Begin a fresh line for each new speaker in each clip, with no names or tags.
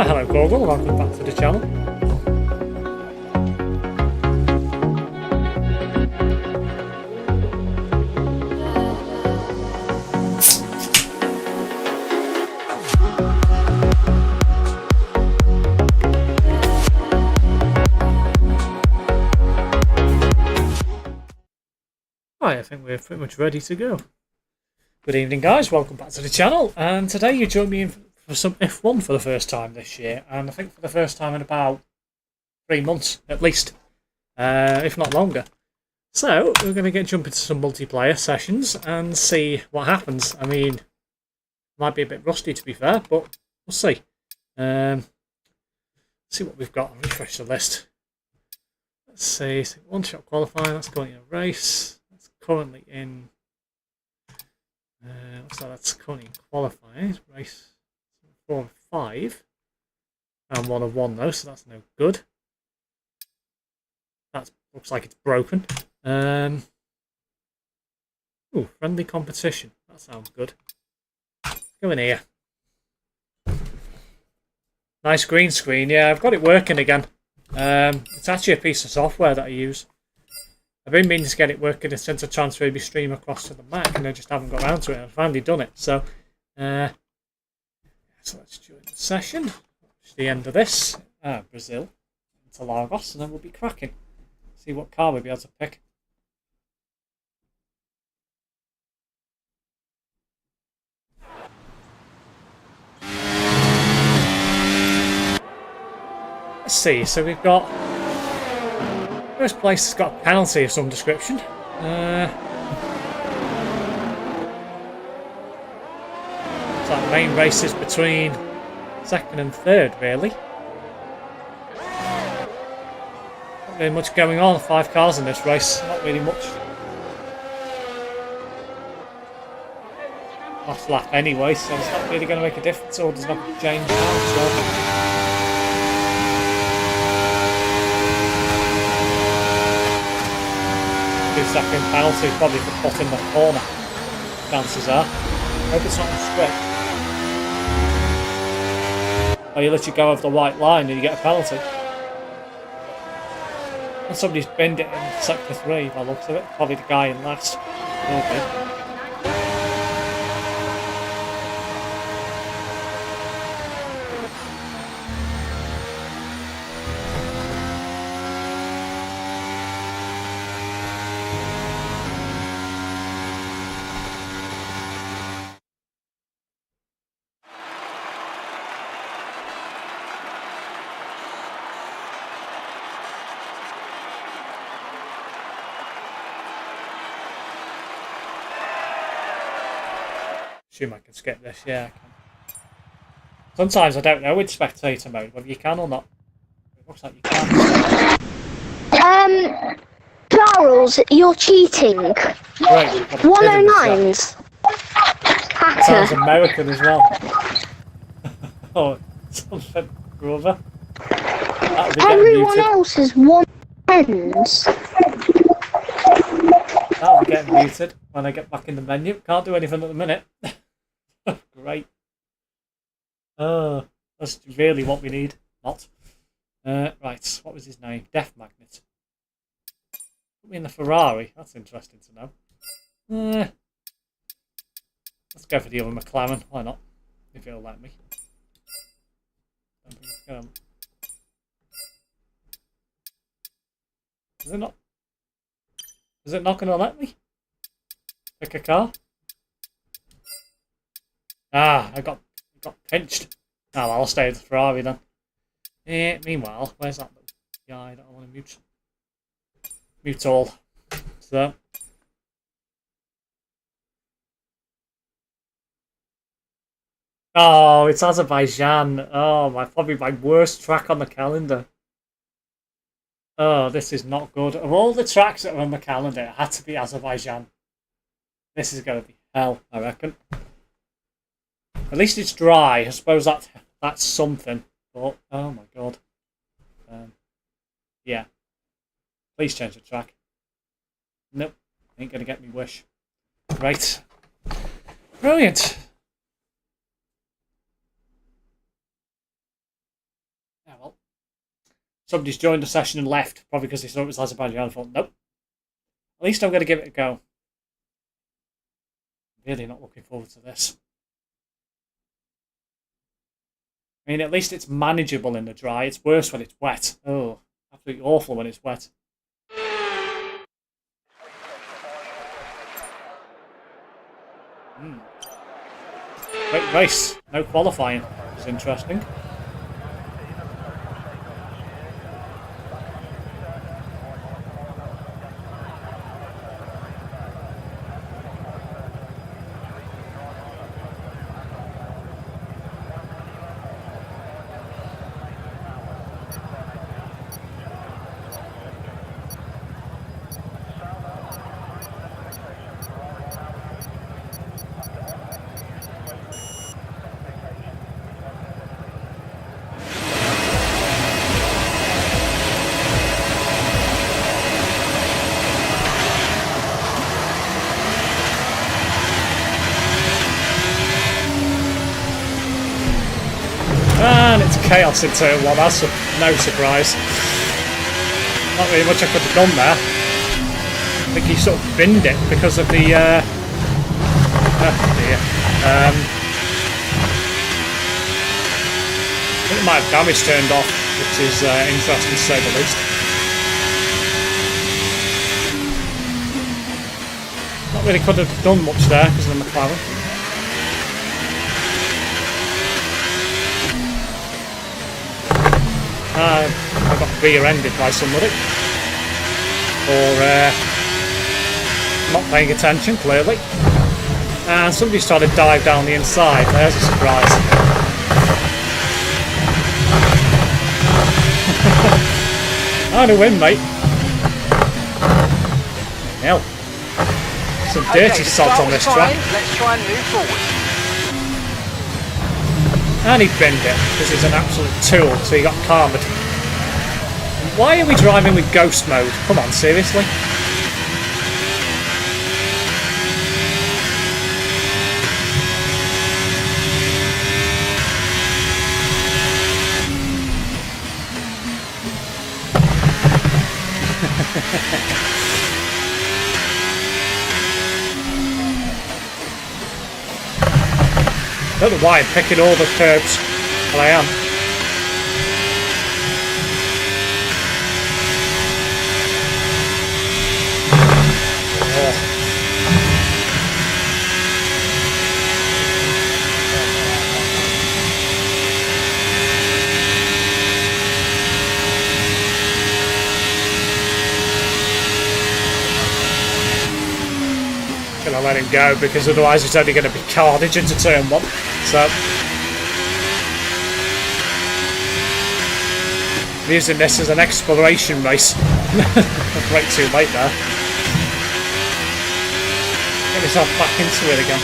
Hello Google, welcome back to the channel. Right, I think we're pretty much ready to go. Good evening guys, welcome back to the channel, and today you join me in for some F1 for the first time this year, and I think for the first time in about 3 months at least, if not longer. So we're going to jump into some multiplayer sessions and see what happens. I mean, might be a bit rusty to be fair, but we'll see. See what we've got. I'll refresh the list. Let's see, one-shot qualifying, that's going in a race. That's currently in... so that's currently in qualifying. Race 4 and 5. And 1 of 1 though, so that's no good. That looks like it's broken. Ooh, friendly competition. That sounds good. Go in here. Nice green screen. Yeah, I've got it working again. It's actually a piece of software that I use. I've been meaning to get it working since I transferred my stream across to the Mac, and I just haven't got around to it. I've finally done it. So let's join the session. It's the end of this. Brazil into Lagos, and then we'll be cracking. See what car we'll be able to pick. Let's see. So we've got. First place has got a penalty of some description. So the main race is between second and third, really. Not really much going on. 5 cars in this race. Not really much. Last lap anyway, so it's not really going to make a difference. Or does not change now. So. 2-second penalty, probably for putting the corner. Chances are. Hope it's not strict. Or you let you go over the white line and you get a penalty. And somebody's binned it in sector 3 by the looks of it. Probably the guy in last. Will be. Assume I can skip this, yeah I can. Sometimes I don't know with spectator mode whether you can or not. It looks like you can.
Charles, you're cheating.
Great,
109s. Hacker.
Sounds American as well. Oh, something brother.
Everyone else is 110s.
That'll be getting muted when I get back in the menu. Can't do anything at the minute. Great. Oh, that's really what we need. Not. Right, what was his name? Death Magnet. Put me in the Ferrari. That's interesting to know. Let's go for the other McLaren. Why not? If it'll let me. Is it not? Is it not going to let me pick a car? Ah, I got pinched. Oh, well, I'll stay with the Ferrari then. Meanwhile, where's that little guy that I want to mute? Mute all. So. Oh, it's Azerbaijan. Oh, probably my worst track on the calendar. Oh, this is not good. Of all the tracks that are on the calendar, it had to be Azerbaijan. This is going to be hell, I reckon. At least it's dry. I suppose that's something. But, oh my god. Yeah. Please change the track. Nope. Ain't going to get me wish. Right. Brilliant. somebody's joined the session and left, probably because they saw it was Azerbaijan. I thought, nope. At least I'm going to give it a go. Really not looking forward to this. I mean, at least it's manageable in the dry. It's worse when it's wet. Oh, absolutely awful when it's wet. Great race. No qualifying. It's interesting. And it's chaos in turn one, that's no surprise. Not really much I could have done there. I think he sort of binned it because of the oh dear. I think it might have damage turned off, which is interesting to say the least. Not really could have done much there because of the McLaren. I got rear-ended by somebody, or not paying attention, clearly. And somebody's trying to dive down the inside. There's a surprise. How to win, mate. Hell. Some dirty sods on this track.
Let's try and move forward.
And he binned it, because he's an absolute tool, so he got karmed. Why are we driving with ghost mode? Come on, seriously? I don't know why I'm picking all the curbs. Well, I am. Gonna let him go because otherwise it's only going to be carnage into turn one. So I'm using this as an exploration race. Way too late there. Get myself back into it again.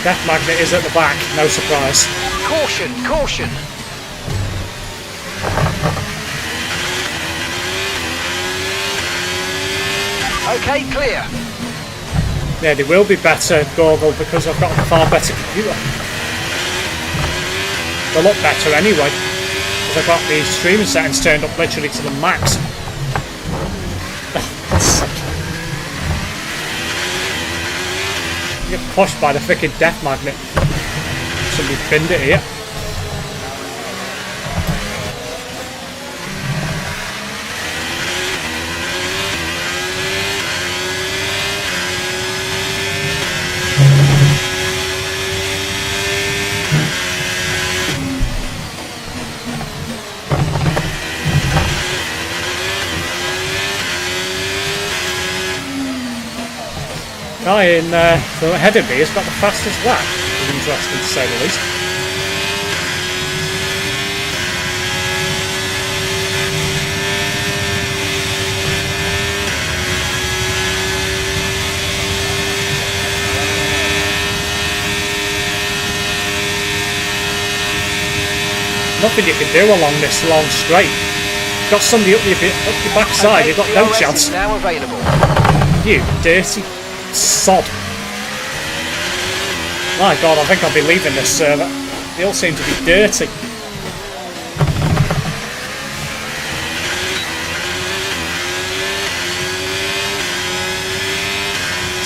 Death Magnet is at the back, no surprise.
Caution, caution. Okay, clear.
Yeah, they will be better, Gorgle, because I've got a far better computer. They'll look better anyway, because I've got the streaming settings turned up literally to the max. You get pushed by the freaking Death Magnet. Somebody pinned it here. Guy in ahead of me has got the fastest lap. It's interesting to say the least. Nothing you can do along this long straight. Got somebody up your backside, you've got no chance.
Now available.
You dirty sod. My god, I think I'll be leaving this server. They all seem to be dirty.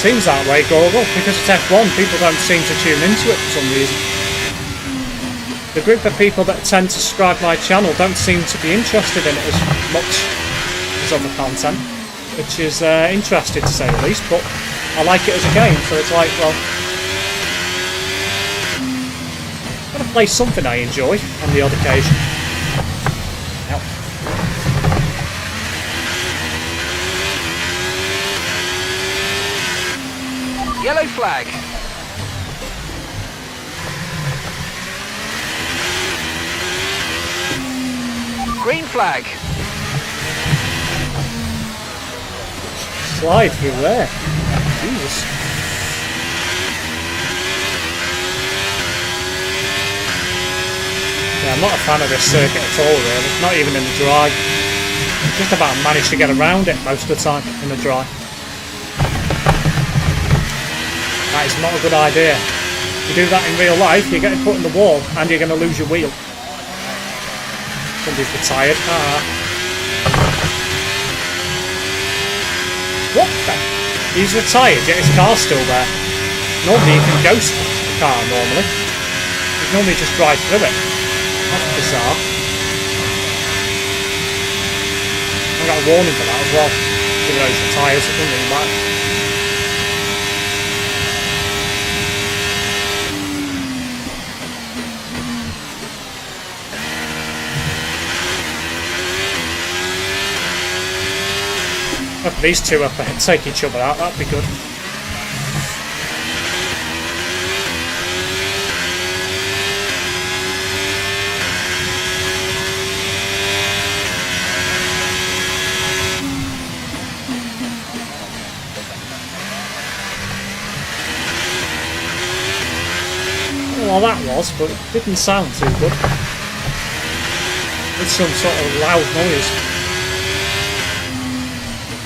Seems that way, Goggle, because it's F1, people don't seem to tune into it for some reason. The group of people that tend to subscribe my channel don't seem to be interested in it as much as other content, which is interesting to say the least, but I like it as a game, so it's like, well, I'm going to play something I enjoy on the odd occasion. Now,
Yellow flag. Green flag.
slide through there. Jesus. Yeah, I'm not a fan of this circuit at all, really. Not even in the dry. Just about managed to get around it most of the time in the dry. That is not a good idea. If you do that in real life, you're getting put in the wall and you're going to lose your wheel. Somebody's retired. What the? He's retired, yet his car's still there. Normally you can ghost the car normally. You can normally just drive through it. That's bizarre. I got a warning for that as well. Even though he's retired, so it doesn't really matter. If these two up ahead take each other out, that'd be good. Well, that was, but it didn't sound too good. With some sort of loud noise.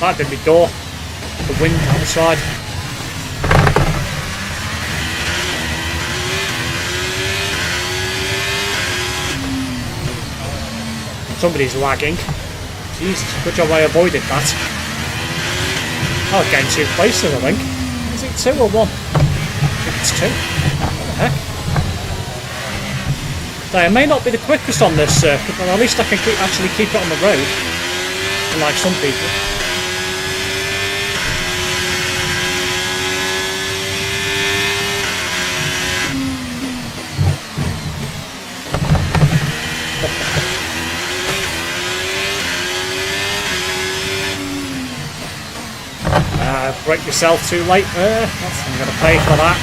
Might be my door. The wind outside. Somebody's lagging. Jesus, good job I avoided that. Oh, it's getting 2 places, I think. Is it 2 or 1? I think it's 2. What the heck? So I may not be the quickest on this circuit, but at least I can actually keep it on the road. Unlike some people. Break yourself too late there. I'm going to pay for that.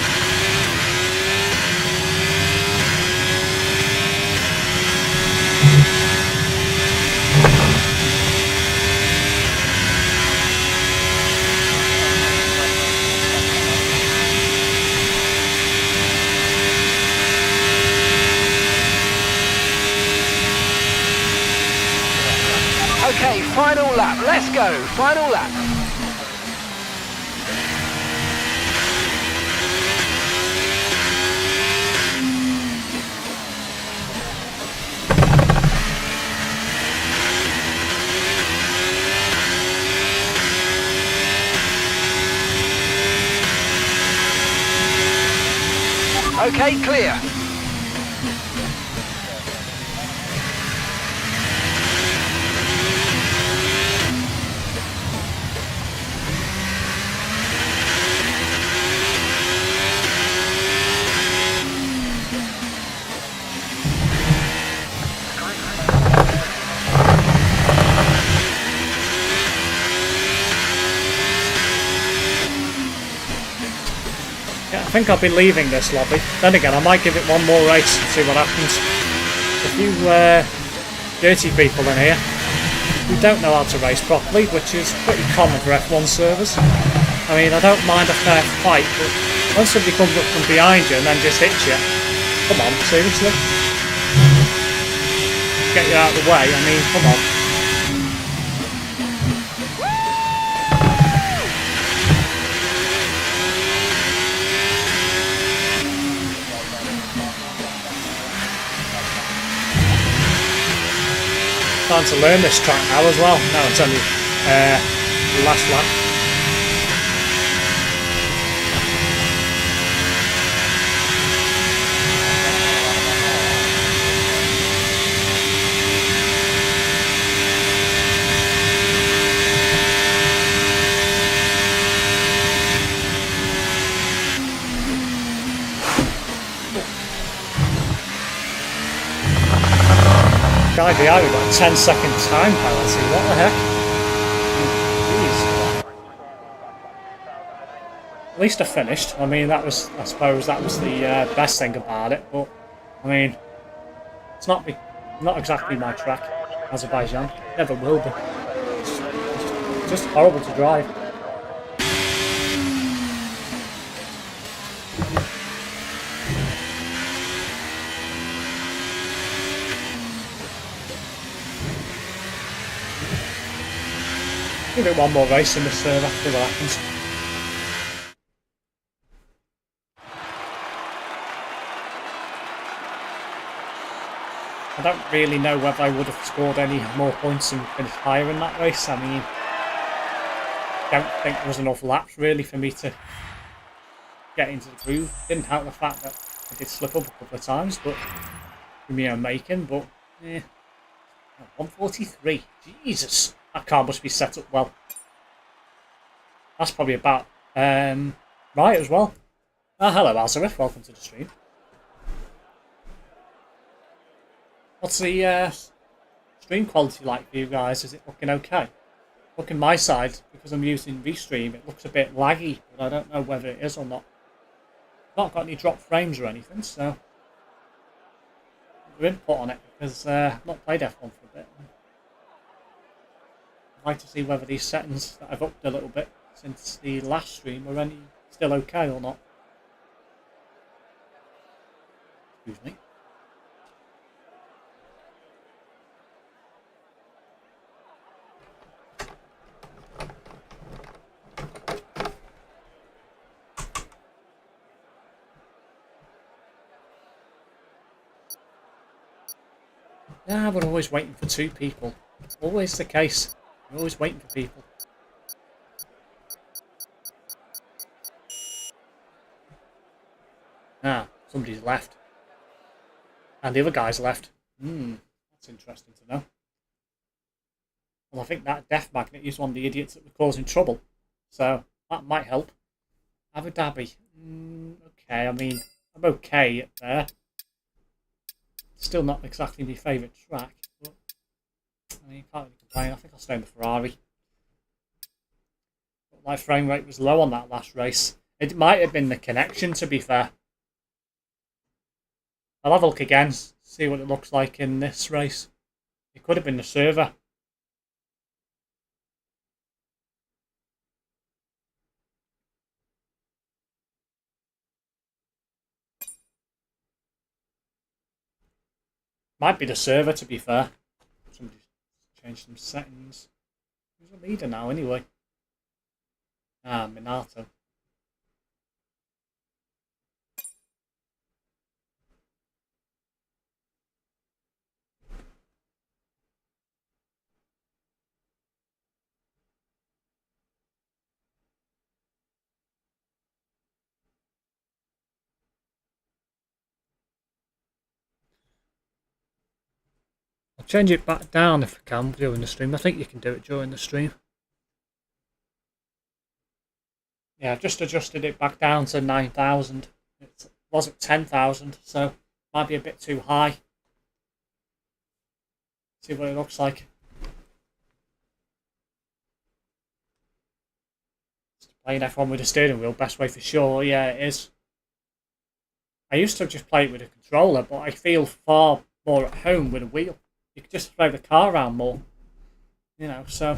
Okay, final lap. Let's go. Final lap. Okay, clear.
I think I'll be leaving this lobby. Then again, I might give it one more race and see what happens. A few dirty people in here who don't know how to race properly, which is pretty common for F1 servers. I mean, I don't mind a fair fight, but when somebody comes up from behind you and then just hits you, come on, seriously? Get you out of the way, I mean, come on. starting to learn this track now as well. No, it's only the last lap. Guy behind me got a 10-second time penalty. What the heck? Jeez. At least I finished. I mean, I suppose that was the best thing about it. But I mean, it's not exactly my track, Azerbaijan. Never will be. It's just horrible to drive. Give it one more race in the server, see what happens. I don't really know whether I would have scored any more points and finished higher in that race. I mean, I don't think there was enough laps really for me to get into the groove. Didn't help the fact that I did slip up a couple of times, but give me a making. But yeah, 143. Jesus. That car must be set up well. That's probably about right as well. Hello, Azareth. Welcome to the stream. What's the stream quality like for you guys? Is it looking okay? Looking my side, because I'm using Restream, it looks a bit laggy, but I don't know whether it is or not. Not got any drop frames or anything, so no input on it because I've not played F1 for a bit. I'd like to see whether these settings that I've upped a little bit since the last stream are any still okay or not. Excuse me. Yeah, we're always waiting for two people. Always the case. We're always waiting for people. Ah, somebody's left. And the other guy's left. That's interesting to know. Well, I think that death magnet is one of the idiots that were causing trouble. So, that might help. Abu Dhabi. Okay, I mean, I'm okay there. Still not exactly my favourite track, but I mean, can't really complain. I think I'll stay in the Ferrari. But my frame rate was low on that last race. It might have been the connection, to be fair. I'll have a look again, see what it looks like in this race. It could have been the server. Might be the server, to be fair. Somebody's changed some settings. Who's the leader now, anyway? Ah, Minato. I'll change it back down if I can during the stream. I think you can do it during the stream. Yeah, I've just adjusted it back down to 9,000. It was at 10,000, so might be a bit too high. See what it looks like. Playing F1 with a steering wheel, best way for sure. Yeah, it is. I used to just play it with a controller, but I feel far more at home with a wheel. You can just throw the car around more, you know, so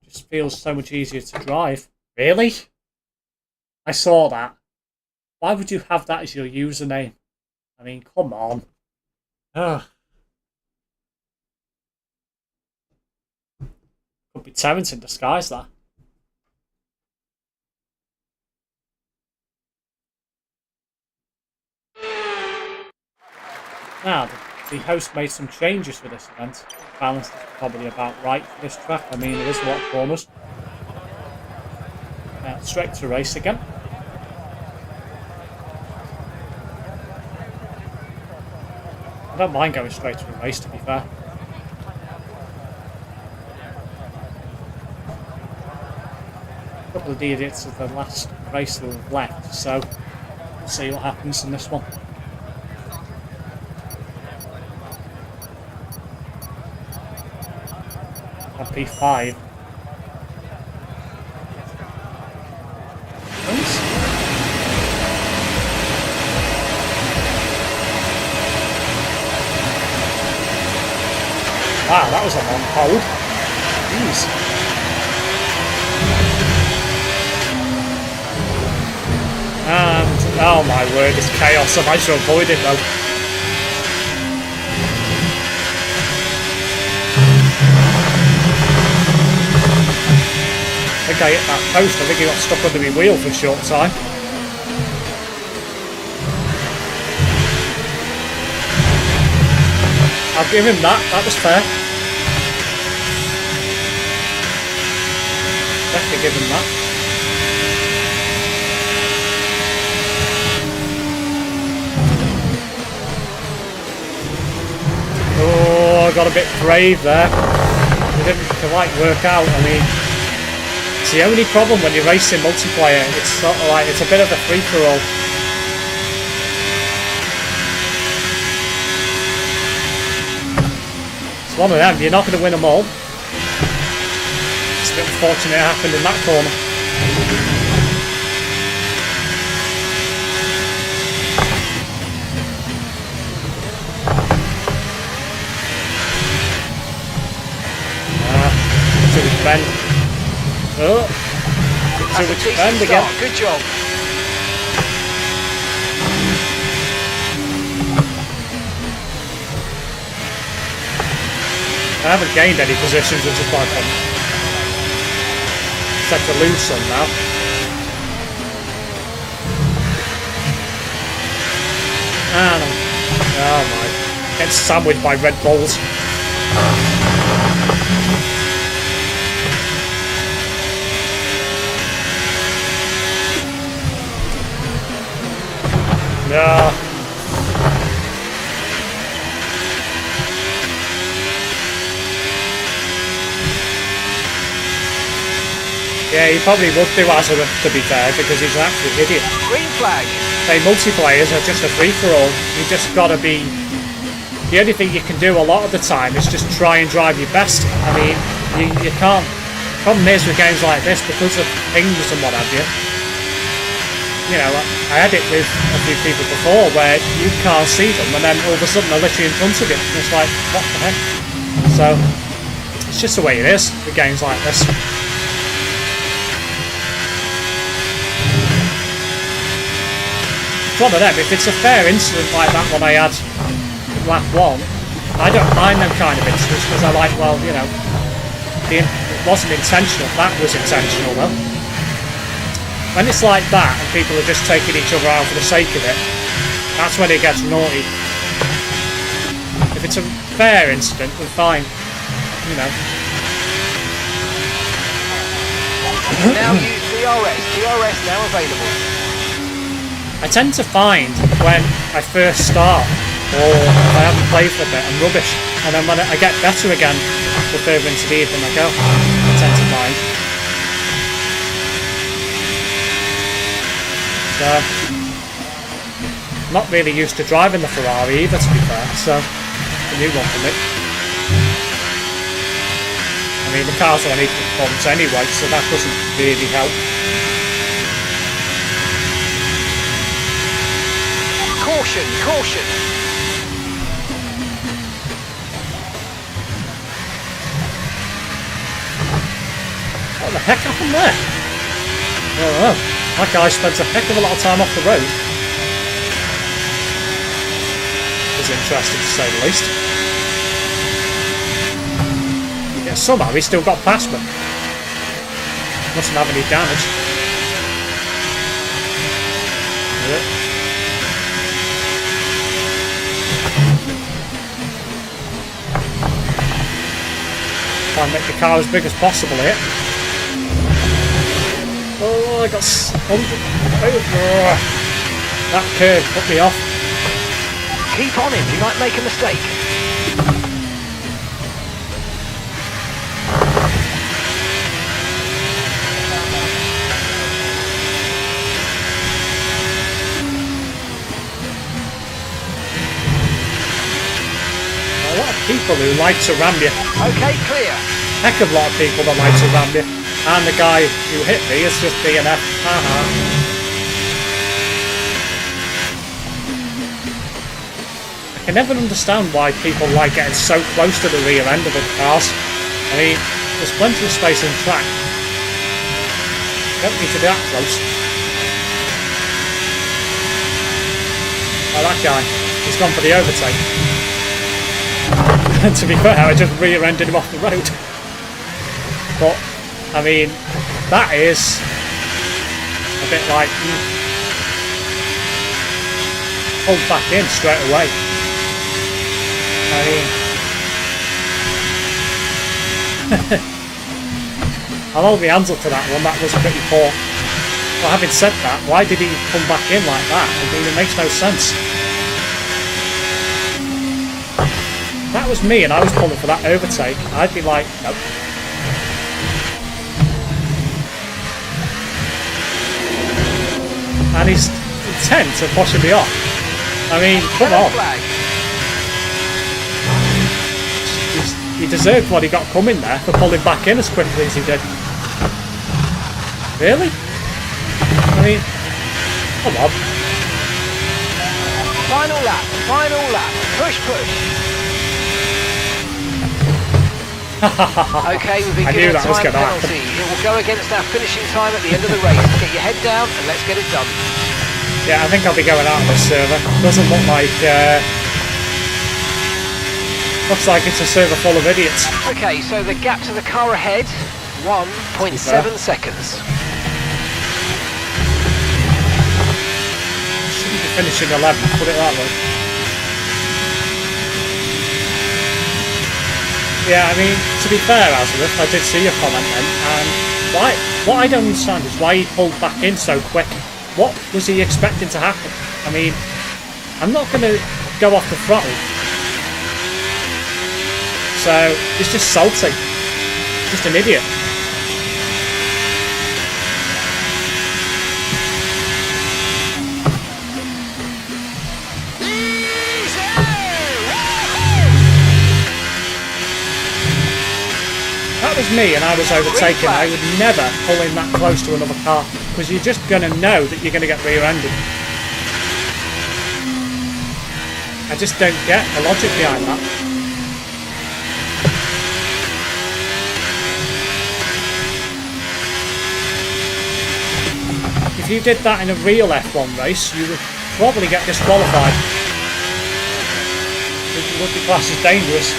just feels so much easier to drive. Really? I saw that. Why would you have that as your username? I mean, come on. Ugh. Could be Terrence in disguise, that. Now, the host made some changes for this event. Balance is probably about right for this track. I mean, there is a lot of corners. Straight to race again. I don't mind going straight to a race, to be fair. A couple of the idiots of the last race that have left, so we'll see what happens in this one. P5. Wow, that was a long hold. Jeez. And, oh my word, it's chaos. I managed to avoid it though. I think I hit that post. I think he got stuck under my wheel for a short time. I'll give him that. That was fair. Definitely give him that. Oh, I got a bit brave there. It didn't quite work out. I mean, it's the only problem when you're racing multiplayer. It's sort of like, it's a bit of a free-for-all. It's one of them, you're not going to win them all. It's a bit unfortunate it happened in that corner. Too much bend. Oh, too much bend again.
Good job.
I haven't gained any positions, which is quite fun. Set to lose some now. And oh my, get sandwiched by Red Bulls. No. Yeah, he probably would do as to be fair, because he's an absolute idiot.
Green flag.
Hey, multiplayers are just a free-for-all. You just gotta be... The only thing you can do a lot of the time is just try and drive your best. I mean, you can't... The problem is with games like this, because of pings and what have you, you know, I had it with a few people before where you can't see them and then all of a sudden they're literally in front of you. And it's like, what the heck? So, it's just the way it is with games like this. One of them, if it's a fair incident like that one I had in lap 1, I don't mind them kind of incidents because I like, well, you know, it wasn't intentional, that was intentional though. When it's like that and people are just taking each other out for the sake of it, that's when it gets naughty. If it's a fair incident, then fine, you know.
Now use DRS. DRS now available.
I tend to find when I first start, or if I haven't played for a bit, I'm rubbish. And then when I get better again, the further into the evening I go, I tend to find. So, not really used to driving the Ferrari either, to be fair, so a new one for me. I mean, the cars are on equal performance anyway, so that doesn't really help.
Caution, caution.
What the heck happened there? I don't know. That guy spent a heck of a lot of time off the road. It was interesting to say the least. Yeah, somehow he still got past me. Mustn't have any damage. Yeah. Try and make the car as big as possible here. Oh, I got that curve put me off.
Keep on him, you might make a mistake.
A lot of people who like to ram you.
Okay, clear.
Heck of a lot of people that like to ram you. And the guy who hit me is just DNF. Haha. I can never understand why people like getting so close to the rear end of the cars. I mean, there's plenty of space in the track. You don't need to be that close. Oh, that guy. He's gone for the overtake. And to be fair, I just rear-ended him off the road. But, I mean, that is a bit like pulled back in straight away. I mean, I'll hold my hands up to that one. That was pretty poor. Well, having said that, why did he come back in like that? I mean, it makes no sense. If that was me and I was pulling for that overtake, I'd be like, nope. And he's intent of pushing me off. I mean, come on. He deserved what he got coming there for pulling back in as quickly as he did. Really? I mean, come on.
Final lap, push, push. Okay, we've been given a time penalty. It will go against our finishing time at the end of the race. Get your head down and let's get it done.
Yeah, I think I'll be going out of this server. Doesn't look like... looks like it's a server full of idiots.
Okay, so the gap to the car ahead, 1.7 seconds.
Shouldn't be finishing 11th, put it that way. Yeah, I mean, to be fair, Azareth, I did see your comment then, and what I don't understand is why he pulled back in so quick. What was he expecting to happen? I mean, I'm not going to go off the throttle. So, he's just salty. Just an idiot. That was me and I was overtaken. I would never pull in that close to another car because you're just going to know that you're going to get rear-ended. I just don't get the logic behind that. If you did that in a real F1 race, you would probably get disqualified. It would be classed as dangerous.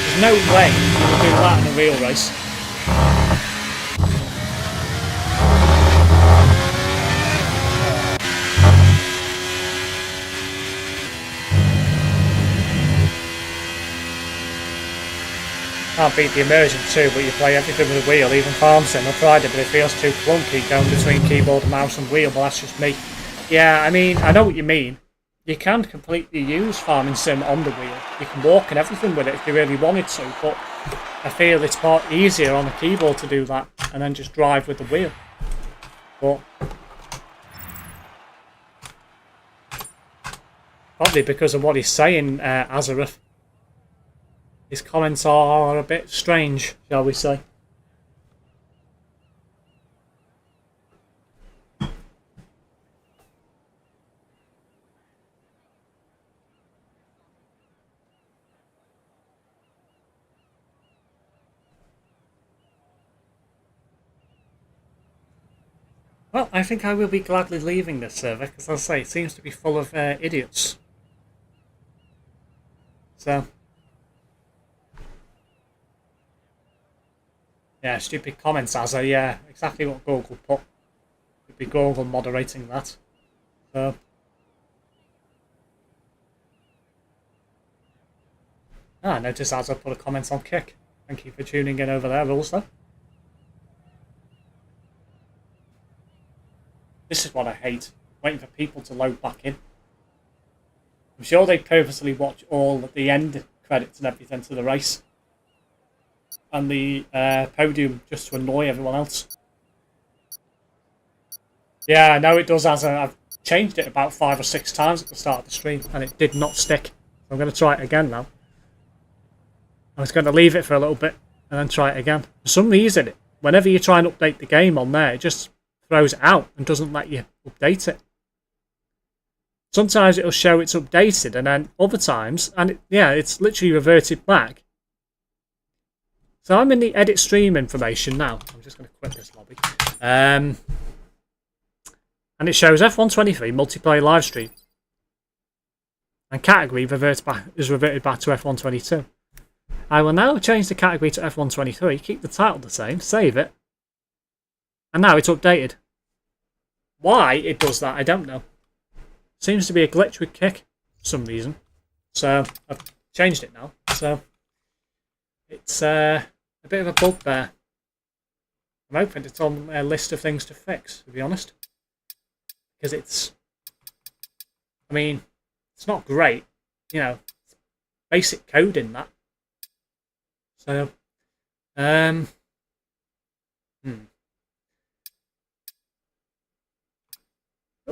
There's no way you would do that in a real race. Can't beat the immersion too, but you play everything with a wheel, even farm sim. I tried it, but it feels too clunky going between keyboard, mouse and wheel. Well, that's just me. Yeah, I mean, I know what you mean. You can completely use farming sim on the wheel. You can walk and everything with it if you really wanted to, but I feel it's far easier on a keyboard to do that and then just drive with the wheel. But probably because of what he's saying, Azareth. His comments are a bit strange, shall we say. Well, I think I will be gladly leaving this server, because as I say, it seems to be full of idiots. So... yeah, stupid comments, Azza. Yeah, exactly what Google put. It'd be Google moderating that. So... I noticed as I put a comment on Kick. Thank you for tuning in over there also. This is what I hate. Waiting for people to load back in. I'm sure they purposely watch all of the end credits and everything to the race. And the podium just to annoy everyone else. Yeah, I know it does. I've changed it about 5 or 6 times at the start of the stream and it did not stick. I'm going to try it again now. I was going to leave it for a little bit and then try it again. For some reason, whenever you try and update the game on there, it just throws it out and doesn't let you update it. Sometimes it'll show it's updated, and then other times, and it's literally reverted back. So I'm in the edit stream information now. I'm just going to quit this lobby. And it shows F123 multiplayer live stream. And category is reverted back to F122. I will now change the category to F123, keep the title the same, save it. And now it's updated. Why it does that, I don't know. Seems to be a glitch with Kick for some reason. So I've changed it now. So it's a bit of a bugbear. I'm hoping it's on a list of things to fix, to be honest. Because it's not great. You know, basic code in that. So, we'll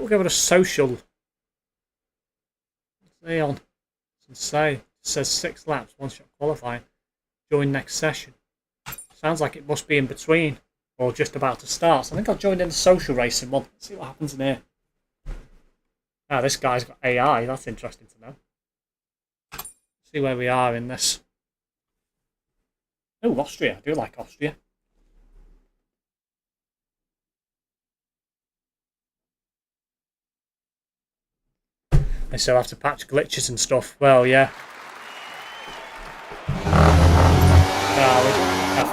go with a social. Stay on. It says 6 laps, 1 shot qualifying. Join next session. Sounds like it must be in between or just about to start. So I think I'll join in the social racing one. Let's see what happens in here. Ah, this guy's got AI. That's interesting to know. Let's see where we are in this. Oh, Austria. I do like Austria. They still have to patch glitches and stuff. Well, yeah.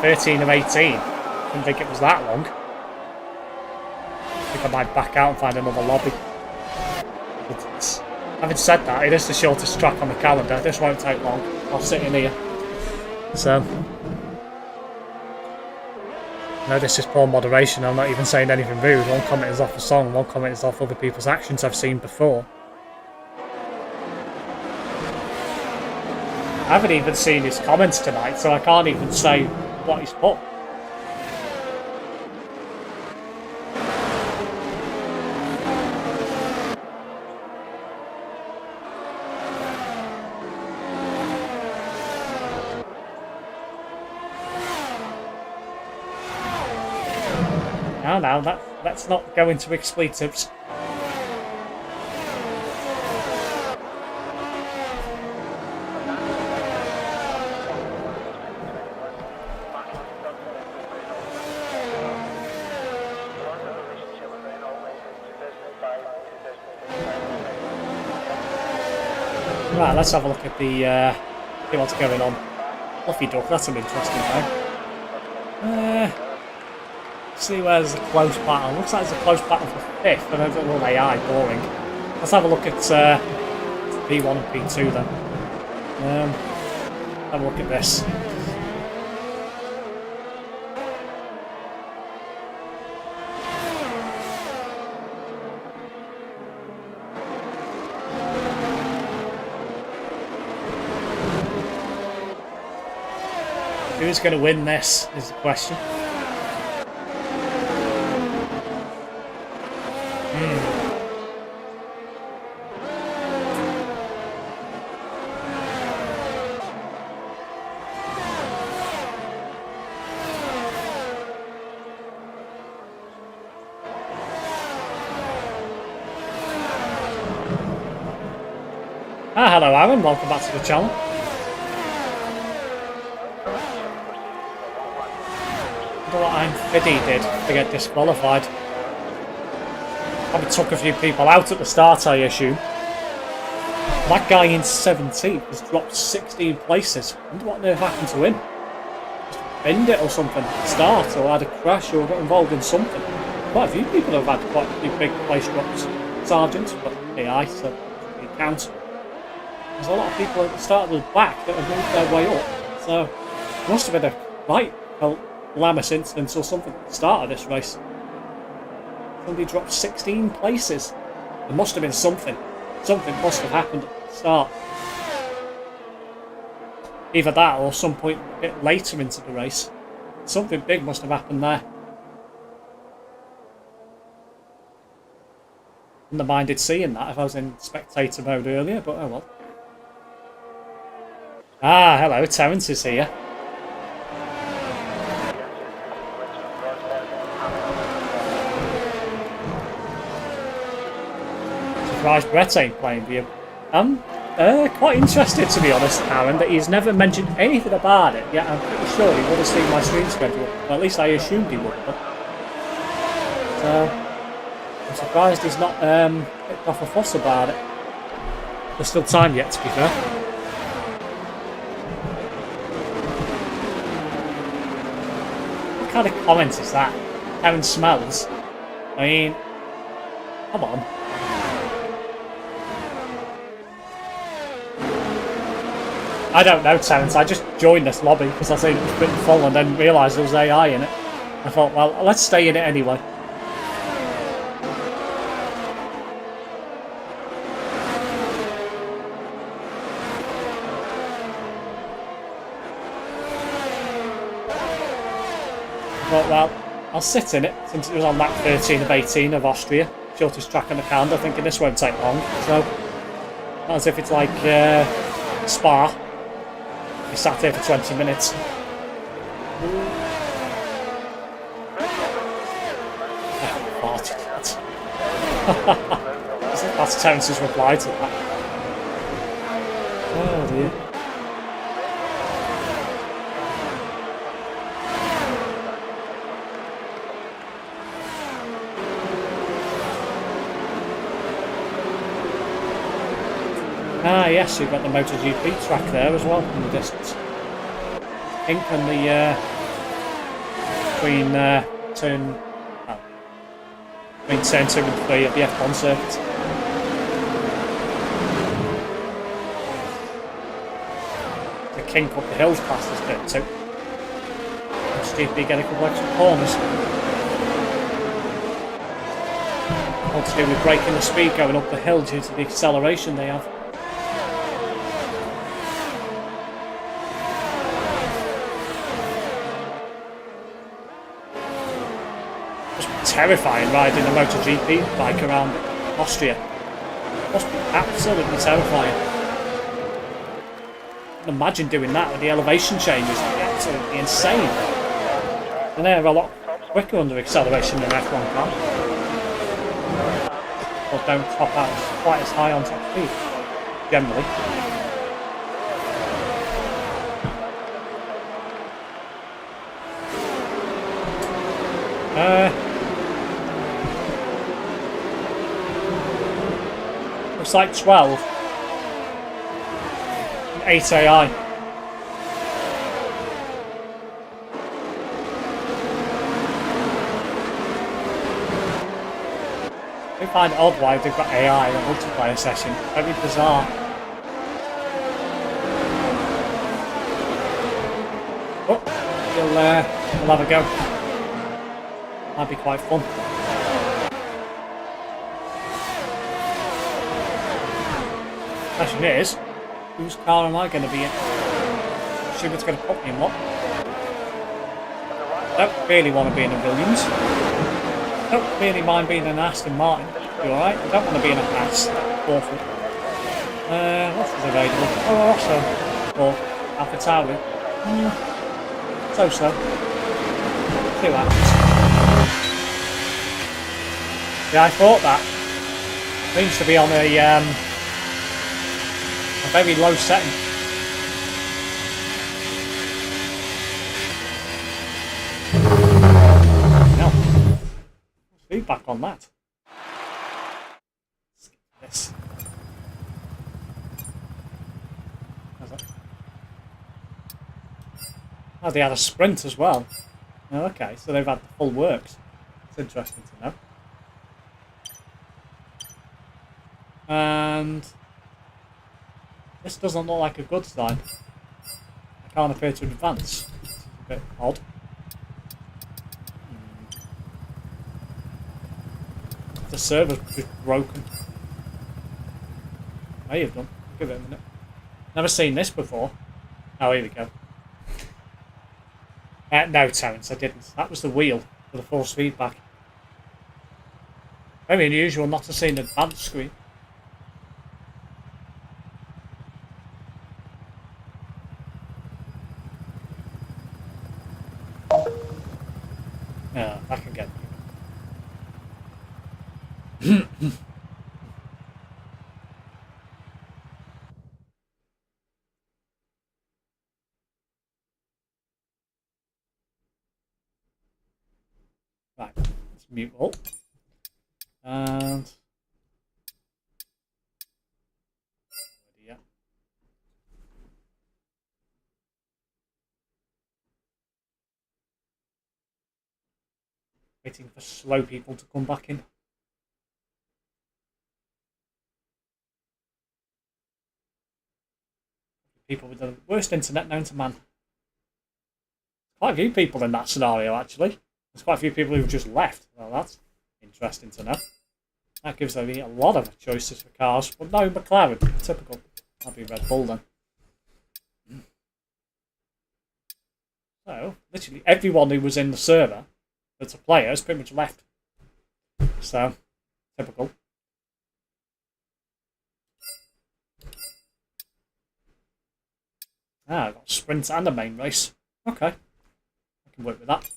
13 of 18. Didn't think it was that long. I think I might back out and find another lobby. But having said that, it is the shortest track on the calendar. This won't take long. I'll sit in here. So, no, this is poor moderation. I'm not even saying anything rude. One comment is off the song, one comment is off other people's actions I've seen before. I haven't even seen his comments tonight, so I can't even say what he's put. No, let's not go into expletives. Right, let's have a look at the see what's going on. Fluffy Duck, that's an interesting thing. See where's the close battle. Looks like it's a close battle for 5th, and a little AI, boring. Let's have a look at P1 and P2 then. Have a look at this. Who's going to win this is the question. Hello Aaron, welcome back to the channel. I wonder what Fiddy did to get disqualified. Probably took a few people out at the start, I assume. That guy in 17th has dropped 16 places. I wonder what on earth happened to him. Just binned it or something at the start, or had a crash, or got involved in something. Quite a few people have had quite a few big place drops. Sergeants, but AI, so it counts. There's a lot of people at the start of the back that have moved their way up. So it must have been a quite calamitous incident or something at the start of this race. Somebody dropped 16 places. There must have been something. Something must have happened at the start. Either that or some point a bit later into the race. Something big must have happened there. Wouldn't have minded seeing that if I was in spectator mode earlier, but oh well. Ah, hello, Terence is here. Surprised Brett ain't playing for you. I'm quite interested, to be honest, Aaron, that he's never mentioned anything about it, yet I'm pretty sure he would have seen my stream schedule. Well, at least I assumed he would have. So, I'm surprised he's not picked off a fuss about it. There's still time yet, to be fair. What kind of comment is that? Aaron smells. I mean, come on. I don't know, Terence. I just joined this lobby because I seen it was pretty full and then realised there was AI in it. I thought, well, let's stay in it anyway. I thought, well, I'll sit in it since it was on lap 13 of 18 of Austria. Shortest track on the calendar, thinking this won't take long. So, not as if it's like Spa. We sat here for 20 minutes. That's Terence's reply to that. Oh dear. Ah yes, you've got the MotoGP track there as well in the distance. Pink and the between turn 2 and 3 at the F1 circuit. The kink up the hills past this bit too. SimSteve get a couple extra corners. All to do with braking the speed going up the hill due to the acceleration they have. Terrifying riding a MotoGP bike around Austria. Must be absolutely terrifying. Imagine doing that with the elevation changes. It'd be absolutely insane. And they're a lot quicker under acceleration than F1 car. Or don't top out quite as high on top speed, generally. Looks like 12. 8 AI. I find it odd why they've got AI in a multiplayer session. Very bizarre. Oh, we'll have a go. Might be quite fun. Question is, whose car am I going to be in? Assume it's going to put me in what? I don't really want to be in a Williams. I don't really mind being in an Aston Martin. Be alright. I don't want to be in a Haas. Awful. What is available? Oh, also. Or Alpha Tauri. So. See what happens. Yeah, I thought that. Seems to be on a very low setting. No. Feedback on that. This. How's that? Oh, they had a sprint as well. Oh, okay, so they've had the full works. It's interesting to know. And This doesn't look like a good sign. I can't appear to advance. It's a bit odd. The server's just broken. May have done. Give it a minute. Never seen this before. Oh, here we go. No, Terence, I didn't. That was the wheel for the force feedback. Very unusual not to see an advanced screen. Yeah, I can get you. Right, let's mute all. And yeah. Waiting for slow people to come back in. People with the worst internet known to man. Quite a few people in that scenario, actually. There's quite a few people who've just left. Well, that's interesting to know. That gives me a lot of choices for cars. But no, McLaren. Typical. That'd be Red Bull then. So, literally everyone who was in the server that's a player has pretty much left. So, typical. Ah, I've got a sprint and a main race. Okay. I can work with that.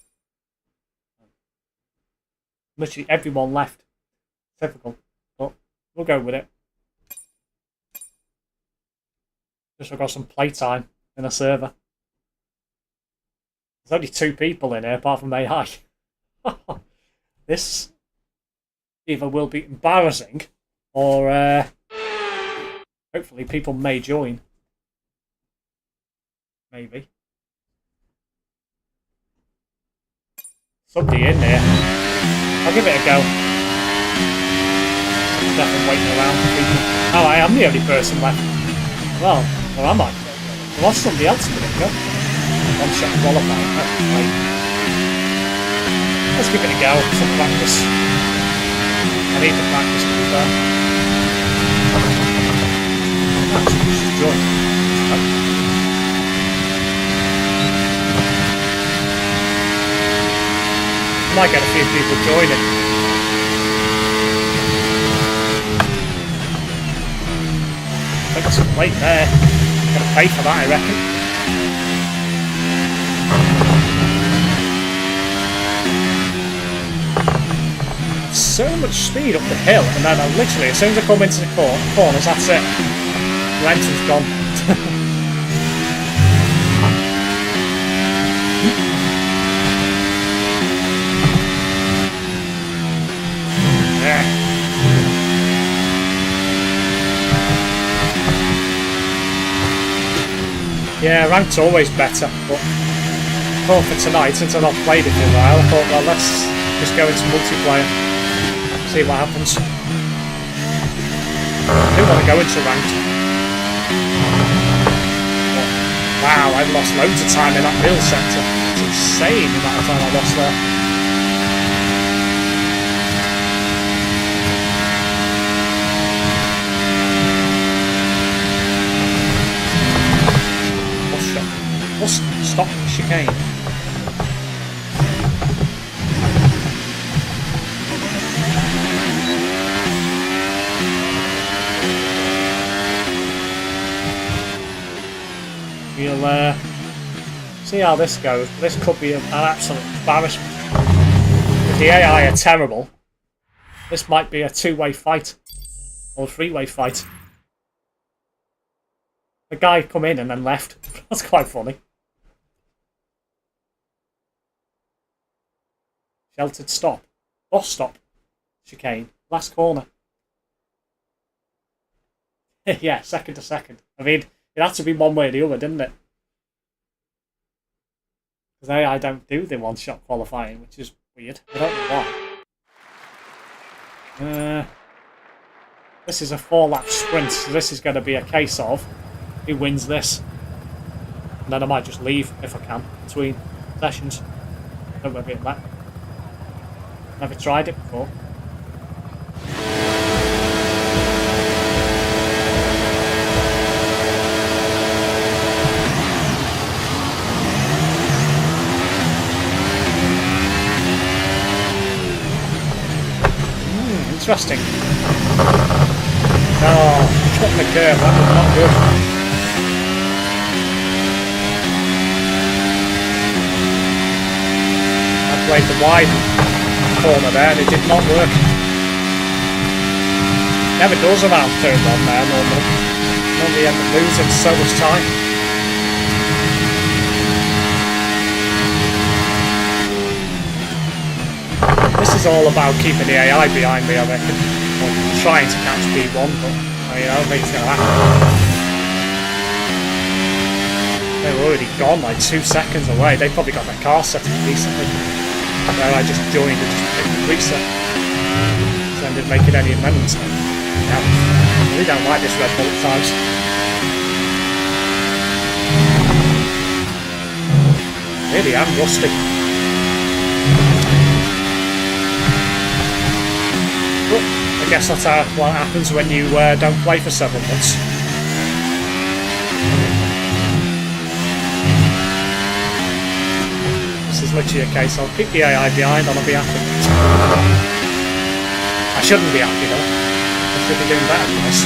Literally everyone left. Typical. But we'll go with it. Just I've got some playtime in a server. There's only 2 people in here apart from AI. This either will be embarrassing or hopefully people may join. Maybe. Somebody in there. I'll give it a go. Definitely waiting around for people. Oh, I am the only person left. Well, or am I? There was somebody else a minute ago. One shot qualifying. Right. Let's give it a go. Some practice. I need the practice to be fair. Join. Might get a few people joining. I think it's late there. Gotta pay for that, I reckon. So much speed up the hill, and then literally, as soon as I come into the corners, that's it. The engine's gone. Yeah, ranked's always better, but I thought for tonight, since I've not played it for a while, I thought, well, let's just go into multiplayer, see what happens. I do want to go into ranked. But, wow, I've lost loads of time in that middle sector. It's insane the amount of time I lost there. Stop the chicane. We'll see how this goes. This could be an absolute embarrassment. If the AI are terrible, this might be a 2-way fight. Or a 3-way fight. The guy come in and then left. That's quite funny. Sheltered stop. Bus stop. Chicane. Last corner. Yeah, second to second. I mean, it had to be one way or the other, didn't it? Because I don't do the one-shot qualifying, which is weird. I don't know why. This is a 4-lap sprint, so this is going to be a case of who wins this. And then I might just leave if I can between sessions. Don't worry about that. Never tried it before. Interesting. Oh, cut the curve, that was not good. I played the wide corner there and it did not work. Never does around turn one there normally. Normally end up losing so much time. This is all about keeping the AI behind me, I reckon. Or trying to catch P1, but I don't think it's going to happen. They were already gone, like 2 seconds away. They probably got their car set up decently. Where I just joined and just picked the reset. So I didn't make any amendments. Yeah, I really don't like this Red Bull at times. Really, I'm rusty. But I guess that's what happens when you don't play for several months. This is literally a case I'll keep the AI behind and I'll be happy. I shouldn't be happy though. I should be doing better than this.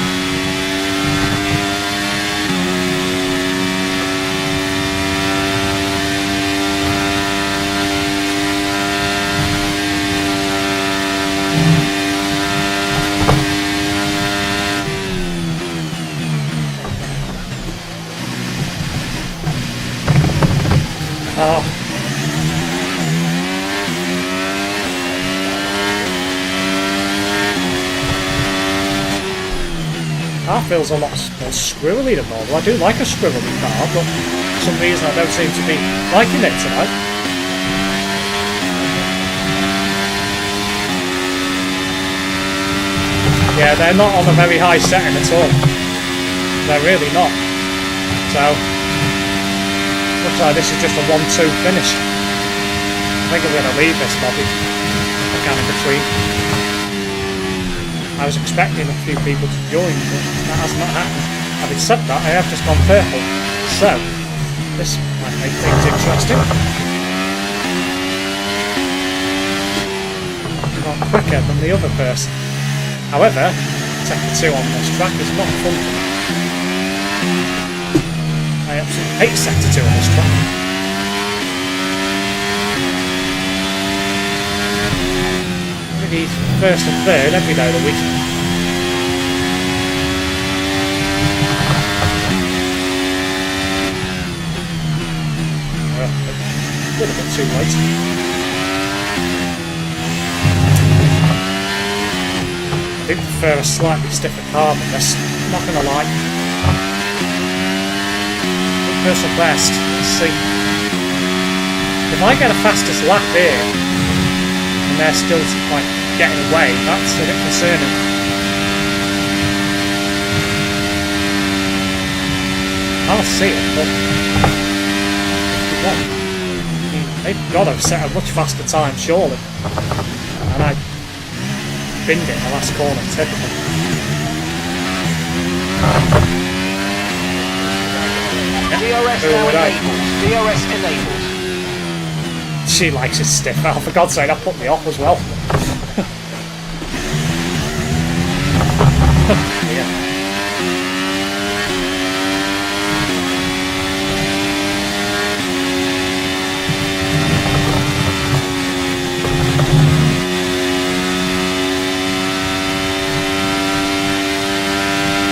Oh. Car feels a lot more squirrely than normal. I do like a squirrely car, but for some reason I don't seem to be liking it tonight. Yeah, they're not on a very high setting at all. They're really not. So looks like this is just a 1-2 finish. I think I'm going to leave this lobby. I can in between. I was expecting a few people to join, but that has not happened. Having said that, I have just gone purple. So, this might make things interesting. Not quicker than the other person. However, Sector 2 on this track is not fun. I absolutely hate Sector 2 on this track. Maybe first and third every day of the week. Well, a little bit too late. I do prefer a slightly stiffer car than this, I'm not going to lie. Personal best. Let's see. If I get a fastest lap here and they're still like getting away, that's a bit concerning. I'll see it, but they've got to set a much faster time, surely. And I binned it in the last corner, typical.
DRS now enabled. DRS enabled.
She likes it stiff. Oh, for God's sake, that put me off as well. Yeah.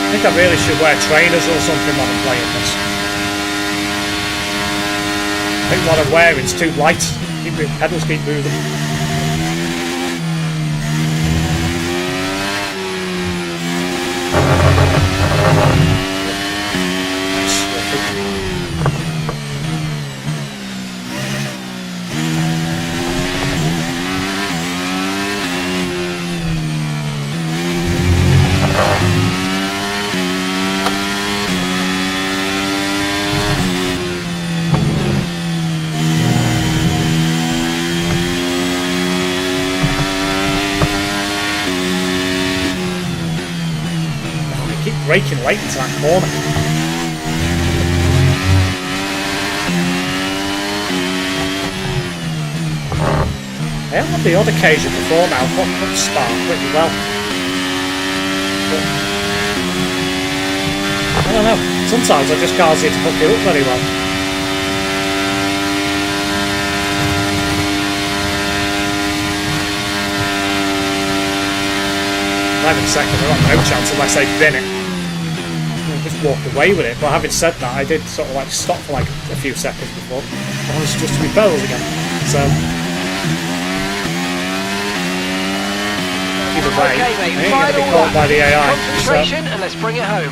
I think I really should wear trainers or something when I'm playing this. I think what I'm wearing is too light. Pedals keep moving. braking late into that corner. I have had the odd occasion before now, got spark pretty well. But, I don't know, sometimes I just can't seem to hook it up very well. Right in a second, I've got no chance unless I bin it. I just walk away with it, but having said that, I did sort of like stop for like a few seconds before. I was just to be barrels again. So, either way,
Okay, mate,
I ain't going to be caught by the AI.
Concentration, and let's bring it home.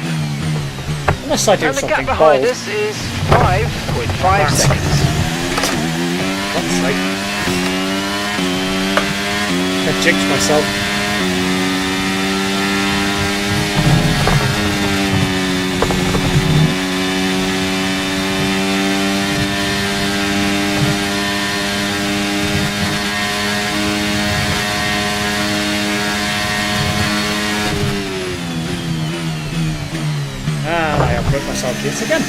Unless I do
And the
something
gap behind
bold.
us is 5.5 seconds.
God's sake. I jinxed myself. And I have broke myself yet again.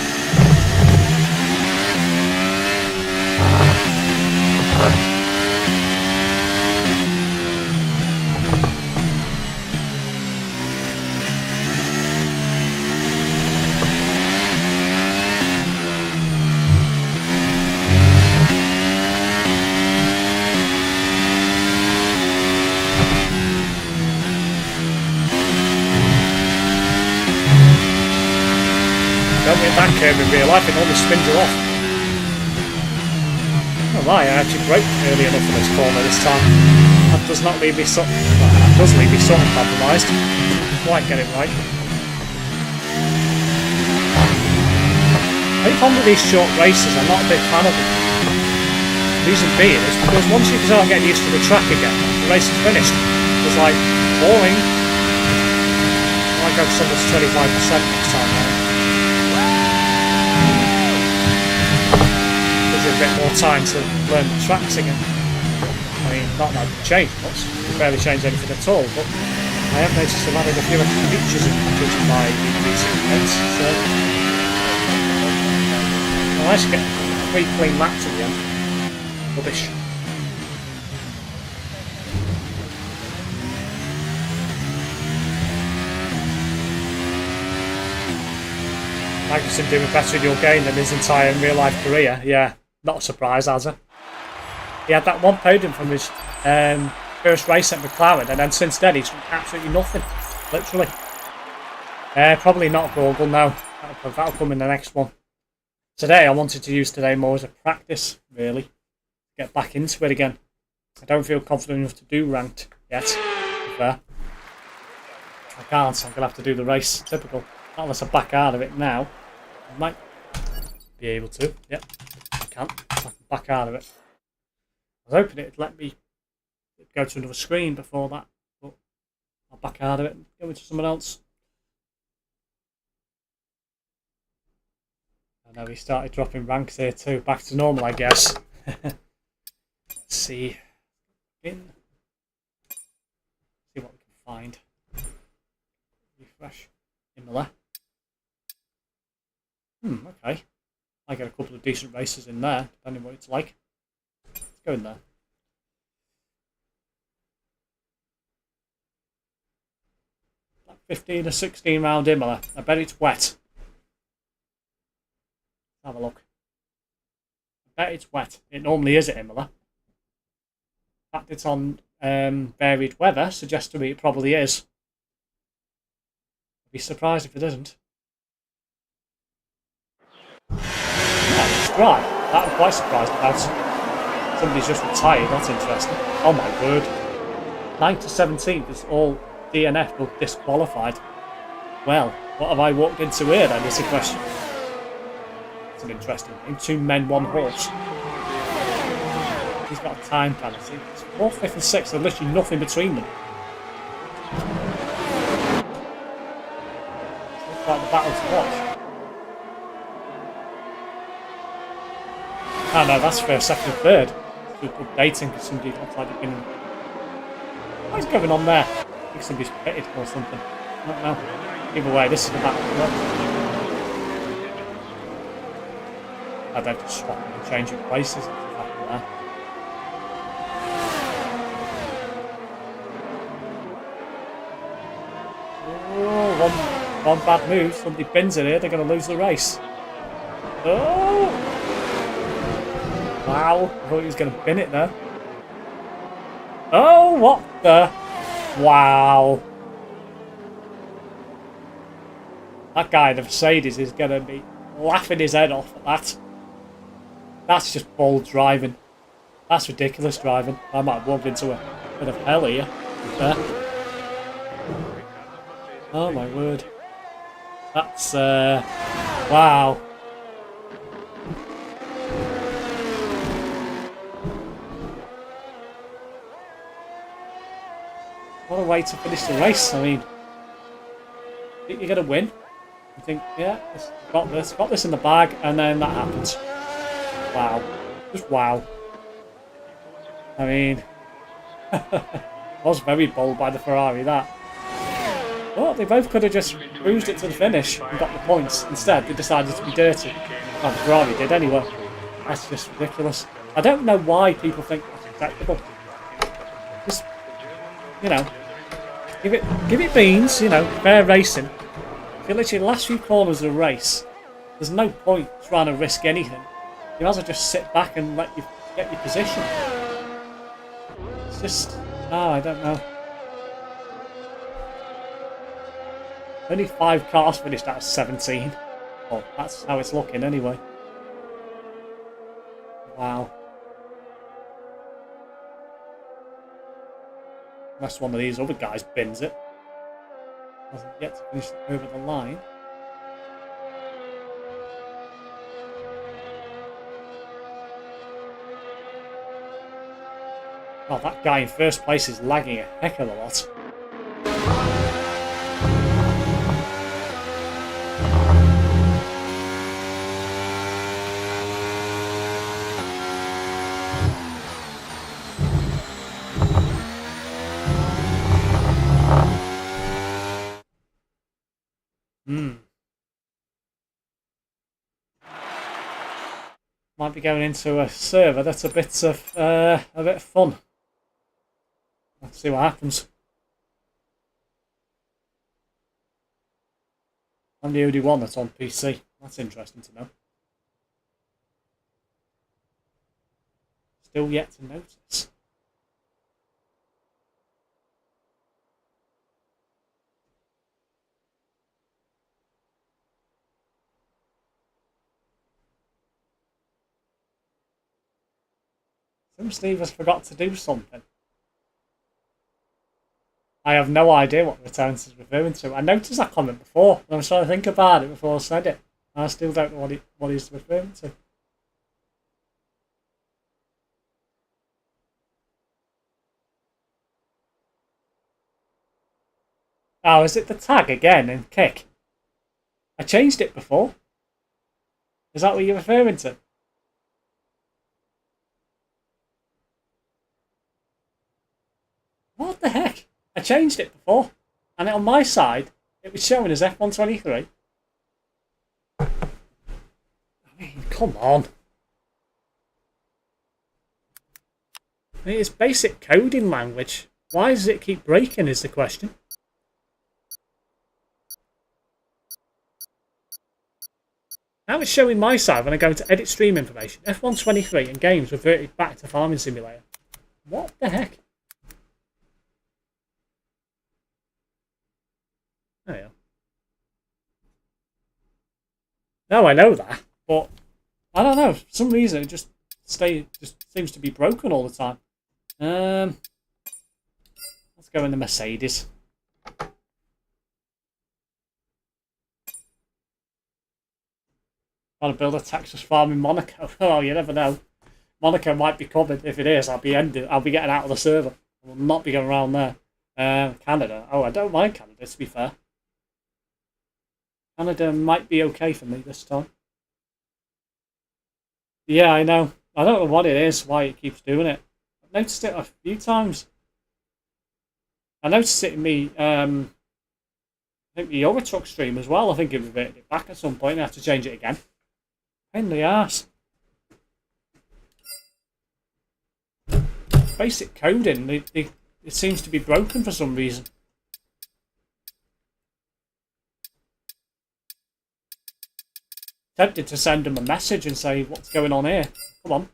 Don't hit that curve in real life, it almost spins you off. Oh my, I actually braked early enough for this corner this time. That does not leave me well, that does leave me sort of compromised. Quite get it right. I think on with these short races, I'm not a big fan of them. Reason being is because once you start getting used to the track again, the race is finished. It's like boring. I might go to almost 25% next time now. A bit more time to learn the tracks again. I mean, not that I've changed much, barely changed anything at all, but I have noticed I've added a few extra features in judging by recent events, so well, I should get 3 clean laps at the end. Rubbish. Magnussen doing better in your game than his entire real life career, yeah. Not a surprise, has it? He had that one podium from his first race at McLaren, and then since then he's done absolutely nothing, literally. Probably not Google, no. That'll come in the next one. Today, I wanted to use today more as a practice, really. Get back into it again. I don't feel confident enough to do ranked yet, to be fair. I can't, I'm going to have to do the race. Typical. Not unless I back out of it now. I might be able to, yep. I can back out of it. I was hoping it'd let me go to another screen before that, but I'll back out of it and go into someone else. I know he started dropping ranks here too. Back to normal, I guess. Let's see. See what we can find. Refresh. Imola. Okay. I get a couple of decent races in there, depending on what it's like. Let's go in there. That 15 or 16 round Imola. I bet it's wet. Let's have a look. I bet it's wet. It normally is at Imola. The fact it's on varied weather suggests to me it probably is. I'd be surprised if it isn't. Right, that I'm quite surprised about. Somebody's just retired, that's interesting. Oh my word. 9 to 17th is all DNF but disqualified. Well, what have I walked into here then, is the question. It's an interesting thing. 2 men, 1 horse. He's got a time penalty. It's 4th, 5th and 6th, there's literally nothing between them. It's like the battle to watch. Oh no, that's first, second, and third. It's updating because somebody looks like they've been. What is going on there? I think somebody's pitted or something. I don't know. Either way, this is the battle. I don't just swap and change in places. That's what happened there. Oh, one bad move. Somebody bins it here. They're going to lose the race. Oh! Wow. I thought he was going to bin it there. Oh, what the? Wow. That guy in the Mercedes is going to be laughing his head off at that. That's just bold driving. That's ridiculous driving. I might have walked into a bit of hell here. There. Oh my word. That's, wow. What a way to finish the race. I mean, think you're going to win? You think, yeah, got this in the bag, and then that happens. Wow. Just wow. I mean, was very bold by the Ferrari, that. Well, they both could have just cruised it to the finish and got the points. Instead, they decided to be dirty. Well, the Ferrari did anyway. That's just ridiculous. I don't know why people think that's acceptable. Just, you know, give it beans, you know, fair racing. If you're literally the last few corners of the race, there's no point trying to risk anything. You might as well just sit back and let you get your position. It's just, oh, I don't know. Only 5 cars finished out of 17. Well, that's how it's looking anyway. Wow. Unless one of these other guys bins it. Hasn't yet to finish over the line. Oh, that guy in first place is lagging a heck of a lot. Might be going into a server that's a bit of fun. Let's see what happens. I'm the only one that's on PC. That's interesting to know. Still yet to notice. SimSteve has forgot to do something. I have no idea what returns is referring to. I noticed that comment before, and I was trying to think about it before I said it. I still don't know what he's referring to. Oh, is it the tag again in kick? I changed it before. Is that what you're referring to? What the heck? I changed it before, and on my side, it was showing as F123. I mean, come on. I mean, it's basic coding language. Why does it keep breaking is the question. Now it's showing my side when I go to edit stream information. F123 and games reverted back to Farming Simulator. What the heck? Oh yeah. No, I know that, but I don't know. For some reason, it just seems to be broken all the time. Let's go in the Mercedes. Trying to build a Texas farm in Monaco. Oh, you never know. Monaco might be covered. If it is, I'll be getting out of the server. I will not be going around there. Canada. Oh, I don't mind Canada, to be fair. Canada might be okay for me this time. Yeah, I know. I don't know what it is, why it keeps doing it. I've noticed it a few times. I noticed it in me. I think the Euro Truck stream as well. I think it reverted it back at some point. I have to change it again. Pain in the arse. Basic coding, it seems to be broken for some reason. Tempted to send them a message and say, what's going on here? Come on.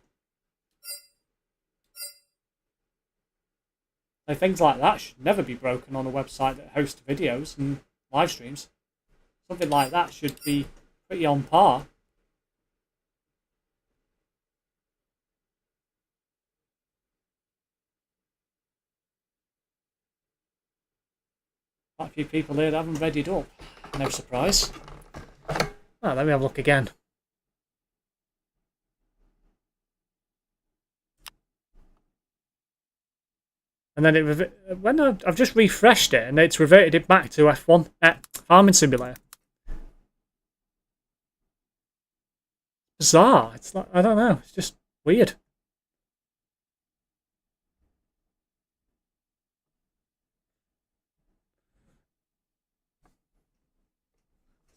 So things like that should never be broken on a website that hosts videos and live streams. Something like that should be pretty on par. Quite a few people here that haven't read it up. No surprise. Oh, let me have a look again. And then when I've just refreshed it and it's reverted it back to F1 Farming Simulator. Bizarre. It's like, I don't know. It's just weird.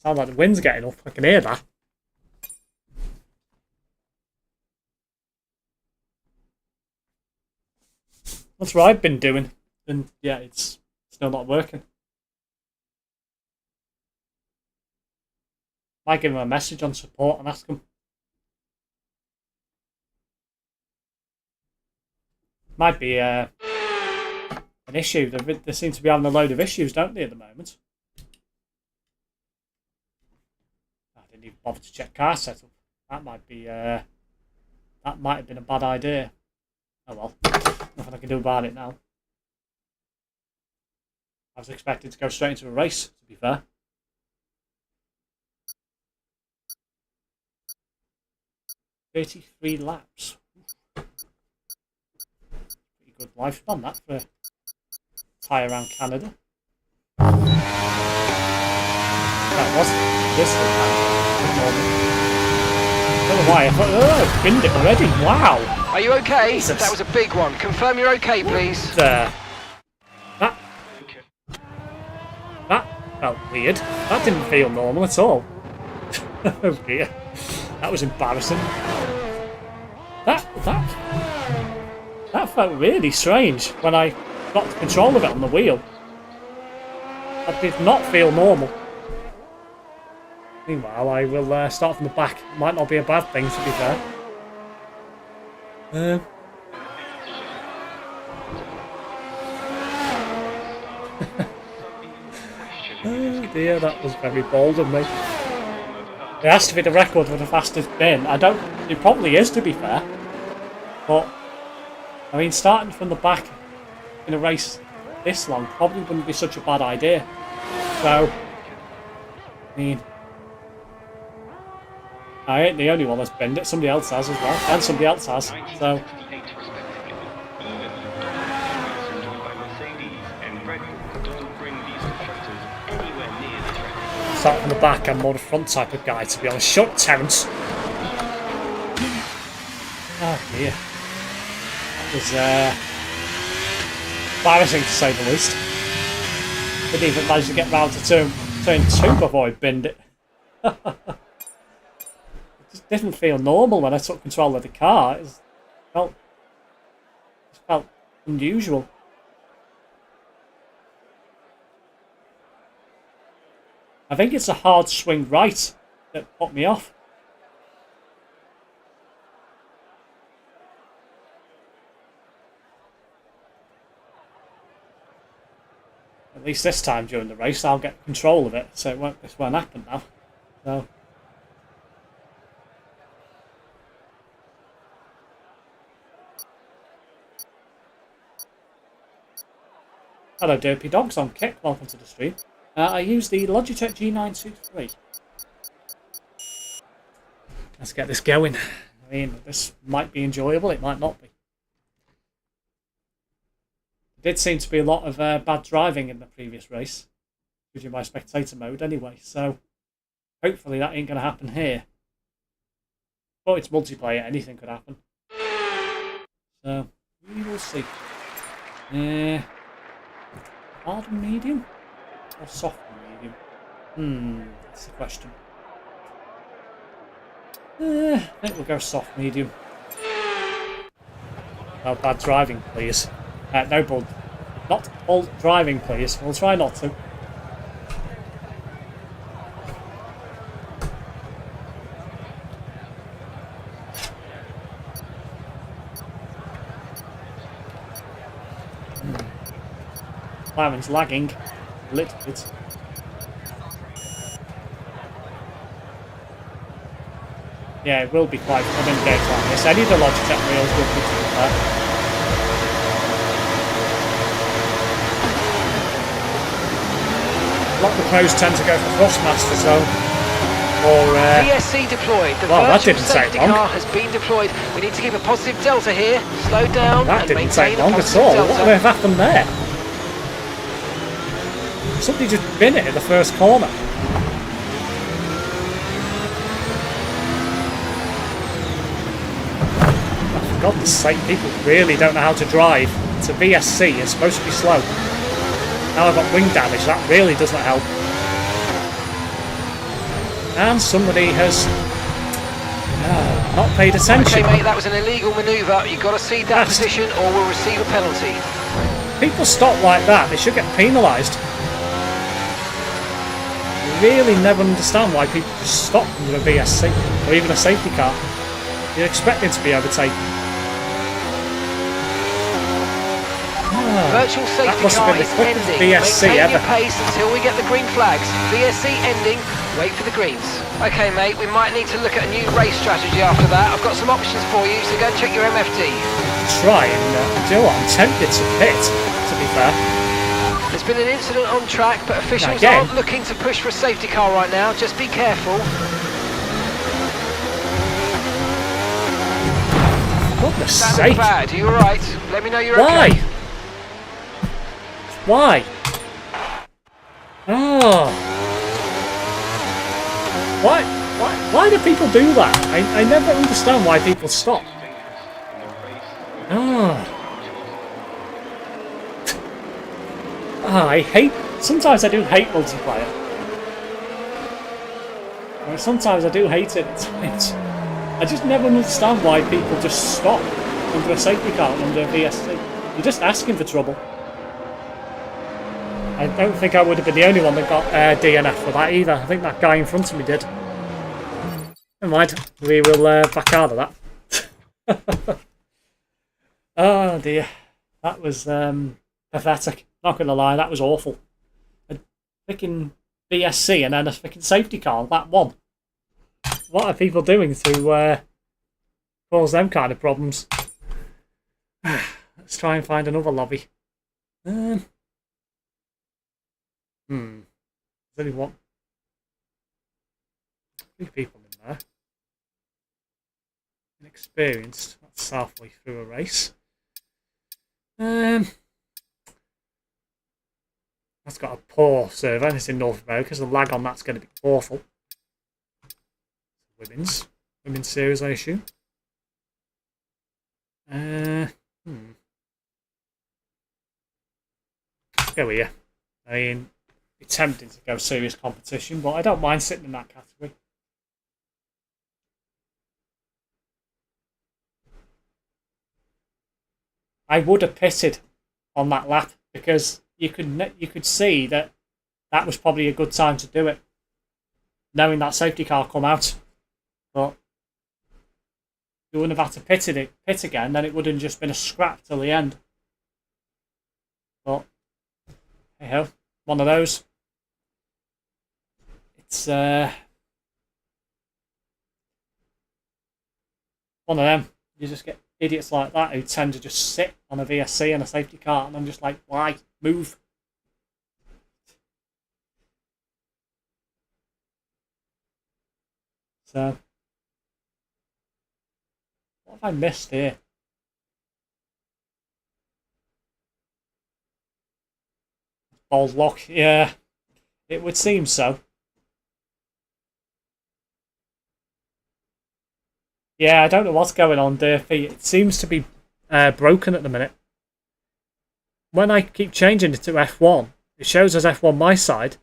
Sounds like the wind's getting up. I can hear that. That's what I've been doing, and yeah, it's still not working. Might give them a message on support and ask them. Might be an issue. They seem to be having a load of issues, don't they, at the moment? I didn't even bother to check car setup. That might be that might have been a bad idea. Oh well, nothing I can do about it now. I was expecting to go straight into a race, to be fair. "33 laps. Pretty good lifespan that for a tyre around Canada. That was this one. I don't know why. I thought, oh, I've binned it already. Wow.
Are you okay?
Jesus.
That was a big one. Confirm you're okay, please.
That felt weird. That didn't feel normal at all. Oh dear. That was embarrassing. That felt really strange when I got control of it on the wheel. That did not feel normal. Meanwhile, I will start from the back. Might not be a bad thing, to be fair. Oh dear, that was very bold of me. It has to be the record for the fastest bin. It probably is, to be fair. But, I mean, starting from the back in a race this long probably wouldn't be such a bad idea. So, I mean, I ain't the only one that's binned it. Somebody else has as well, and somebody else has. So, start from the back. I'm more the front type of guy, to be honest. Shut, Terence. Oh dear, that was embarrassing to say the least. Didn't even manage to get round to turn 2 before I binned it. It just didn't feel normal when I took control of the car. It felt unusual. I think it's a hard swing right that put me off. At least this time during the race I'll get control of it, so this won't happen now. So. Hello Derpy Dogs, I'm Kit, welcome to the stream. I use the Logitech G923. Let's get this going. I mean, this might be enjoyable, it might not be. There did seem to be a lot of bad driving in the previous race, judging by spectator mode anyway, so hopefully that ain't going to happen here. But it's multiplayer, anything could happen. So, we will see. Hard and medium? Or soft and medium? That's the question. I think we'll go soft medium. No bad driving, please. No bad. Not all driving, please. We'll try not to. Plowman's lagging a little bit. Yeah, it will be quite fun in games like this. Any of the Logitech wheels will be too bad. A lot of the pros tend to go for Thrustmasters though. Or
VSC deployed. The
well, that
virtual
didn't take
safety
long.
car has been deployed. We need to keep a positive delta here. Slow down
That
and
didn't
maintain
take
a
long at
positive
all.
delta.
What on earth happened there? Somebody just bin it in the first corner. For God's sake, people really don't know how to drive. It's a VSC, it's supposed to be slow. Now I've got wing damage, that really doesn't help. And somebody has not paid attention.
Okay, mate, that was an illegal manoeuvre. You've got to cede that position or we'll receive a penalty.
People stop like that, they should get penalised. I really never understand why people just stop under a VSC or even a safety car. You're expecting to be overtaken.
Virtual safety car is ending.
VSC
Maintain
ever.
your pace until we get the green flags. VSC ending. Wait for the greens. Okay, mate, we might need to look at a new race strategy after that. I've got some options for you, so go and check your MFD.
Try and do what? I'm tempted to pit, to be fair.
There's been an incident on track, but officials
Again.
aren't looking to push for a safety car right now. Just be careful.
Goodness
Sounds
sake.
bad. Are you alright? Let me know you're
Why?
okay.
Why? Oh. Why do people do that? I never understand why people stop. Oh. I hate... Sometimes I do hate multiplayer. Or sometimes I do hate it at times. I just never understand why people just stop under a safety car and under a VSC. You're just asking for trouble. I don't think I would have been the only one that got DNF for that either. I think that guy in front of me did. Never mind. We will back out of that. Oh dear. That was pathetic. Not going to lie, that was awful. A freaking VSC and then a freaking safety car, that one. What are people doing to cause them kind of problems? Let's try and find another lobby. There's only one. 3 people in there. Inexperienced. That's halfway through a race. That's got a poor server. It's in North America, so the lag on that's going to be awful. Women's series, I assume. Go here. I mean, it's tempting to go serious competition, but I don't mind sitting in that category. I would have pitted on that lap because you could see that was probably a good time to do it, knowing that safety car come out. But you wouldn't have had to pit again, then it would have just been a scrap till the end. But hey ho, one of those. It's one of them. You just get idiots like that who tend to just sit on a VSC and a safety car, and I'm just like, why? Move. So, what have I missed here? Balls lock, yeah. It would seem so. Yeah, I don't know what's going on, Durfee. It seems to be broken at the minute. When I keep changing it to F1, it shows as F1 my side,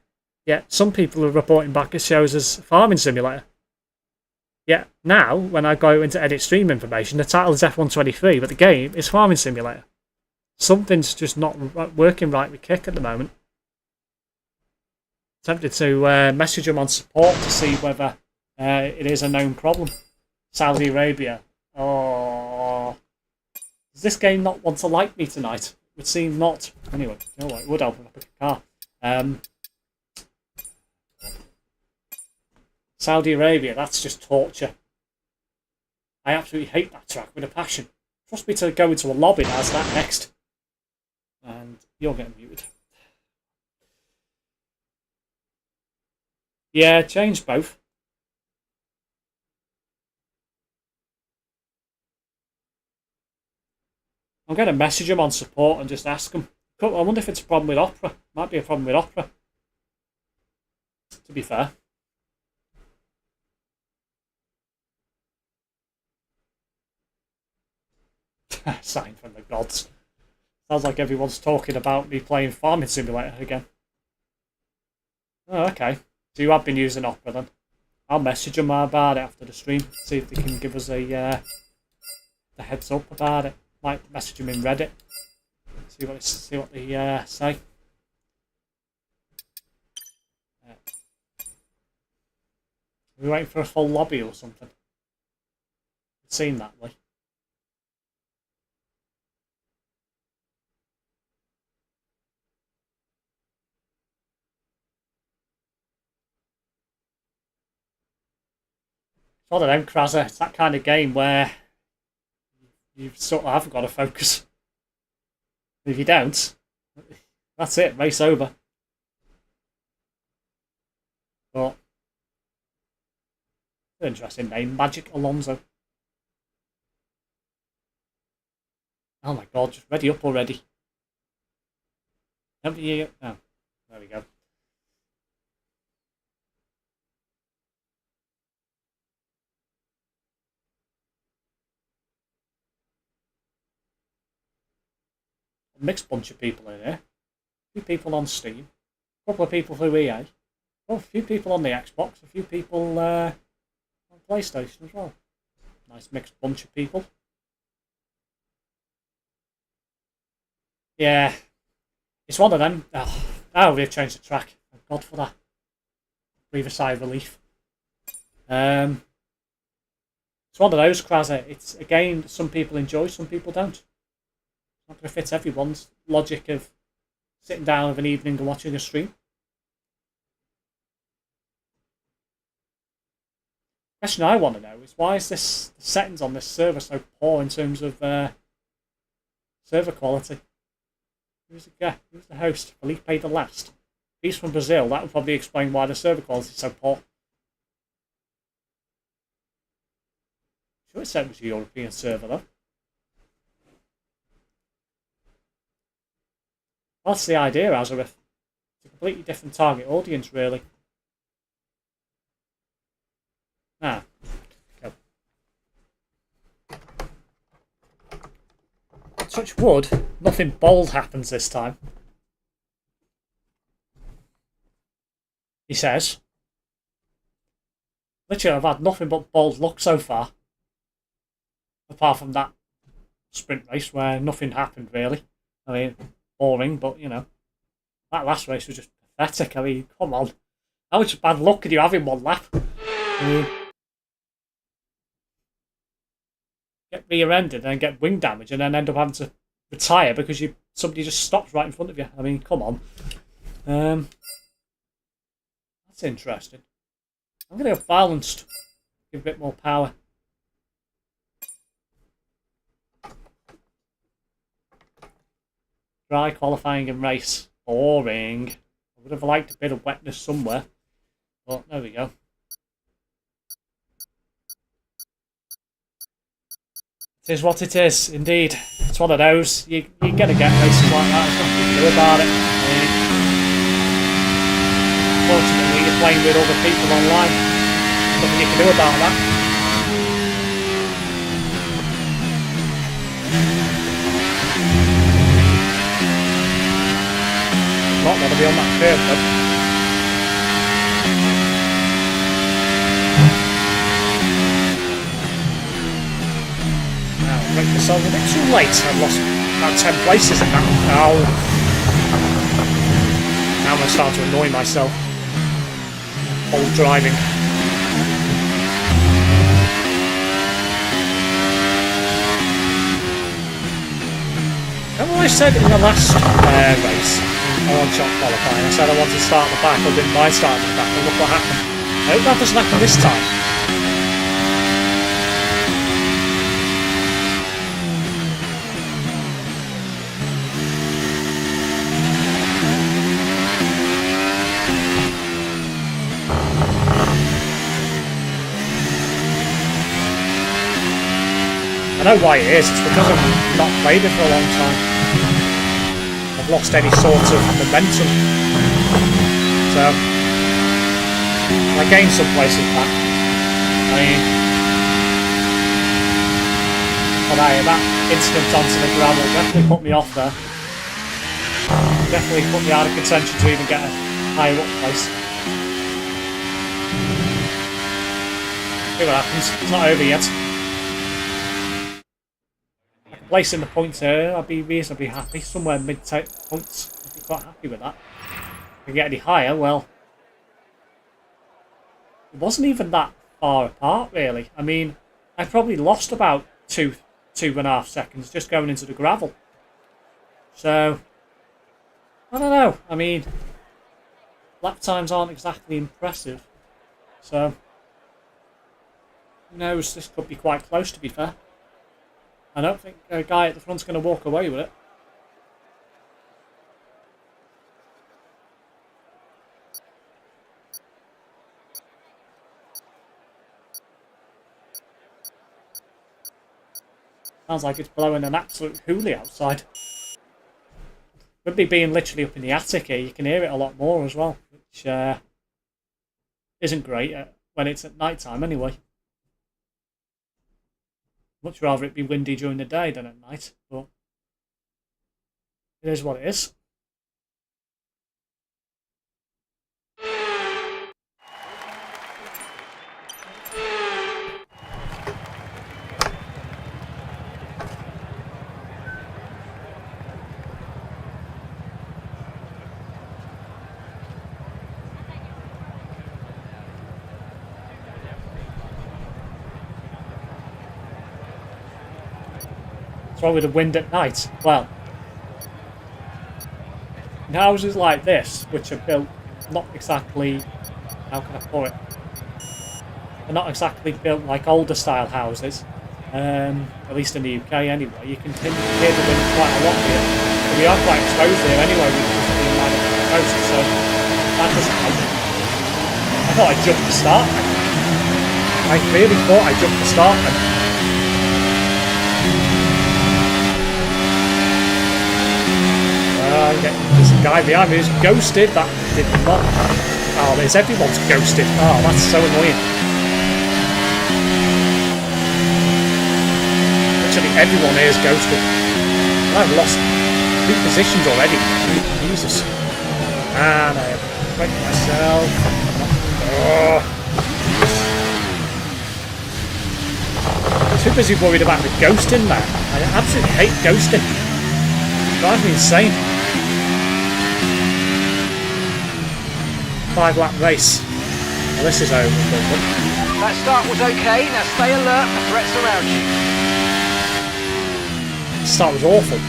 Yeah, some people are reporting back it shows as Farming Simulator. Yeah, now, when I go into edit stream information, the title is F123, but the game is Farming Simulator. Something's just not working right with Kick at the moment. Tempted to message them on support to see whether it is a known problem. Saudi Arabia. Oh. Does this game not want to like me tonight? It would seem not. Anyway, you know what? It would open up a car. Saudi Arabia, that's just torture. I absolutely hate that track with a passion. Trust me to go into a lobby that has that next. And you're getting muted. Yeah, change both. I'm going to message them on support and just ask them. I wonder if it's a problem with Opera. Might be a problem with Opera. To be fair. Sign from the gods. Sounds like everyone's talking about me playing Farming Simulator again. Oh, okay. So you have been using Opera then. I'll message them about it after the stream. See if they can give us a the heads up about it. Might message them in Reddit. See what they say. We're waiting for a full lobby or something. It seemed that way. It's one of them, Krasser. It's that kind of game where you sort of haven't got to focus. If you don't, that's it, race over. But, interesting name, Magic Alonso. Oh my god, just ready up already. Haven't you? Oh, there we go. A mixed bunch of people in here. A few people on Steam. A couple of people through EA. Oh, a few people on the Xbox. A few people on PlayStation as well. Nice mixed bunch of people. Yeah. It's one of them. Oh, they've changed the track. Thank God for that. Breathe a sigh of relief. It's one of those, Krasser. It's a game that some people enjoy, some people don't. It's not going to fit everyone's logic of sitting down of an evening and watching a stream. The question I want to know is why is the settings on this server so poor in terms of server quality? Who's the host? Felipe the Last. He's from Brazil. That would probably explain why the server quality is so poor. Sure, it said it was a European server though. That's the idea, Azareth. It's a completely different target audience, really. Ah. Go. Touch wood, nothing bold happens this time. He says. Literally, I've had nothing but bold luck so far. Apart from that sprint race where nothing happened, really. I mean, boring, but, you know. That last race was just pathetic. I mean, come on. How much bad luck could you have in one lap? Get rear-ended and get wing damage and then end up having to retire because somebody just stops right in front of you. I mean, come on. That's interesting. I'm going to go balanced. Give a bit more power. Dry qualifying and race. Boring. I would have liked a bit of wetness somewhere. But there we go. It is what it is, indeed. It's one of those. You're going to get races like that. There's nothing you can do about it. Unfortunately, you're playing with other people online. Nothing you can do about that. Not going to be on that curve, though. myself a bit too late. I've lost about 10 places in that. Ow. Now I'm going to start to annoy myself. Old driving. Remember what I said in the last race, one-shot qualifying? I said I wanted to start at the back, I didn't mind starting at the back, and look what happened. I hope that doesn't happen this time. I know why it is, it's because I've not played it for a long time. I've lost any sort of momentum. So, I gained some places back. I mean, that incident onto the gravel definitely put me off there. Definitely put me out of contention to even get a higher up place. See what happens, it's not over yet. Place in the points here, I'd be reasonably happy. Somewhere mid-type points, I'd be quite happy with that. If we get any higher, well, it wasn't even that far apart, really. I mean, I probably lost about 2.5 seconds just going into the gravel. So, I don't know. I mean, lap times aren't exactly impressive. So, who knows, this could be quite close, to be fair. I don't think a guy at the front's going to walk away with it. Sounds like it's blowing an absolute hoolie outside. With me being literally up in the attic here, you can hear it a lot more as well, which isn't great when it's at night time anyway. Much rather it be windy during the day than at night, but it is what it is. What's wrong with the wind at night? Well, in houses like this, which are built not exactly, how can I put it? They're not exactly built like older style houses, at least in the UK anyway. You can hear the wind quite a lot here. But we are quite exposed here anyway, with being right up the coast, so that doesn't help. I thought I jumped the start. I really thought I jumped the start then. There's a guy behind me who's ghosted. That did not. Oh, there's everyone's ghosted. Oh, that's so annoying. Literally everyone here is ghosted. I've lost 2 positions already. Jesus. And I have wrecked myself. Oh. I'm too busy worried about the ghosting, man. I absolutely hate ghosting. It drives me insane. 5-lap race. Well, this is over.
That start was okay, now stay alert for threats around you.
The start was awful.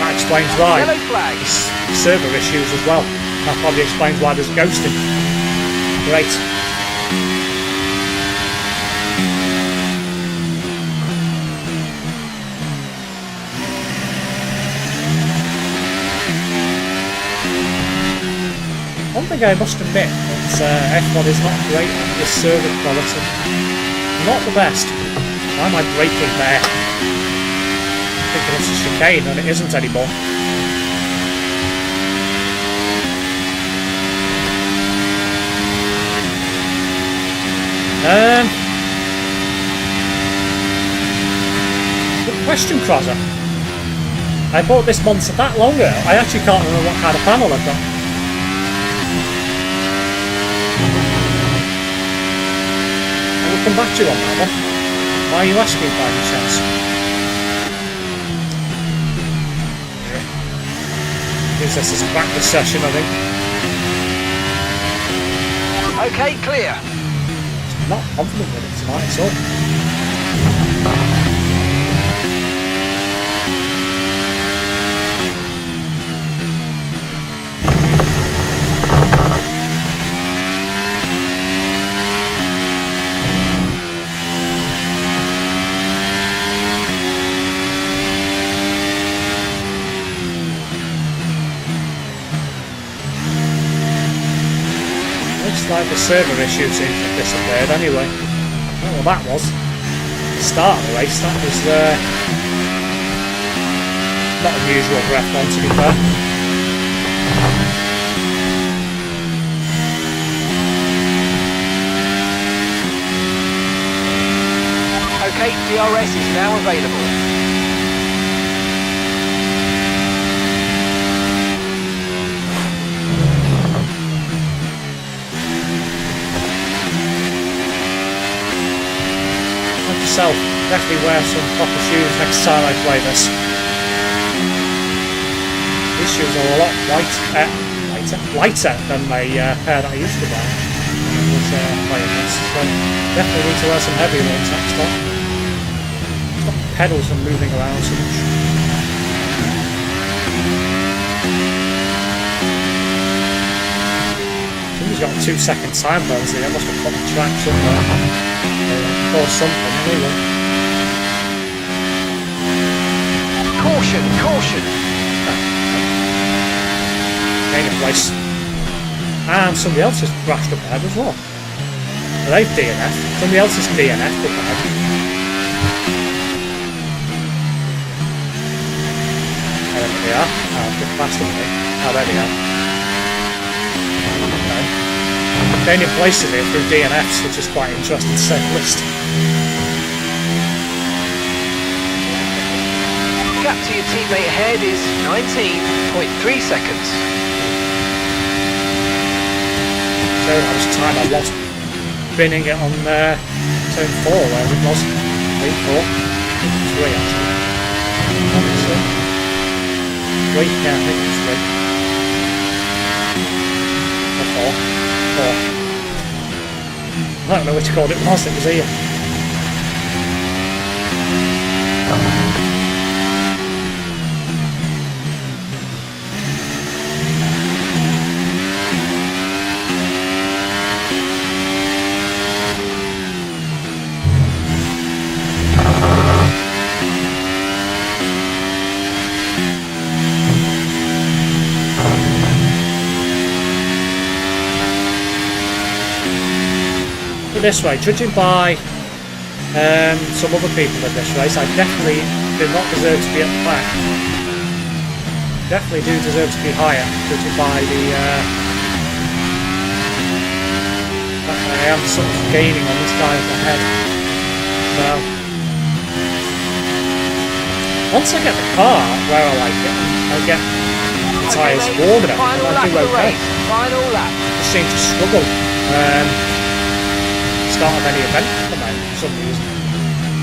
That explains why.
Yellow flag.
There's server issues as well. That probably explains why there's ghosting. Great. One thing I must admit that F1 is not great at the server quality. Not the best. Why am I braking there? Thinking it's a chicane and it isn't anymore. Good question, Crozzer. I bought this monster that long ago. I actually can't remember what kind of panel I've got. Come back to you on that one. Why are you asking by any chance? Gives us this practice session, I think.
Okay, clear.
I'm not confident with it tonight at all. Looks like the server issue seems to have disappeared anyway. I don't know what that was. The start of the race, that was not unusual for F1 to be fair.
Okay, DRS is now available.
Yourself, definitely wear some proper shoes next time I play this. These shoes are a lot lighter than my pair that I used to buy. Was playing this, so definitely need to wear some heavier ones next time. Stop pedals and moving around so much. Somebody's got a 2-second time penalty. They must have put the track somewhere. Or something, anyway.
Caution, caution!
Gain a place. And somebody else has crashed up ahead as well. Well, they've DNF. Somebody else has DNF up ahead. Oh, there they are. Oh, a bit faster than me. Oh, there they are. Gaining places here through DNFs, which is quite interesting to say the least.
Gap to your teammate ahead is 19.3 seconds.
So that was time I lost binning it on turn 4, where it was 8-4. 3 actually. 3, yeah, I think it was 3. Or 4. 4. I don't know which chord it was here. This way, judging by some other people in this race, I definitely do not deserve to be at the back. Definitely do deserve to be higher, judging by the fact that I am sort of gaining on this guy up ahead. So once I get the car where I like it, I get the tyres warm enough, and I do okay.
Final lap.
Just seem to struggle. Start of any event at the moment for some reason.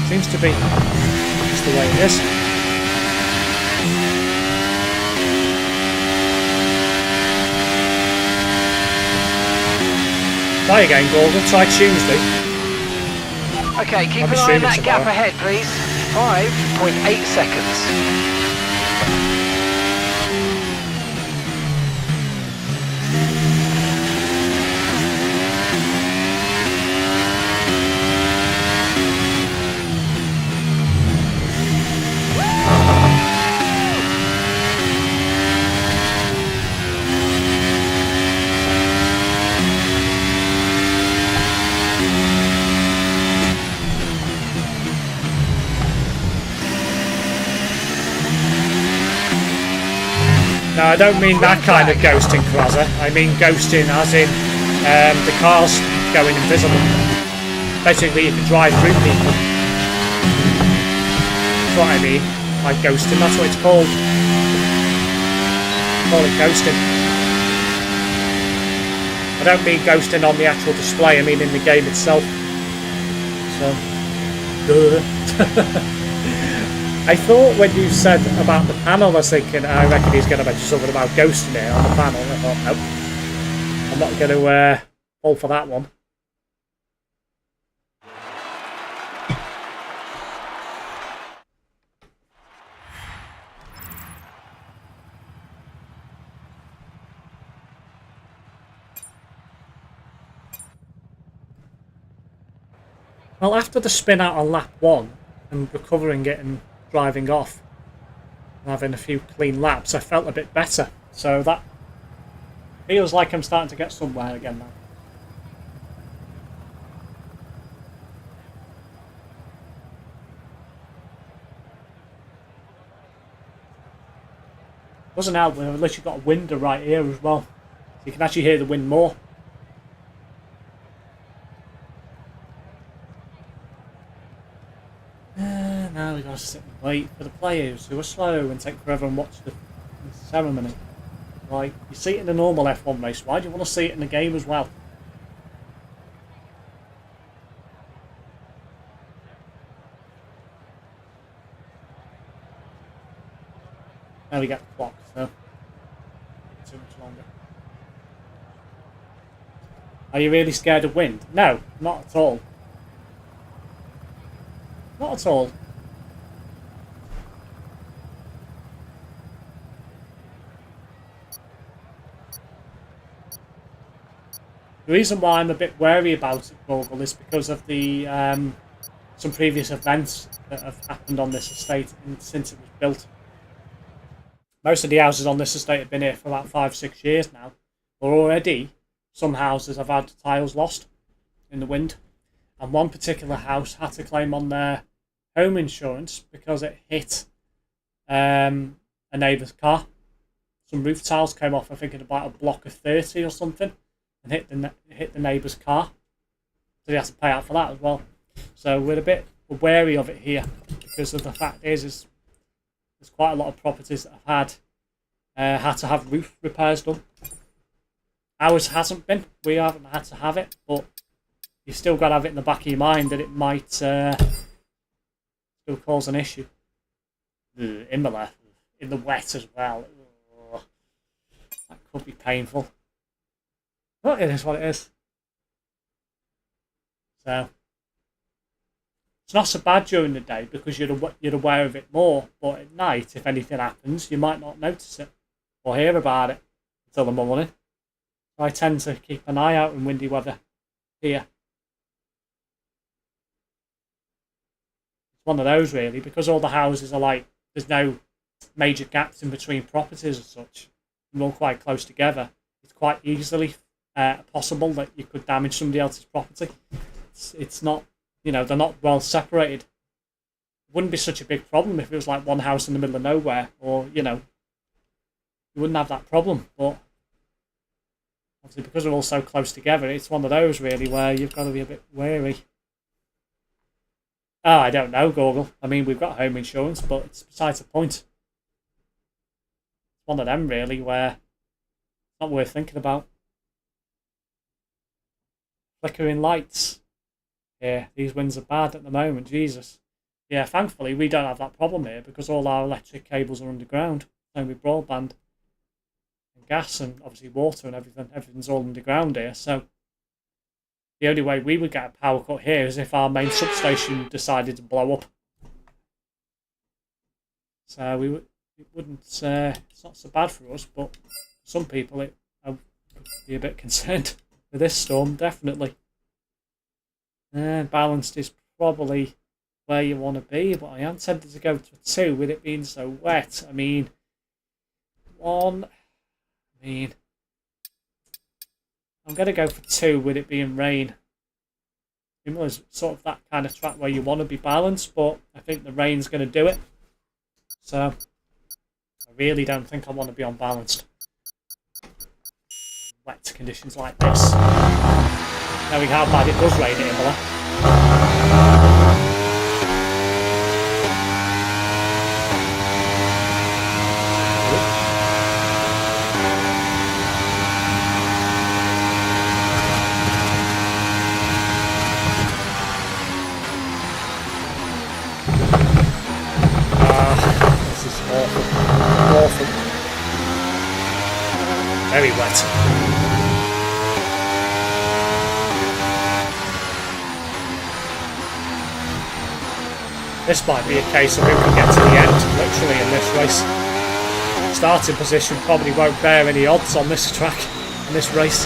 Seems to be just the way it is. Try again, Gordon. Try Tuesday.
Okay, keep an eye on that gap ahead, please. 5.8 seconds.
No, I don't mean that kind of ghosting, Krazza. I mean ghosting as in the car's going invisible. Basically, you can drive through people. That's what I mean. Like ghosting, that's what it's called. Call it ghosting. I don't mean ghosting on the actual display, I mean in the game itself. So, I thought when you said about the panel, I was thinking, I reckon he's going to mention something about ghosting it on the panel. I thought, nope, I'm not going to fall for that one. Well, after the spin out on lap 1 and recovering it and driving off and having a few clean laps, I felt a bit better. So that feels like I'm starting to get somewhere again now. Doesn't help unless you've got a winder right here as well. So you can actually hear the wind more. Now we've got to sit and wait for the players who are slow and take forever and watch the ceremony. Like, you see it in a normal F1 race, why do you want to see it in the game as well? Now we get the clock, so too much longer. Are you really scared of wind? No, not at all. Not at all. The reason why I'm a bit wary about it, Google, is because of the some previous events that have happened on this estate since it was built. Most of the houses on this estate have been here for about 5-6 years now. But already, some houses have had tiles lost in the wind. And one particular house had to claim on their home insurance because it hit a neighbour's car. Some roof tiles came off, I think, in about a block of 30 or something, and hit the neighbour's car. So they had to pay out for that as well. So we're wary of it here because of the fact is there's quite a lot of properties that have had to have roof repairs done. Ours hasn't been. We haven't had to have it, but you've still got to have it in the back of your mind that it might still cause an issue. Imola, in the wet as well. That could be painful. But it is what it is. So it's not so bad during the day because you're aware of it more. But at night, if anything happens, you might not notice it or hear about it until the morning. I tend to keep an eye out in windy weather here. It's one of those really because all the houses are like there's no major gaps in between properties as such. They're all quite close together. It's quite easily possible that you could damage somebody else's property. It's not, they're not well separated. It wouldn't be such a big problem if it was like one house in the middle of nowhere, or you wouldn't have that problem. But obviously, because they're all so close together, it's one of those really where you've got to be a bit wary. Oh, I don't know, Google. I mean, we've got home insurance, but it's besides the point. It's one of them really where it's not worth thinking about. Flickering lights. Yeah, these winds are bad at the moment, Jesus. Yeah, thankfully we don't have that problem here because all our electric cables are underground. Same with broadband. And gas and obviously water and everything. Everything's all underground here, so the only way we would get a power cut here is if our main substation decided to blow up. So it wouldn't. It's not so bad for us, but for some people I would be a bit concerned with this storm, definitely. Balanced is probably where you want to be, but I am tempted to go to 2 with it being so wet. I mean, 1. I'm going to go for 2 with it being rain. It was sort of that kind of track where you want to be balanced, but I think the rain's going to do it. So I really don't think I want to be unbalanced. Wet conditions like this. Knowing how bad it does rain at Imola. wet. This might be a case of who can get to the end, literally, in this race. Starting position probably won't bear any odds on this track, in this race.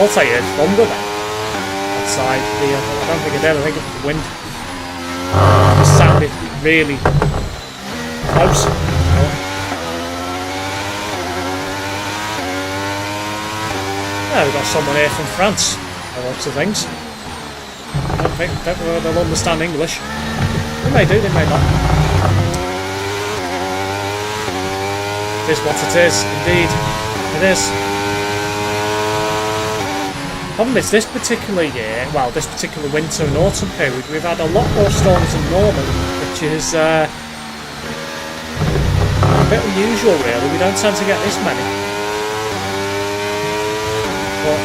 I'll tell you, it's longer then. Outside the, I don't think it did, I think it was the wind. It sounded really close. Yeah, we've got someone here from France, by lots of things. I don't think they'll understand English. They may do, they may not. It is what it is, indeed. It is. The problem is this particular year, well, this particular winter and autumn period, we've had a lot more storms than normal, which is a bit unusual really. We don't tend to get this many. But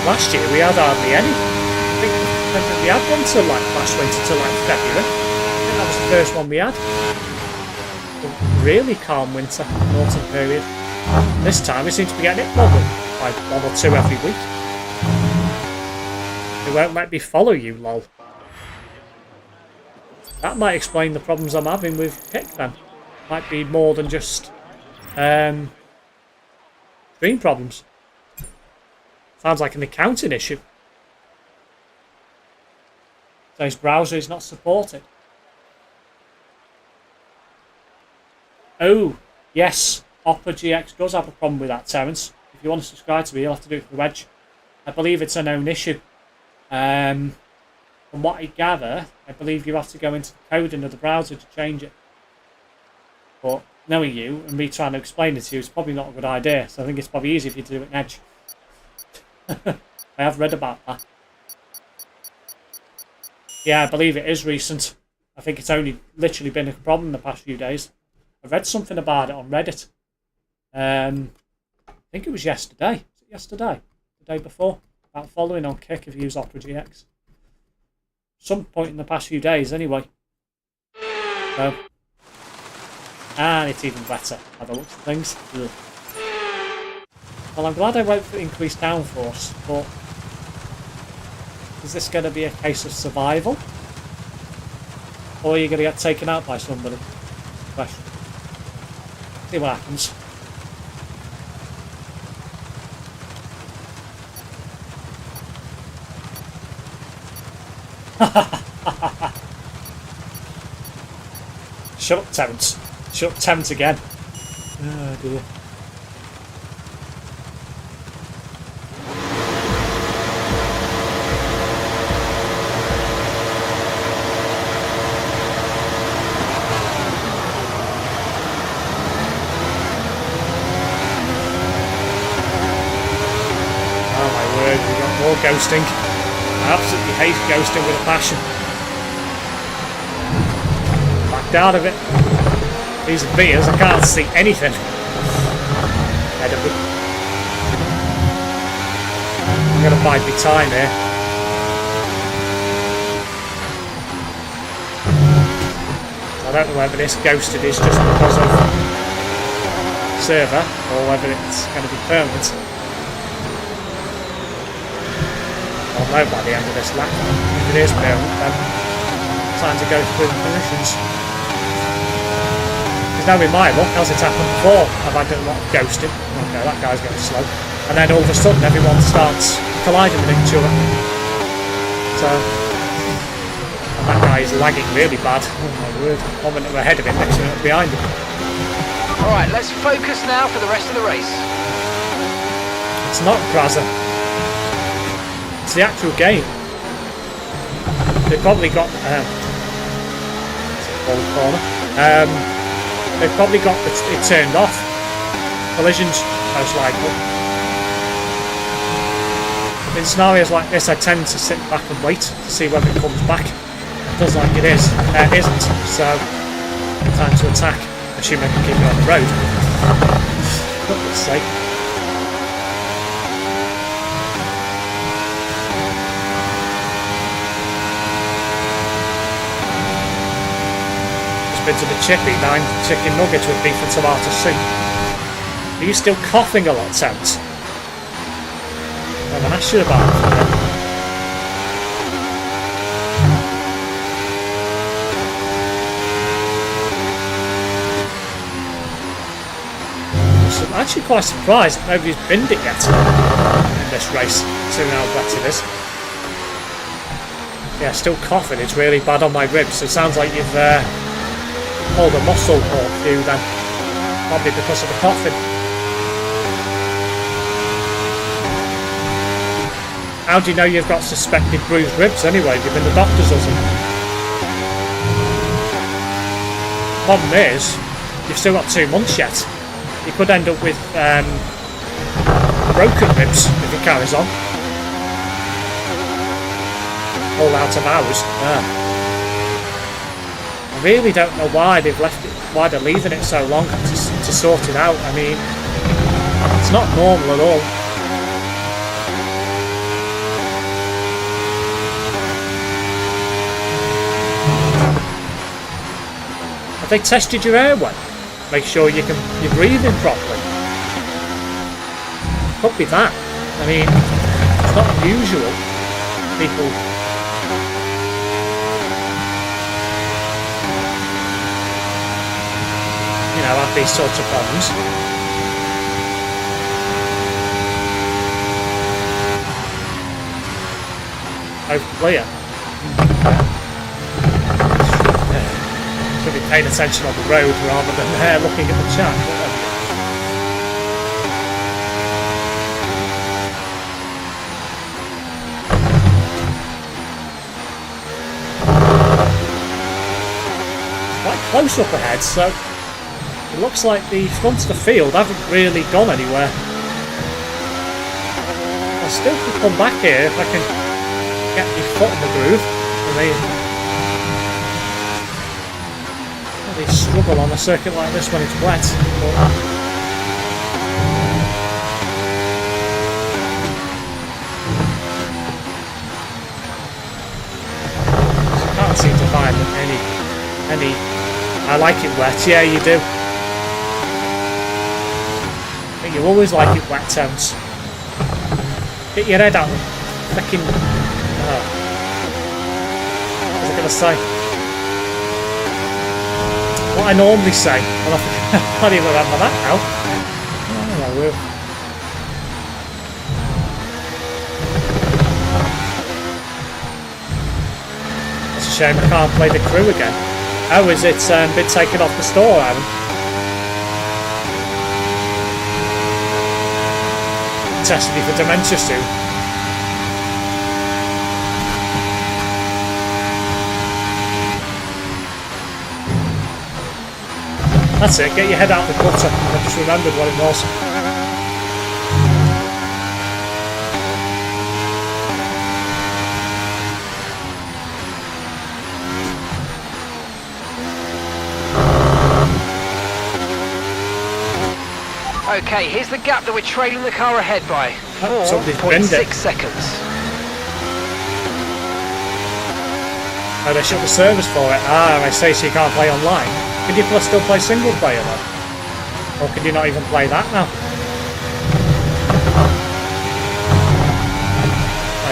last year we had hardly any. I think we had one till like last winter till like February. I think that was the first one we had. A really calm winter and autumn period. This time we seem to be getting it probably like 1 or 2 every week. It won't let me follow you, lol. That might explain the problems I'm having with Kick then. Might be more than just screen problems. Sounds like an accounting issue. So his browser is not supported. Oh, yes. Opera GX does have a problem with that, Terence. If you want to subscribe to me, you'll have to do it through Edge. I believe it's a known issue. From what I gather, I believe you have to go into the coding of the browser to change it. But knowing you and me trying to explain it to you is probably not a good idea. So I think it's probably easier if you do it in Edge. I have read about that. Yeah, I believe it is recent. I think it's only literally been a problem in the past few days. I read something about it on Reddit. I think it was yesterday. Was it yesterday? The day before? About following on Kick if you use Opera GX. Some point in the past few days, anyway. So, and it's even better by the looks of things. Ugh. Well, I'm glad I went for increased downforce, but is this going to be a case of survival? Or are you going to get taken out by somebody? Question. See what happens. Shut up, Terence. Shut up, Terence again. Oh dear. Oh my word, we got more ghosting. I absolutely hate ghosting with a passion. Backed out of it. These are beers, I can't see anything. I'm going to bide my time here. I don't know whether this ghosted is just because of server or whether it's going to be permanent. I'll know by the end of this lap. If it is permanent, then time to go through the permissions. Because now with my luck, as it's happened before, I've had a lot of ghosting. Okay, that guy's getting slow. And then all of a sudden everyone starts colliding with each other. So, and that guy is lagging really bad. Oh my word. 1 minute ahead of him, next minute behind him.
Alright, let's focus now for the rest of the race.
It's not Kraza. It's the actual game. They've probably got they've probably got it turned off. Collisions, most likely. In scenarios like this, I tend to sit back and wait to see whether it comes back. It does like it is. It isn't. So, time to attack. Assuming I can keep it on the road. For goodness sake. bit of a chippy, 9 chicken nuggets with beef and tomato soup. Are you still coughing a lot, Terence? I haven't asked you about it. I'm actually quite surprised that nobody's binned it yet in this race, seeing how wet it is. Yeah, still coughing. It's really bad on my ribs. It sounds like you've pulled a muscle or few then. Probably because of the coughing. How do you know you've got suspected bruised ribs anyway? You've been to the doctors or something. Problem is, you've still got 2 months yet. You could end up with broken ribs if it carries on. All out of hours. I really don't know why they've left it, why they're leaving it so long to sort it out. I mean, it's not normal at all. Have they tested your airway? Make sure you're breathing properly. Could be that. I mean, it's not unusual. People have these sorts of problems. Oh, clear. Should be paying attention on the road rather than looking at the chat. Quite close up ahead, so it looks like the front of the field haven't really gone anywhere. I still could come back here if I can get my foot in the groove. They struggle on a circuit like this when it's wet. I can't seem to find any. I like it wet. Yeah, you do. I think you always like it wet, Terence. Get your head out. Fucking. What was I gonna say? What I normally say. Well, I can't even remember that now. Oh, it's a shame I can't play the crew again. Oh, is it been taken off the store, Aaron? Tested me for dementia soon. That's it, get your head out the gutter. I just remembered what it was.
Okay, here's the gap that we're trailing the car ahead by. 4.6 seconds.
Oh, they shut the service for it. I say, so you can't play online. Can you still play single player then? Or can you not even play that now?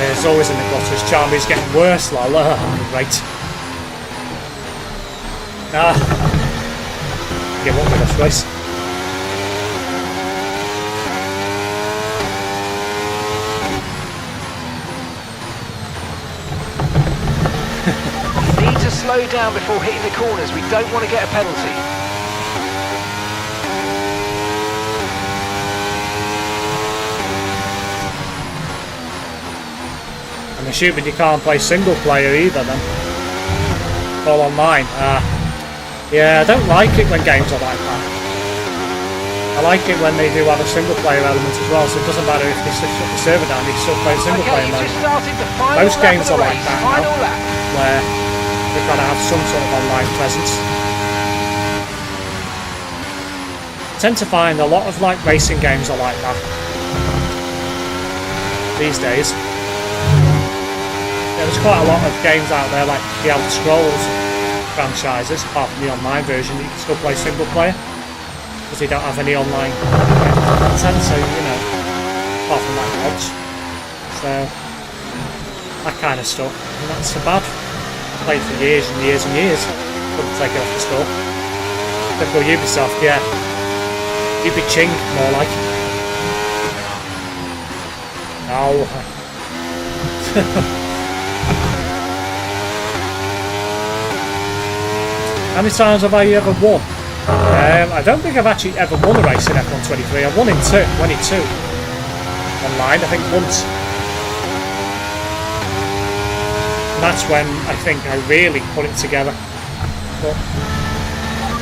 It's always in the gutters. Charmy's getting worse, lol. Right. Give up with this race.
Slow down before hitting the corners. We don't want to get a penalty.
I'm assuming you can't play single player either then. All online. Yeah, I don't like it when games are like that. I like it when they do have a single player element as well, so it doesn't matter if they shut the server down, you still play single player mode. Most games are like that now, where they've got to have some sort of online presence. I tend to find a lot of racing games are like that these days. Yeah, there's quite a lot of games out there like the Elder Scrolls franchises, apart from the online version, you can still play single player. Because they don't have any online content, so, you know, apart from like mods. So, that kind of stuff. And that's so bad. I played for years and years and years. Couldn't take it off the store. Typical Ubisoft, yeah. Ubi Ching, more like. No. How many times have I ever won? I don't think I've actually ever won a race in F123. I won in two. Online, I think once. And that's when I think I really put it together. But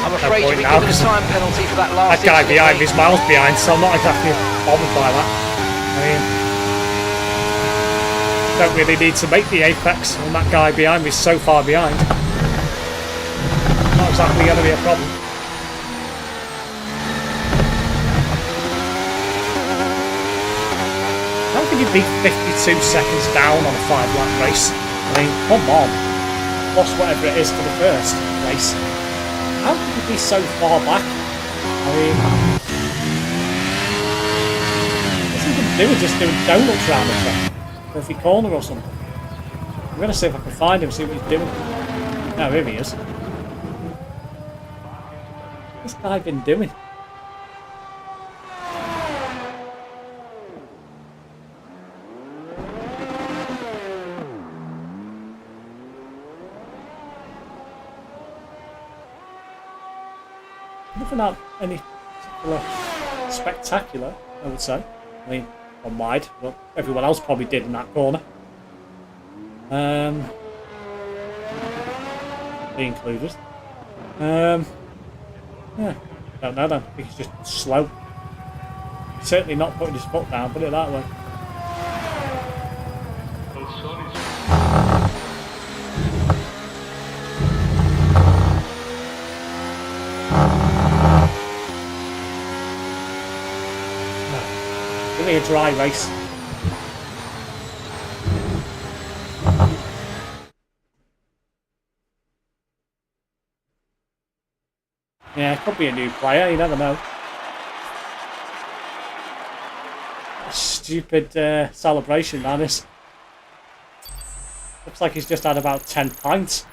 I'm afraid you'll be given a time penalty for that last.
That guy behind me is miles behind, so I'm not exactly bothered by that. I mean, don't really need to make the apex when that guy behind me is so far behind. Not exactly going to be a problem. How can you be 52 seconds down on a 5-lap race? I mean, come on. Lost whatever it is for the first race. How can you be so far back? I mean, what's he doing? Just doing donuts around the track? Every corner or something. I'm going to see if I can find him, see what he's doing. Oh, here he is. What's this guy been doing? Nothing out any particular spectacular, I would say. I mean, on wide, but everyone else probably did in that corner. Me included. Yeah, don't know then. I think he's just slow. Certainly not putting his foot down, put it that way. Give me a dry race. Yeah, could be a new player, you never know. Stupid celebration, man. Looks like he's just had about 10 pints.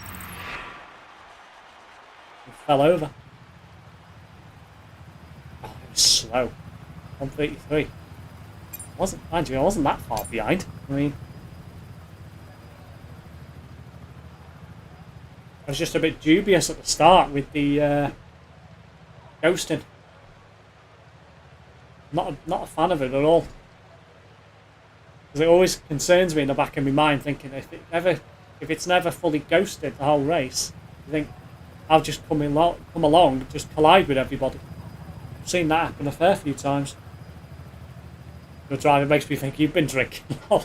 He fell over. Oh, it was slow. 133. Mind you, I wasn't that far behind. I mean, I was just a bit dubious at the start with the ghosting. Not a fan of it at all. Because it always concerns me in the back of my mind, thinking if it's never fully ghosted the whole race, I think I'll just come along, just collide with everybody. I've seen that happen a fair few times. The driver makes me think you've been drinking. I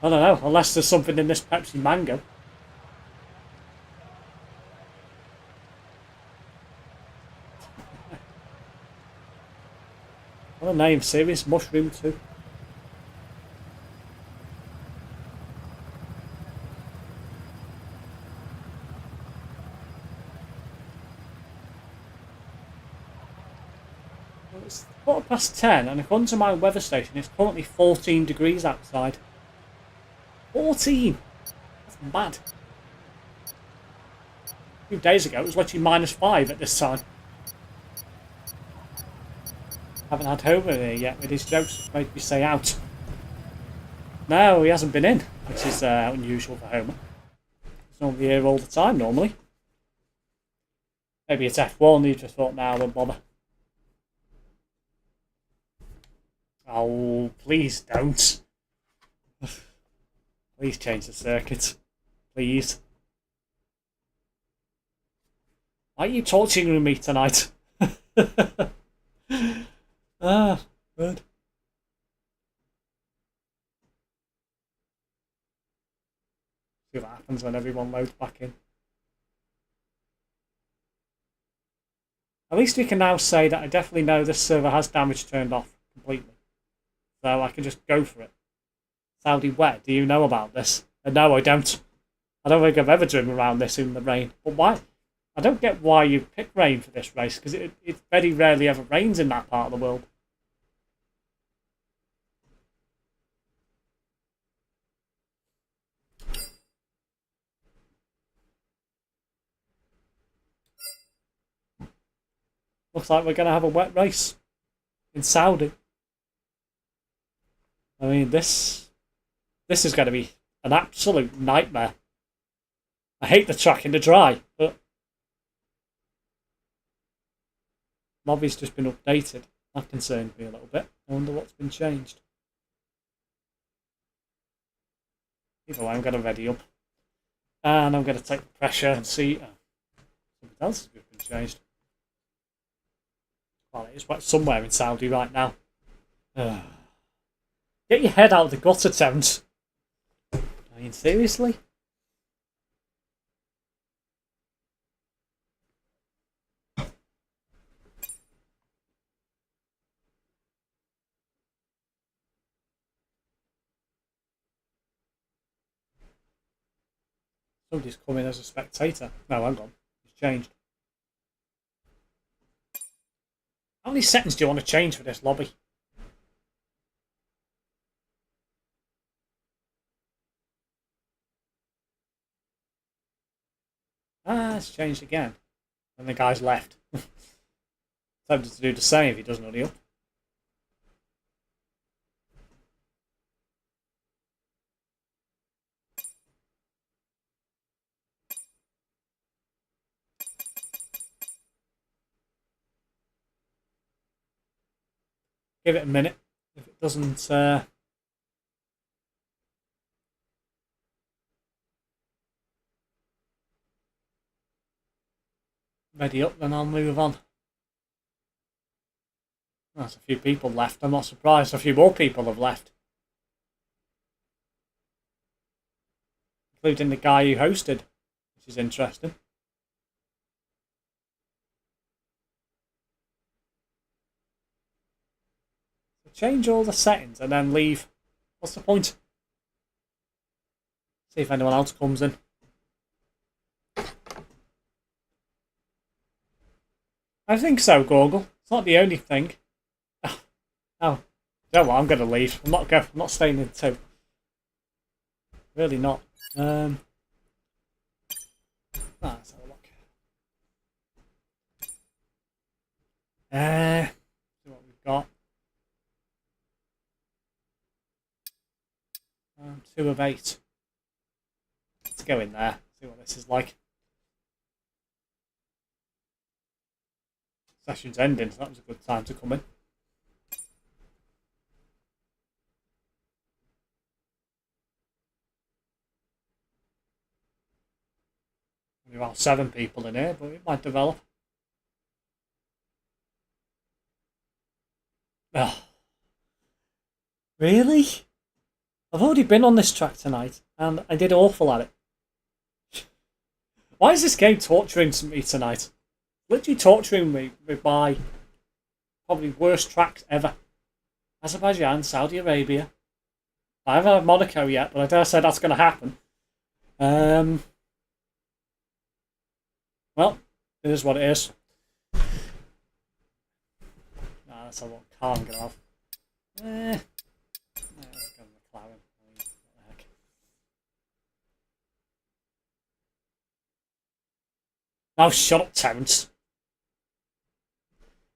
don't know, unless there's something in this Pepsi Mango. What a name, serious mushroom too. It's 10:15, and according to my weather station, it's currently 14 degrees outside. 14! That's mad. A few days ago, it was watching -5 at this time. Haven't had Homer here yet with his jokes, which made me say out. No, he hasn't been in, which is unusual for Homer. He's normally here all the time, normally. Maybe it's F1, he just thought, now, don't bother. Oh, please don't. Please change the circuit. Please. Why are you torturing me tonight? Ah, good. See what happens when everyone loads back in. At least we can now say that I definitely know this server has damage turned off completely. So I can just go for it. Saudi Wet, do you know about this? No, I don't. I don't think I've ever driven around this in the rain. But why? I don't get why you pick rain for this race, because it very rarely ever rains in that part of the world. Looks like we're going to have a wet race in Saudi. I mean, this is going to be an absolute nightmare. I hate the track in the dry, but lobby's just been updated. That concerned me a little bit. I wonder what's been changed. Either way, I'm going to ready up. And I'm going to take the pressure and see... something else has been changed. Well, it is wet somewhere in Saudi right now. Get your head out of the gutter, Terence. I mean, seriously? Somebody's coming as a spectator. No, hang on. It's changed. How many settings do you want to change for this lobby? Ah, it's changed again. And the guy's left. Tempted to do the same if he doesn't hurry up. Give it a minute. If it doesn't ready up, then I'll move on. There's a few people left. I'm not surprised. A few more people have left. Including the guy who hosted, which is interesting. Change all the settings and then leave. What's the point? See if anyone else comes in. I think so, Gorgle. It's not the only thing. Oh, you know what? I'm going to leave. I'm not staying in too. Really not. Let's have a look. See what we've got. 2 of 8. Let's go in there. See what this is like. Session's ending, so that was a good time to come in. Only about 7 people in here, but it might develop. Oh. Really? I've already been on this track tonight, and I did awful at it. Why is this game torturing me tonight? Literally torturing me with my probably worst tracks ever. Azerbaijan, Saudi Arabia. I haven't had Monaco yet, but I dare say that's going to happen. Well, it is what it is. Nah, that's a what car I'm going to have. Let's go with McLaren. What the heck. Oh, shut up, Terence.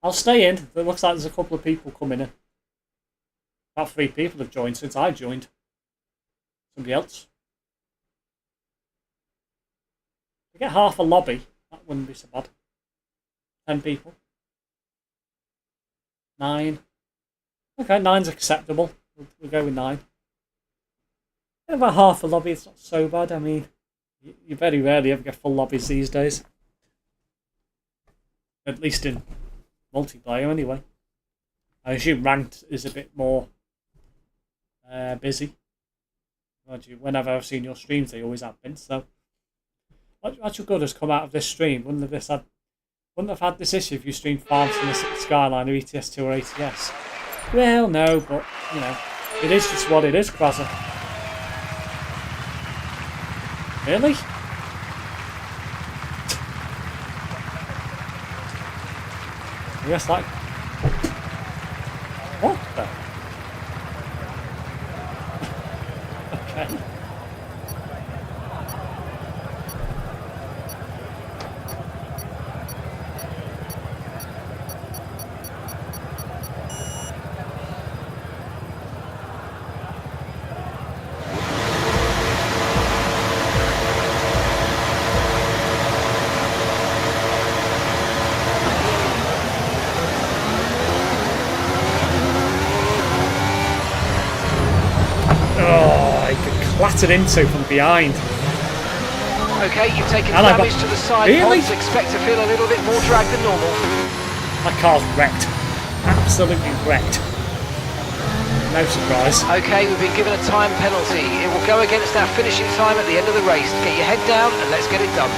I'll stay in. It looks like there's a couple of people coming in. About 3 people have joined since I joined. Somebody else. To get half a lobby, that wouldn't be so bad. 10 people. 9. Okay, 9's acceptable. We'll go with 9. About half a lobby, it's not so bad. I mean, you very rarely ever get full lobbies these days. At least in multiplayer, anyway. I assume ranked is a bit more busy. Whenever I've seen your streams, they always have been. So, actual good has come out of this stream. Wouldn't have had this issue if you streamed Farms from the Skyline or ETS2 or ATS. Well, no, but you know, it is just what it is, Krasser. Really? Yes, like... What the? Okay. Oh, I got clattered into from behind.
Okay, you've taken
And I
damage
got...
to the side
Really?
pods. Expect to feel a little bit more drag than normal.
My car's wrecked. Absolutely wrecked. No surprise.
Okay, we've been given a time penalty. It will go against our finishing time at the end of the race. Get your head down and let's get it done.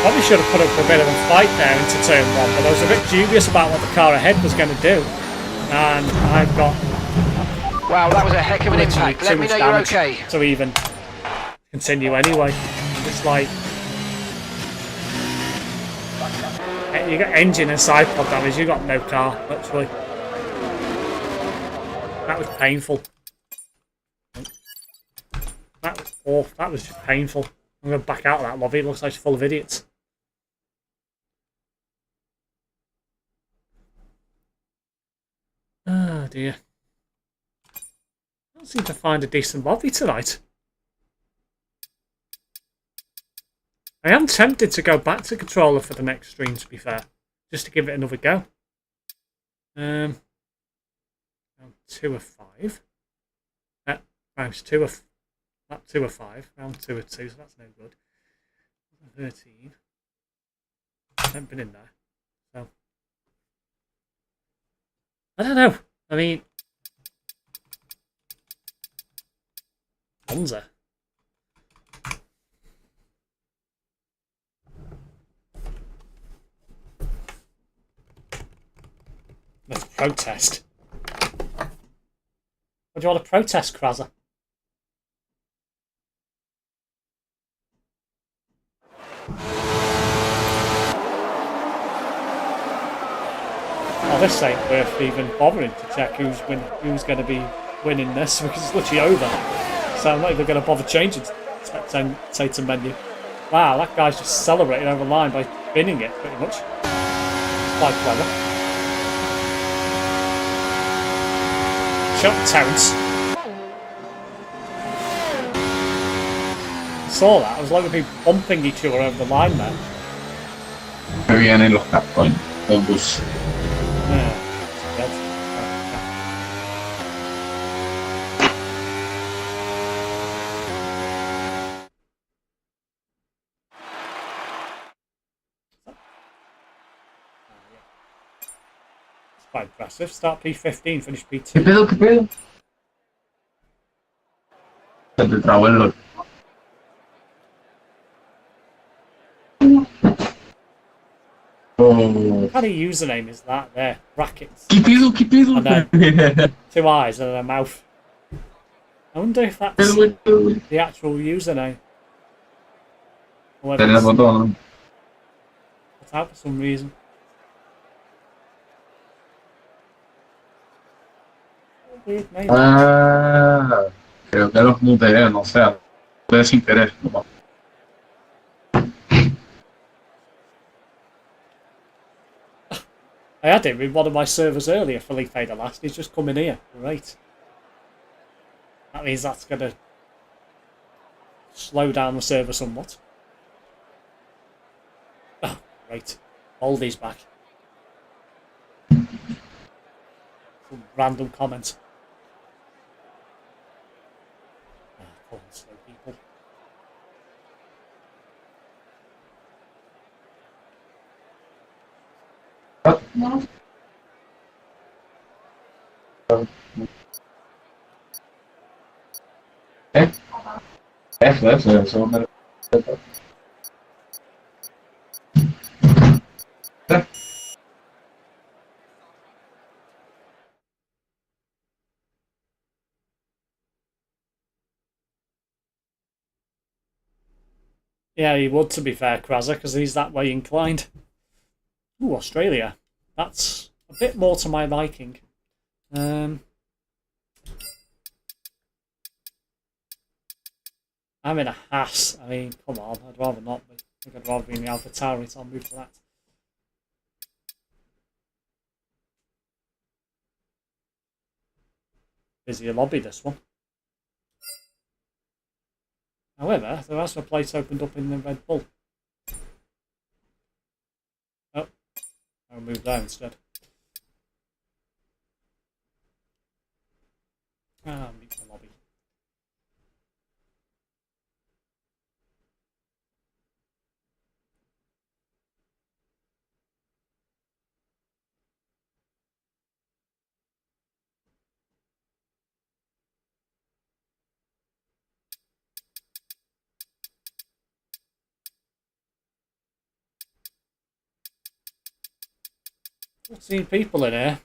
Probably should have put up a bit of a fight there into turn 1, but I was a bit dubious about what the car ahead was going to do. And I've got...
Wow, that was a heck of an
literally
impact. Let
too
me
much
know you're
damage
okay.
to even continue anyway. It's like... You got engine and side pod damage, you got no car, literally. That was painful. That was awful. That was just painful. I'm going to back out of that lobby. It looks like it's full of idiots. Oh dear. I don't seem to find a decent lobby tonight. I am tempted to go back to controller for the next stream, to be fair. Just to give it another go. Round 2 of 5. Round 2 of... Not 2 of 5. Round 2 of 2, so that's no good. 13. I haven't been in there. So... I don't know. I mean... Monza. Let's protest. What do you want to protest, Krasser? Oh, this ain't worth even bothering to check who's going to be winning this because it's literally over. So I'm not even going to bother changing spectator menu. Wow, that guy's just celebrating over the line by spinning it, pretty much. It's quite clever. Shut Terence. I saw that. I was like people bumping each other over the line there.
Me vienen los cascones, los bus.
Yeah. It's quite impressive. Start P15, finish P2.
¿Qué pedo, qué pedo? Se te trabó el LOL. Oh.
What kind of username is that there? Brackets.
¿Qué pedo, qué pedo?
And then 2 eyes and a mouth. I wonder if that's the actual username. Or whether
Tenés
it's
botón, ¿no?
cut out for some reason. Weird name.
Ah, creo que los muteé, no sé. Fue sin querer. No.
I had him in one of my servers earlier, Felipe the last. He's just coming here. Great. That means that's going to slow down the server somewhat. Oh, great. Baldy's back. Some random comment. Ah, poor slow people.
Eso me...
Yeah, he would, to be fair, Krazza, because he's that way inclined. Ooh, Australia. That's a bit more to my liking. I'm in a Haas. I mean, come on, I'd rather not be. I think I'd rather be in the Alpha Tauri, so I'll move to that. Busier lobby, this one. However, there are some places opened up in the Red Bull. Oh, I'll move there instead. Meet the lobby. See people in here.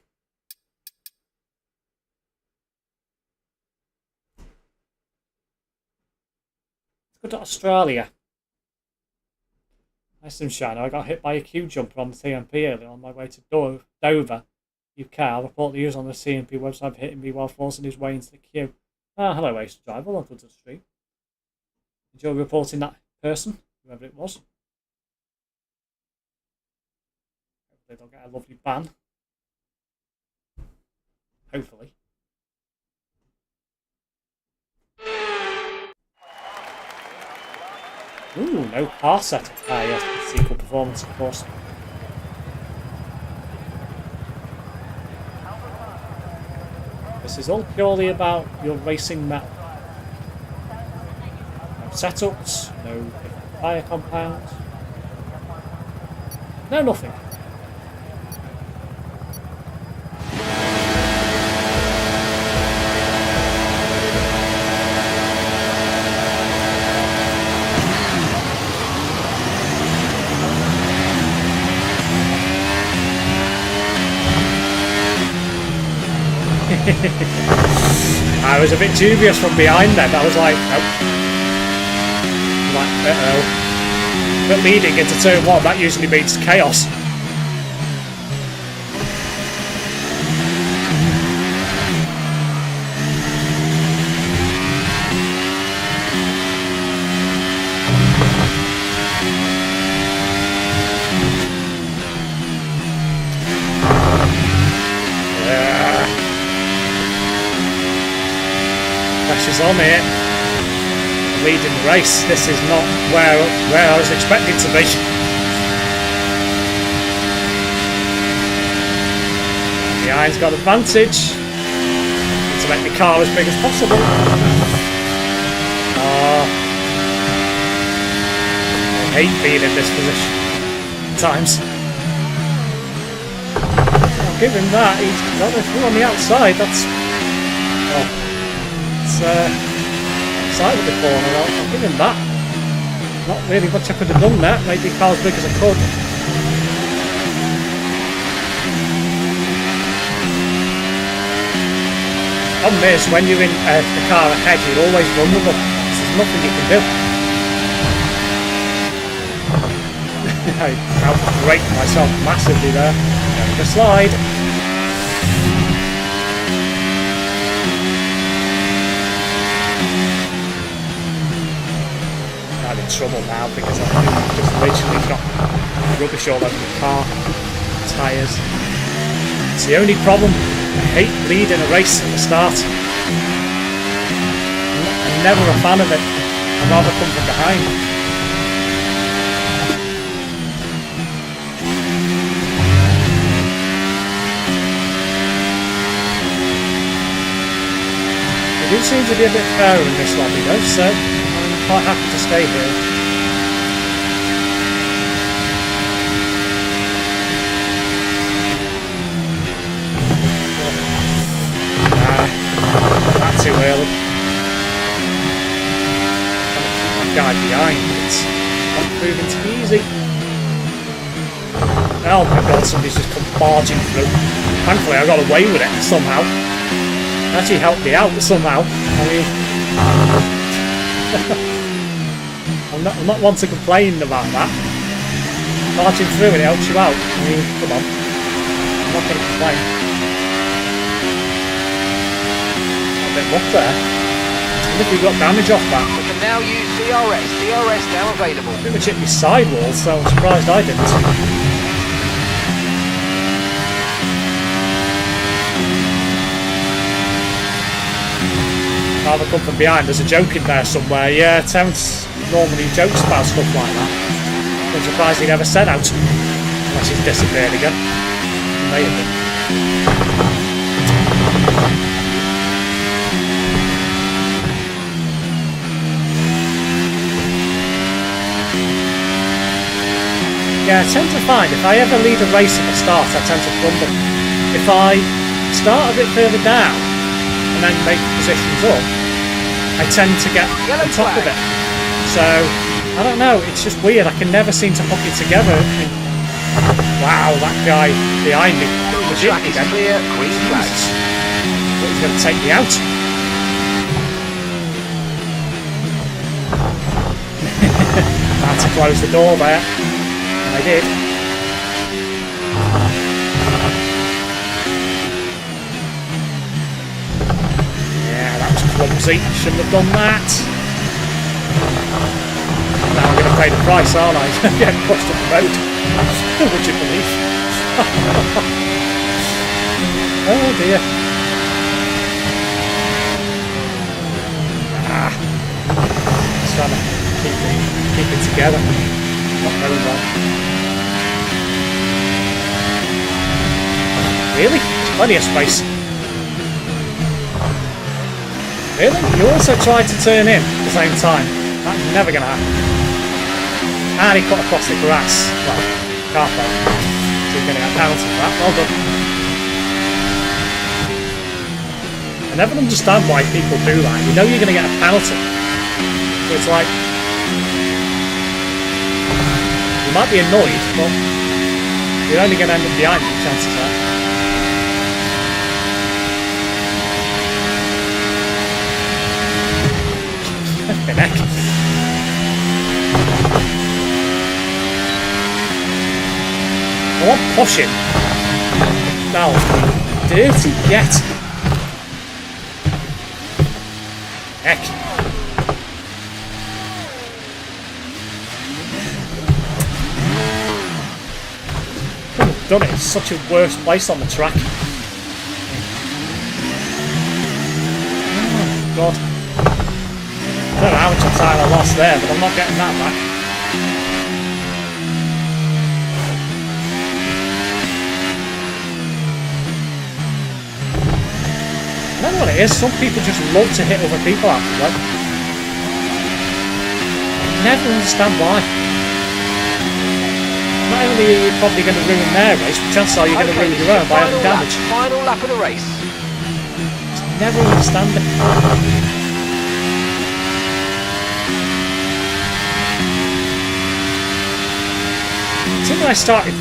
Let's go to Australia. Nice and shiny. I got hit by a queue jumper on the CMP earlier on my way to Dover, UK. I'll report the user on the CMP website for hitting me while forcing his way into the queue. Ah, hello, Ace Driver. Welcome to the stream. Enjoy reporting that person, whoever it was. Hopefully they'll get a lovely ban. Hopefully. Ooh, no car setup. Ah, yes, the sequel performance, of course. This is all purely about your racing map. No setups, no different fire compounds. No, nothing. I was a bit dubious from behind then. I was like, nope. Like, uh-oh. But leading into turn 1, that usually means chaos. Pressure's on here. Leading the race. This is not where I was expecting to be. Behind's got advantage. Need to make the car as big as possible. I hate being in this position at times. I'll give him that. He's got the through on the outside. That's outside of the corner. I'll give him that. Not really much I could have done there. Made the car as big as I could. Problem is, when you're in the car ahead, you're always vulnerable. There's nothing you can do. I outbraked myself massively there. Down the slide. I'm in trouble now because I've just literally got rubbish all over the car, tyres. It's the only problem. I hate leading a race at the start. I'm never a fan of it. I'd rather come from behind. It do seem to be a bit fairer in this lobby though, so I'm quite happy to stay here. Not too early. That guy behind, it's not proving too easy. Oh my god, somebody's just come barging through. Thankfully I got away with it somehow. It actually helped me out somehow. I mean, I'm I'm not one to complain about that. Marching through and it helps you out. I mean, come on. I'm not going to complain. A bit rough there. I think we got damage off that.
We can now use DRS. DRS now available.
Pretty much hit me sidewalls, so I'm surprised I didn't. I've come from behind. There's a joke in there somewhere. Yeah, Terence normally jokes about stuff like that. I'm surprised he never said out. Unless he's disappeared again. He may have been. Yeah, I tend to find if I ever lead a race at the start, I tend to crumble. If I start a bit further down and then make positions up, I tend to get on top of it. So, I don't know, it's just weird. I can never seem to hook it together. Wow, that guy behind me.
The track is clear, green flags.
He's going to take me out. I had to close the door there. I did. Yeah, that was clumsy. Shouldn't have done that. Now I'm going to pay the price, aren't I? Getting pushed up the road. Would you believe? Oh dear. Just trying to keep it together. Not very well. Really? There's plenty of space. Really? You also tried to turn in at the same time. That's never going to happen. And he cut across the grass. Well, carpet. So he's going to get a penalty for that. Well done. I never understand why people do that. You know you're going to get a penalty. So it's like... You might be annoyed, but you're only going to end up behind me, chances are. Flippin' heck. I want pushing. Now, dirty get. Heck. Done it. It's such a worse place on the track. Oh god. I don't know how much time I lost there, but I'm not getting that back. I don't know what it is. Some people just love to hit other people after that. I never understand why. Not only are you probably going to ruin their race, but chances are you're going to ruin your own by having damage.
Final lap of the race.
Just never understand it. I think when I started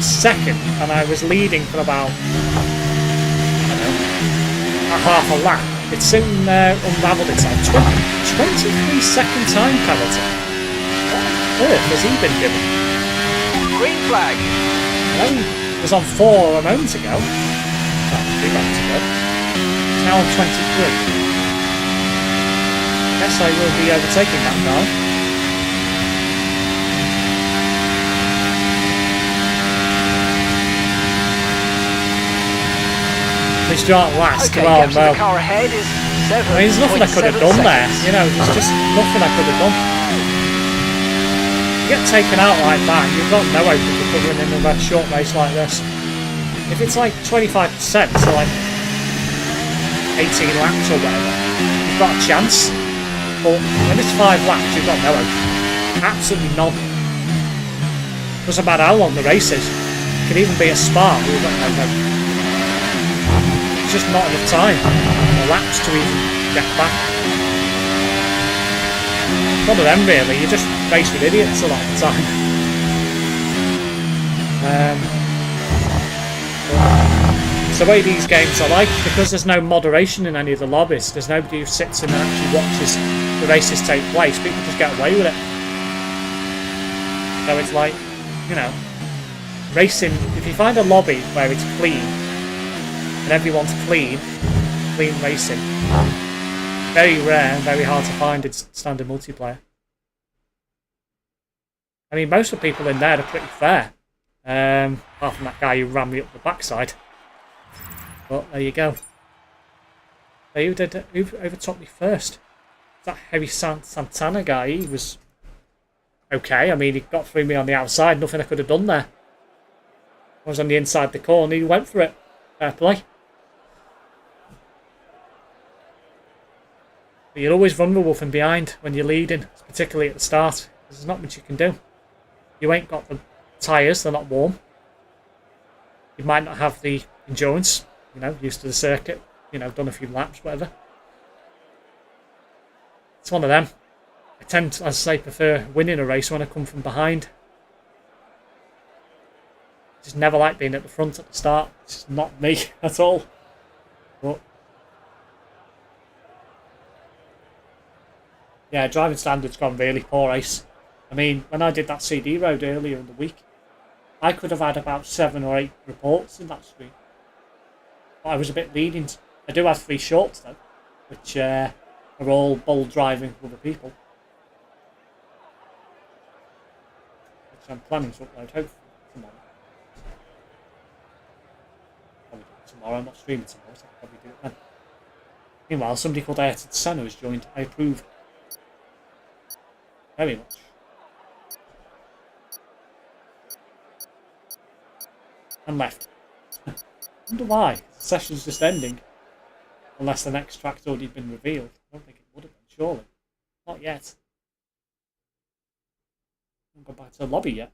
second and I was leading for about, I don't know, a half a lap, it soon unravelled itself. 23-second time penalty. What on earth has he been given?
Green flag.
I was on 4 a moment ago. Well, 3 moments ago. It's now on 23. I guess I will be overtaking that now. At least you aren't last.
Okay,
Well, no.
the car ahead is 7.
I mean, there's nothing I could have done there. You know, there's just nothing I could have done. You get taken out like that, you've got no hope of recovering in a short race like this. If it's like 25%, so like 18 laps or whatever, you've got a chance. But when it's 5 laps, you've got no hope. Absolutely none. Doesn't matter how long the race is. It could even be a spa, you've got no hope. It's just not enough time or laps to even get back. None of them really, you just race with idiots a lot of the time. It's the way these games are like, because there's no moderation in any of the lobbies, there's nobody who sits in and actually watches the races take place, people just get away with it. So it's like, you know, racing. If you find a lobby where it's clean and everyone's clean racing, very rare and very hard to find in standard multiplayer. I mean, most of the people in there are pretty fair, apart from that guy who ran me up the backside. But there you go. Who overtook me first? That heavy Santana guy, he was okay. I mean, he got through me on the outside, nothing I could have done there. I was on the inside of the corner, he went for it. Fair play. But you're always vulnerable from behind when you're leading, particularly at the start. There's not much you can do. You ain't got the tyres, they're not warm. You might not have the endurance, you know, used to the circuit, you know, done a few laps, whatever. It's one of them. I tend to, as I say, prefer winning a race when I come from behind. Just never like being at the front at the start. It's just not me at all. But yeah, driving standards gone really poor, Ace. I mean, when I did that CD road earlier in the week, I could have had about 7 or 8 reports in that stream. But I was a bit lenient. I do have 3 shorts though, which are all bold driving with other people. Which I'm planning to upload hopefully tomorrow. Probably do it tomorrow. I'm not streaming tomorrow, so I'll probably do it then. Meanwhile, somebody called Ayrton Senna has joined. I approve very much. And left. I wonder why. The session's just ending. Unless the next track's already been revealed. I don't think it would have been, surely. Not yet. I haven't gone back to the lobby yet.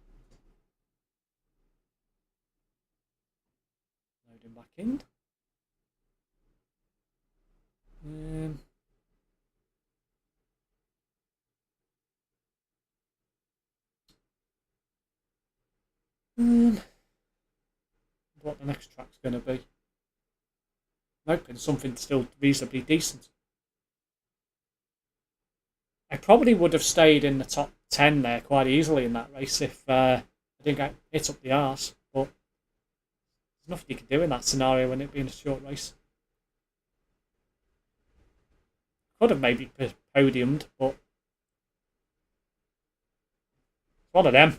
Loading back in. What the next track's going to be. I'm hoping something still reasonably decent. I probably would have stayed in the top 10 there quite easily in that race if I didn't get hit up the arse. But there's nothing you can do in that scenario when it being a short race. Could have maybe podiumed, but it's one of them.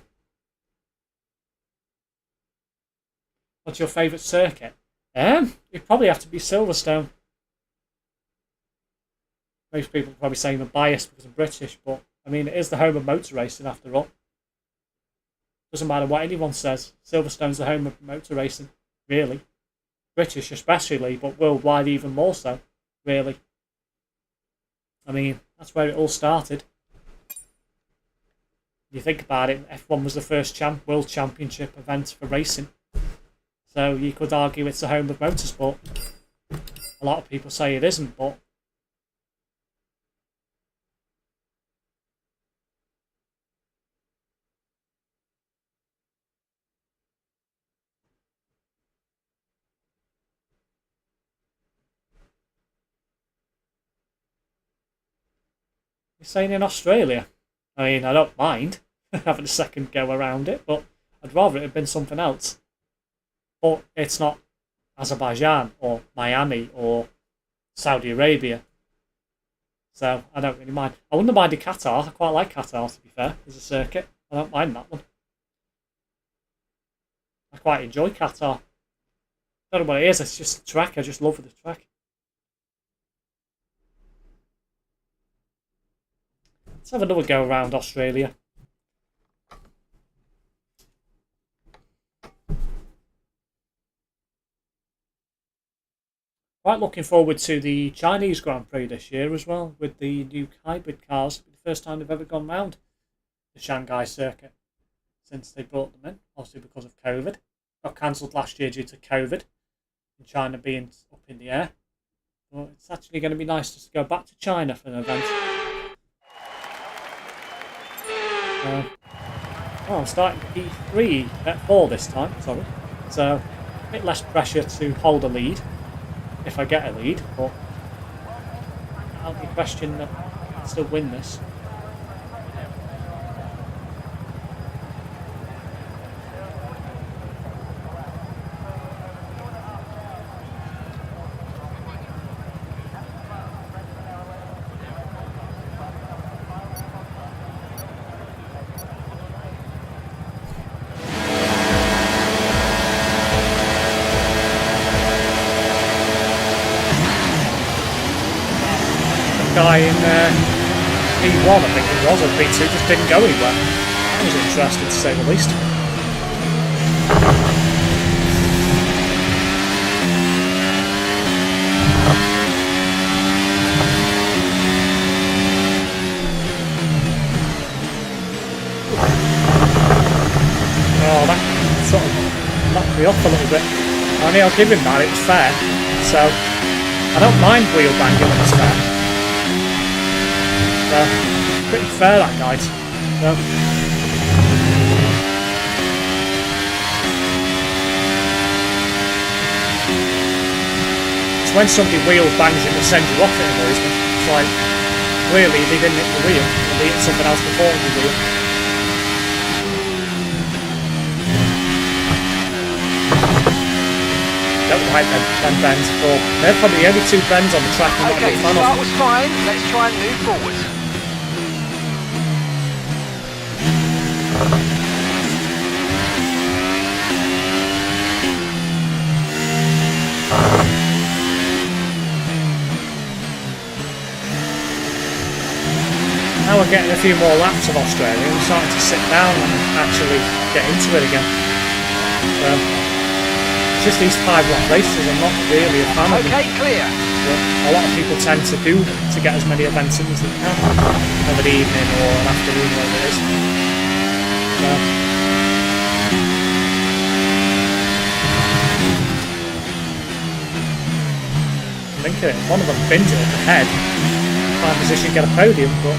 What's your favourite circuit? It'd probably have to be Silverstone. Most people are probably saying I'm biased because I'm British, but I mean, it is the home of motor racing after all. Doesn't matter what anyone says, Silverstone's the home of motor racing, really. British especially, but worldwide even more so, really. I mean, that's where it all started. If you think about it, F1 was the first world championship event for racing. So you could argue it's the home of motorsport. A lot of people say it isn't, but you're saying in Australia? I mean, I don't mind having a second go around it, but I'd rather it had been something else. But it's not Azerbaijan or Miami or Saudi Arabia. So I don't really mind. I wouldn't have minded Qatar. I quite like Qatar, to be fair, as a circuit. I don't mind that one. I quite enjoy Qatar. I don't know what it is, it's just the track. I just love the track. Let's have another go around Australia. Quite looking forward to the Chinese Grand Prix this year as well, with the new hybrid cars. It'll be the first time they've ever gone round the Shanghai circuit since they brought them in, obviously because of COVID. Got cancelled last year due to COVID and China being up in the air. But it's actually going to be nice just to go back to China for an event. I'm starting P3 at 4 this time, sorry. So a bit less pressure to hold a lead. If I get a lead, but I'll be question that I can still win this. guy in P1, I think it was, or P2, just didn't go anywhere. That was interesting to say the least. Oh, that sort of knocked me off a little bit. I mean, I'll give him that, it was fair. So, I don't mind wheel banging when it's fair. So, pretty fair that night. So, it's when somebody wheel bangs it that sends you off, it annoys me. It's like, clearly they didn't hit the wheel, or they hit something else before the wheel. Don't like them bends at all. They're probably the only two bends on the track I'm not a
Okay,
big
the
fan
start
of.
was fine. Let's try and move forward.
Now we're getting a few more laps of Australia. We're starting to sit down and actually get into it again. It's just these 5-lap races I'm not really a fan of.
Okay, clear.
But a lot of people tend to do them to get as many events in as they can of an evening or an afternoon, whatever it is. So, I think one of them bins it at the head. Prime position, get a podium, but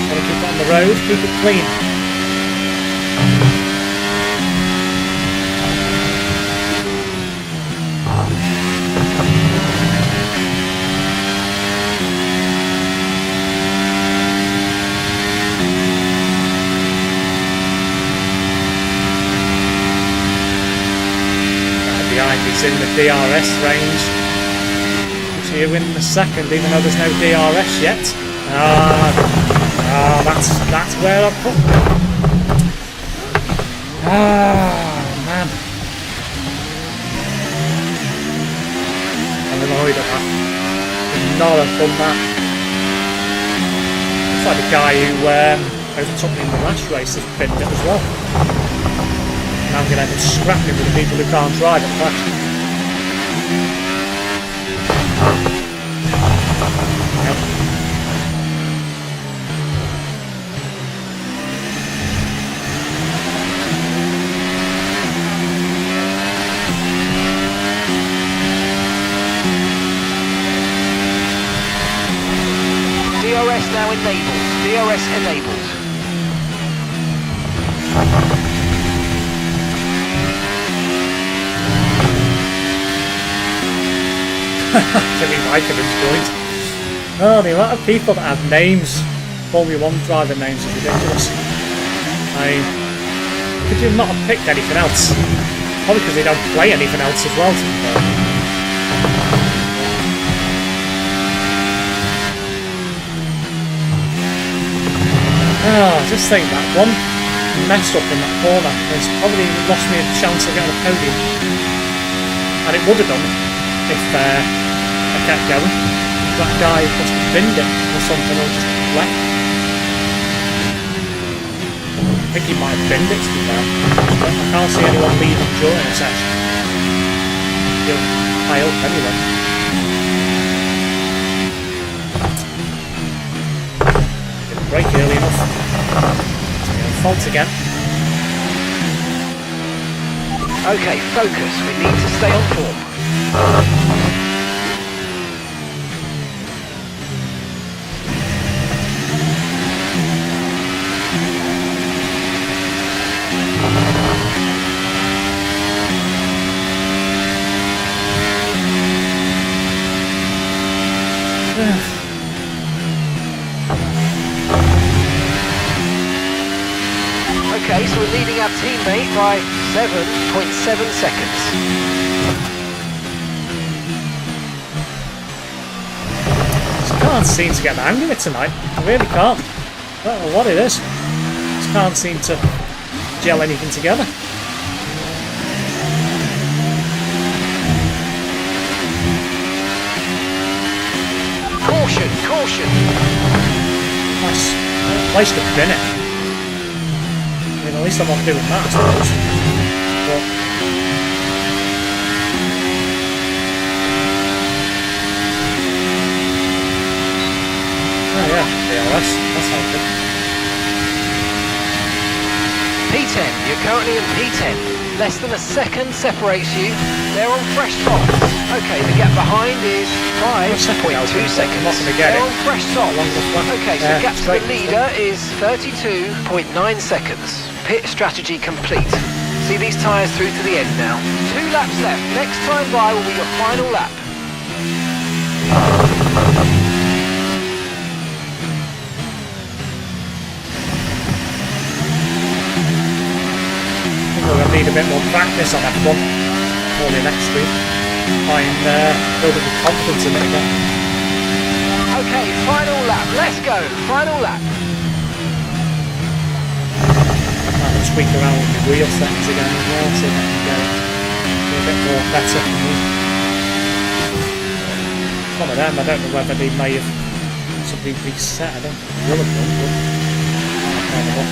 gotta keep it on the road, keep it clean. Behind he's in the DRS range. So you win the second, even though there's no DRS yet. That's where I put. Man, I'm annoyed at that. Could not have done that. It's like the guy who overtook me in the last race has pinned it as well. I'm going to end up scrapping with the people who can't drive at that. Yep.
DRS now enabled. DRS enabled.
Jimmy Wycombe's joint. Oh, the amount of people that have names, Formula 1 driver names, is ridiculous. I mean, could you not have picked anything else? Probably because they don't play anything else as well, to be fair. Just think that one messed up in that corner has probably lost me a chance of getting a podium. And it would have done if I kept going. That guy must have binned it or something, or just left. I think he might have binned it, to be fair. But I can't see anyone leaving during the session. He'll high up anyway. Didn't brake early enough. It's my own fault again.
Okay, focus. We need to stay on form. Okay, so we're leading our teammate by 7.7 seconds.
Just can't seem to get the hang of it tonight. I really can't. I don't know what it is. Just can't seem to gel anything together.
Caution, caution.
Nice place to bin it. I mean, at least I'm not doing that, I suppose. But oh yeah, that's helpful.
P10, you're currently in P10. Less than a second separates you. They're on fresh top. Okay, the gap behind is 5.2 seconds.
I'm not going to get
They're
it.
on fresh top. Okay, so
Yeah,
gap to
straight.
the leader is 32.9 seconds. Pit strategy complete. See these tyres through to the end now. 2 laps left. Next time by will be your final lap.
We're going to need a bit more practice on F1 for the next week. Try and build up the confidence in it again.
Okay, final lap. Let's go. Final lap.
I'll tweak around with the wheel settings again as well, see if I can get it a bit more better for me. Some of them, I don't know whether they may have something reset. I don't think they will have done, but I don't know.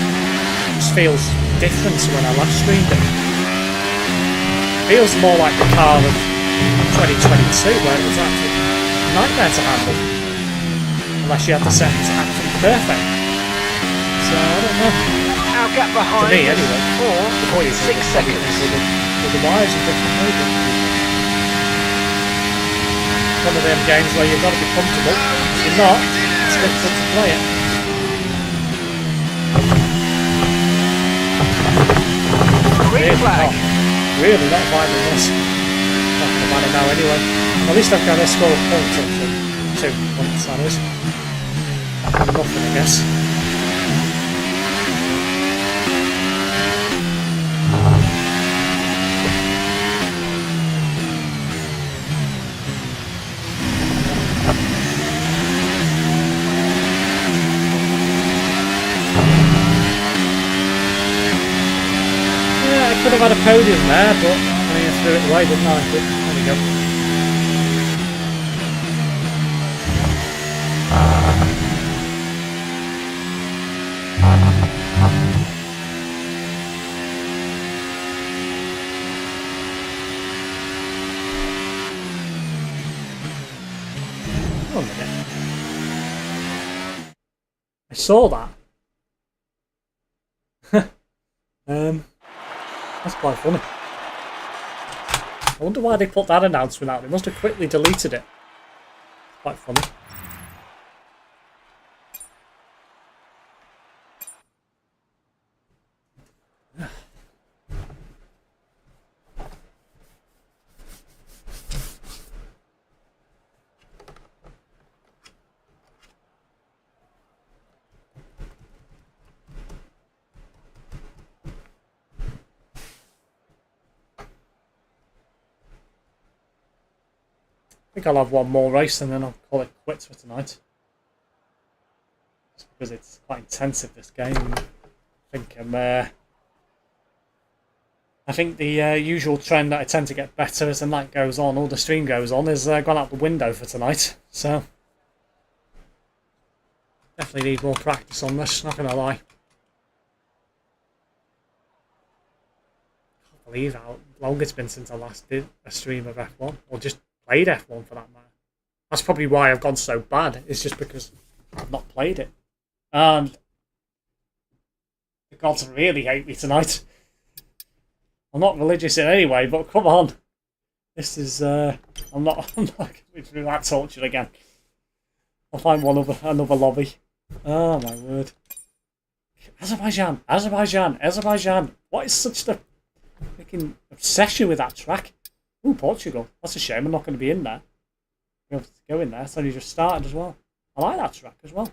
It just feels different to when I last streamed it. Feels more like the car of 2022 where it was actually a nightmare to handle unless you had the settings absolutely perfect. So I don't know.
Our gap behind
To me, anyway.
is 4.6 seconds.
With the wires and different movement. One of them games where you've got to be comfortable. If you're not, it's difficult to play it.
Green flag.
Really not vibing this. Not going to matter now anyway. At least I've got to score points up to 2 points, that is. Nothing, I guess. Could have had a podium there, but I mean, I threw it away, didn't I? But there we go. Oh, a minute. I saw that. That's quite funny. I wonder why they put that announcement out. They must have quickly deleted it. Quite funny. I think I'll have one more race and then I'll call it quits for tonight. Just because it's quite intensive, this game. I think the usual trend that I tend to get better as the night goes on, or the stream goes on, is gone out the window for tonight. So definitely need more practice on this, not gonna lie. Can't believe how long it's been since I last did a stream of F1, or just played F1 for that matter. That's probably why I've gone so bad. It's just because I've not played it. And the gods really hate me tonight. I'm not religious in any way, but come on. This is I'm not going through that torture again. I'll find another lobby. Oh my word. Azerbaijan. What is such the freaking obsession with that track? Ooh, Portugal. That's a shame. I'm not going to be in there. I'm going to go in there. It's only just started as well. I like that track as well.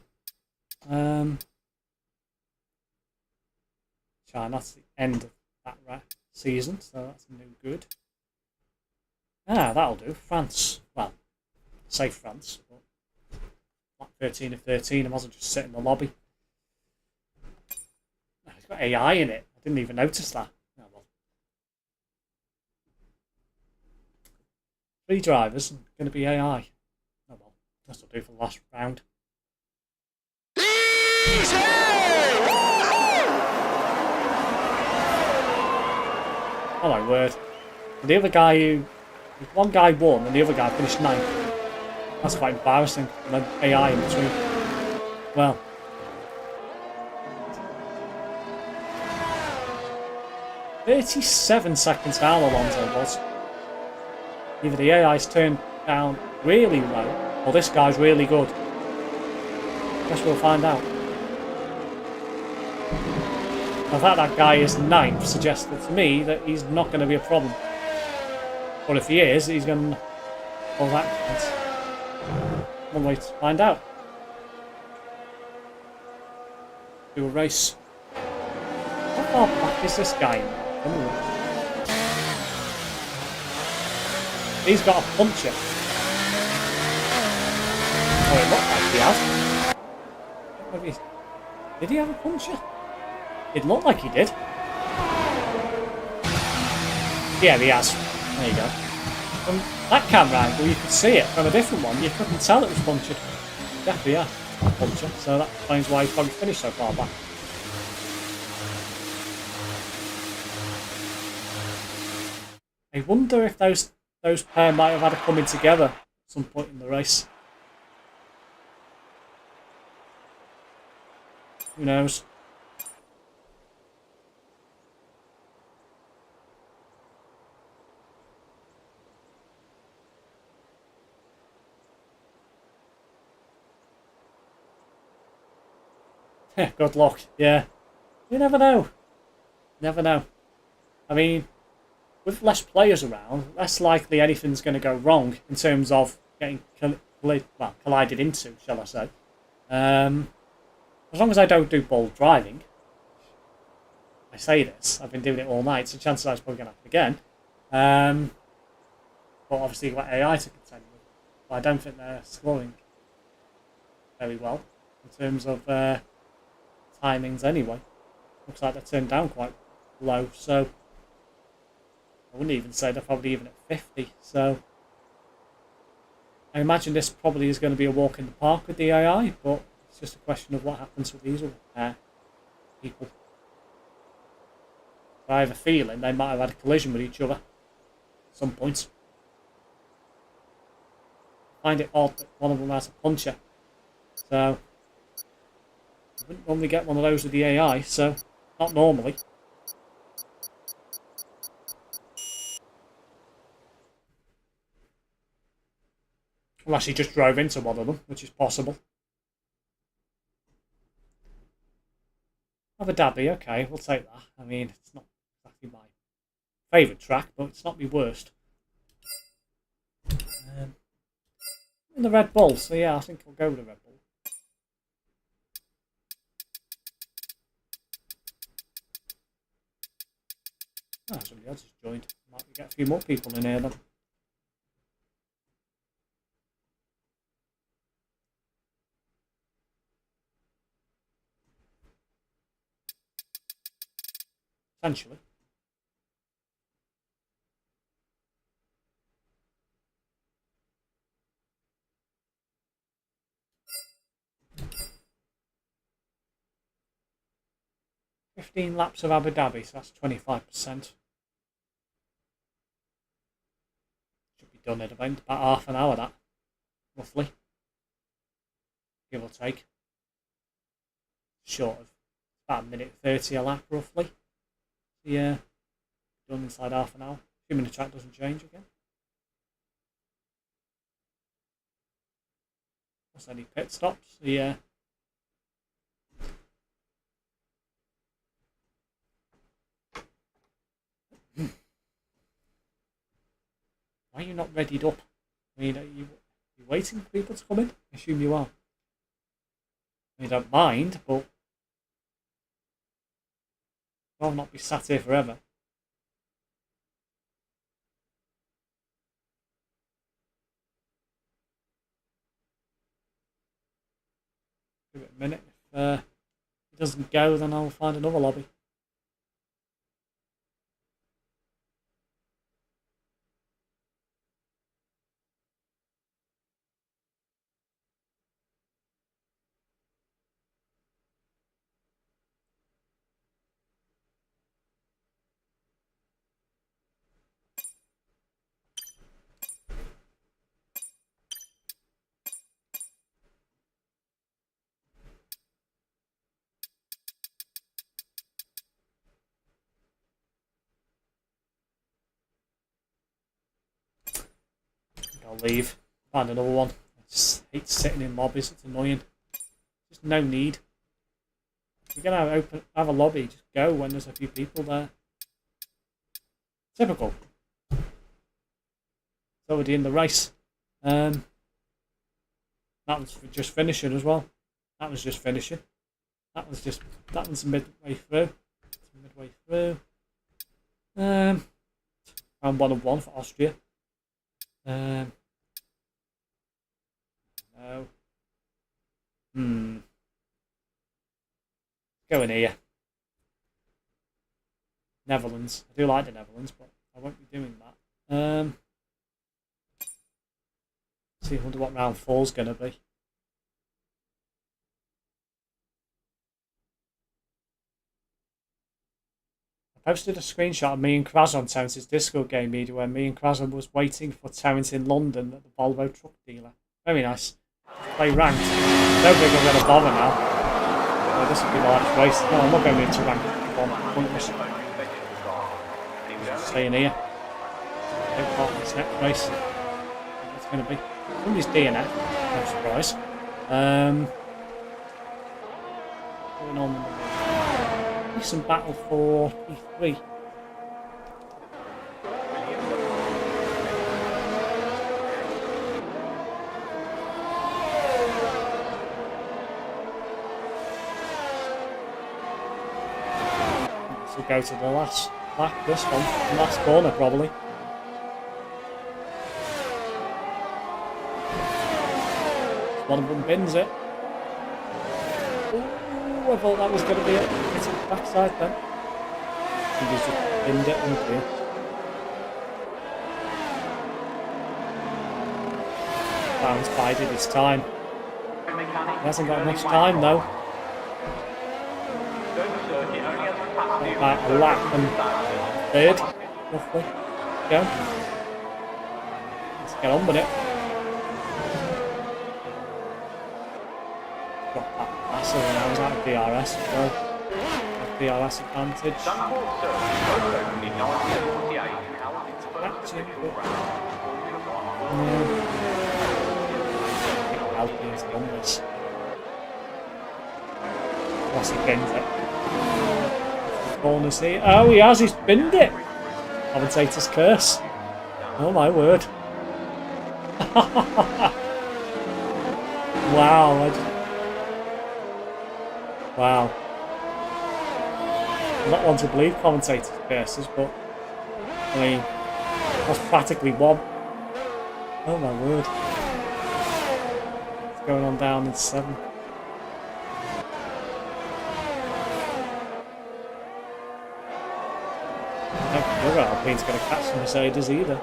China, that's the end of that season, so that's no good. Ah, that'll do. France. Well, say France. But like 13 of 13. I wasn't just sitting in the lobby. It's got AI in it. I didn't even notice that. 3 drivers and going to be AI. Oh That's what I'll do for the last round. Oh my word. The other guy one guy won and the other guy finished 9th. That's quite embarrassing. And then AI in between. Well. 37 seconds down Alonso was. Either the AI's turned down really low, or this guy's really good. Guess we'll find out. The fact that guy is 9th suggests to me that he's not going to be a problem. But if he is, he's going to cause accidents. One way to find out. Do a race. How far back is this guy now? He's got a puncher. Oh, it looked like he has. Did he have a puncher? It looked like he did. Yeah, he has. There you go. From that camera angle, you could see it. From a different one, you couldn't tell it was punctured. Definitely, yeah, a puncher. So that explains why he probably finished so far back. I wonder if those pair might have had a coming together at some point in the race. Who knows? Good luck. Yeah. You never know. Never know. I mean, with less players around, less likely anything's going to go wrong in terms of getting collided into, shall I say. As long as I don't do bold driving, I say this, I've been doing it all night, so chances are it's probably going to happen again. But obviously you've got AI to contend with. But I don't think they're scoring very well in terms of timings anyway. Looks like they're turned down quite low, so I wouldn't even say they're probably even at 50, so I imagine this probably is going to be a walk in the park with the AI, but it's just a question of what happens with these people. So I have a feeling they might have had a collision with each other at some point. I find it odd that one of them has a puncher, so I wouldn't normally get one of those with the AI, so not normally. Unless he just drove into one of them, which is possible. Abu Dhabi, okay, we'll take that. I mean, it's not exactly my favourite track, but it's not my worst. In the Red Bull, so yeah, I think I'll go with the Red Bull. Oh, somebody else has joined. Might get a few more people in here then. Potentially. "15 laps of Abu Dhabi, so that's 25%. Should be done in about half an hour, that, roughly. Give or take. Short of about 1:30 a lap, roughly. Yeah, done inside half an hour. Assuming the track doesn't change again. Plus any pit stops, yeah. Why are you not readied up? I mean, are you waiting for people to come in? I assume you are. I mean, I don't mind, but I'll not be sat here forever. Give it a minute. If it doesn't go, then I'll find another lobby. I'll leave. Find another one. I just hate sitting in lobbies. It's annoying. Just no need. If you're gonna have a lobby, just go when there's a few people there. Typical. It's already in the race. That was just finishing as well. That was just finishing. That was midway through. Midway through. Round 1 of 1 for Austria. No. Go in here. Netherlands. I do like the Netherlands, but I won't be doing that. See, I wonder what round 4's going to be. I posted a screenshot of me and Kraz on Terrence's Discord game media where me and Kraz was waiting for Terrence in London at the Volvo truck dealer. Very nice. Play ranked. I don't think I'm going to bother now. Oh, this will be my last race. No, I'm not going into ranked. Staying here. Take part in this next race. It's going to be. Somebody's DNF. No surprise. Going on in the decent battle for P3. This will go to the last lap, this one, the last corner probably. One of them bins it. Ooh, I thought that was going to be it. It's the backside then. He just binned it on the field. Brown's bided his time. He hasn't got much time though. About a lap and third, roughly. Go. Let's get on with it. Got that massive when I was out of DRS as well. DRS advantage. Alpine's done this. What's he binned it? Corners here. Oh, he has. He's binned it. Commentator's curse. Oh my word. Wow. Wow. I'm not one to believe commentator's curses, but I mean, that's practically one. Oh my word. It's going on down in 7. I don't think the other Alpine's going to catch the Mercedes either.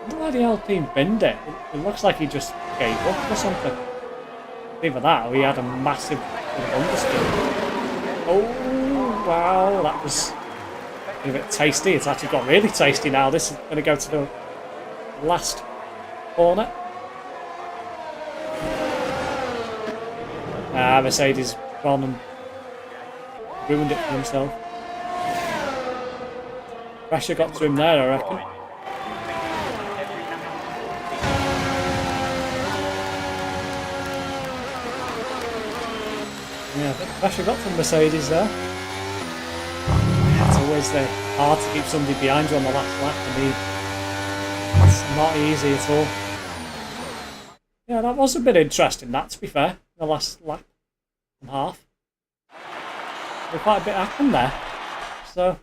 I wonder why the Alpine binned it. It looks like he just gave up or something. Either that or he had a massive understeer. Oh, wow, that was a bit tasty. It's actually got really tasty now. This is going to go to the last corner. Mercedes gone and ruined it for himself. Pressure got to him there, I reckon. Yeah, I think pressure got from Mercedes there. It's always hard to keep somebody behind you on the last lap. I mean, it's not easy at all. Yeah, that was a bit interesting, that, to be fair, the last lap and half. There's quite a bit happened there. So,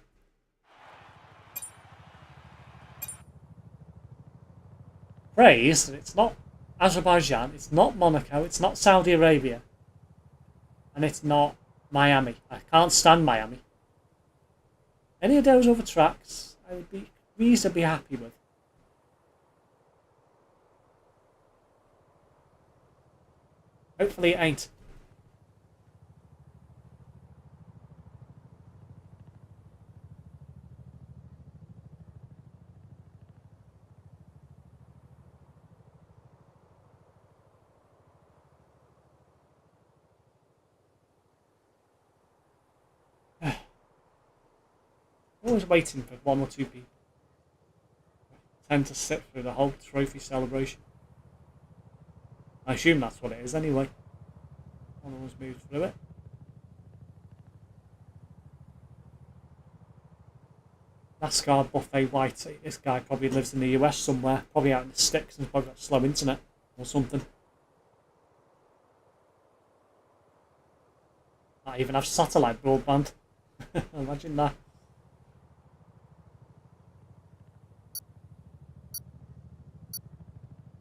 praise that it's not Azerbaijan, it's not Monaco, it's not Saudi Arabia, and it's not Miami. I can't stand Miami. Any of those other tracks, I would be reasonably happy with. Hopefully it ain't. Always waiting for one or two people. Tend to sit through the whole trophy celebration. I assume that's what it is anyway. One always moves through it. NASCAR Buffet Whitey. This guy probably lives in the US somewhere, probably out in the sticks, and has probably got slow internet or something. Might even have satellite broadband. Imagine that.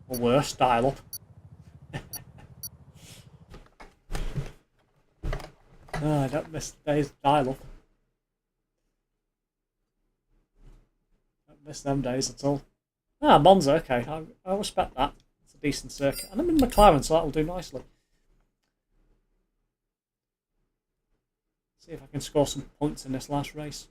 Or worse, dial up. Oh, I don't miss days dial up. Don't miss them days at all. Ah, Monza, okay. I respect that. It's a decent circuit. And I'm in McLaren, so that'll do nicely. See if I can score some points in this last race.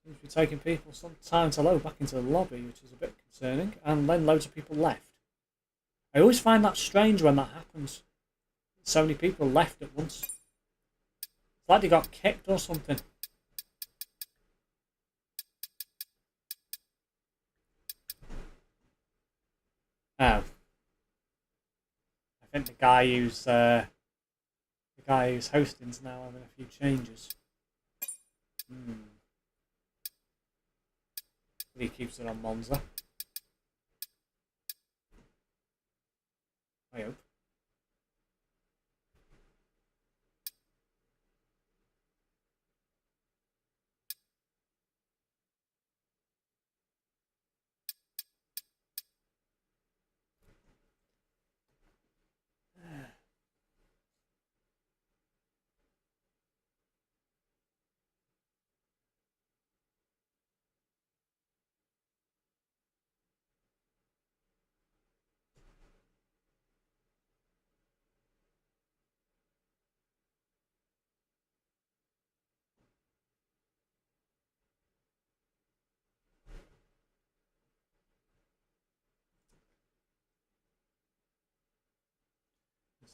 Seems to be taking people some time to load back into the lobby, which is a bit concerning, and then loads of people left. I always find that strange when that happens. So many people left at once. It's like they got kicked or something. Oh. I think the guy who's hosting's now having a few changes. He keeps it on Monza. I hope.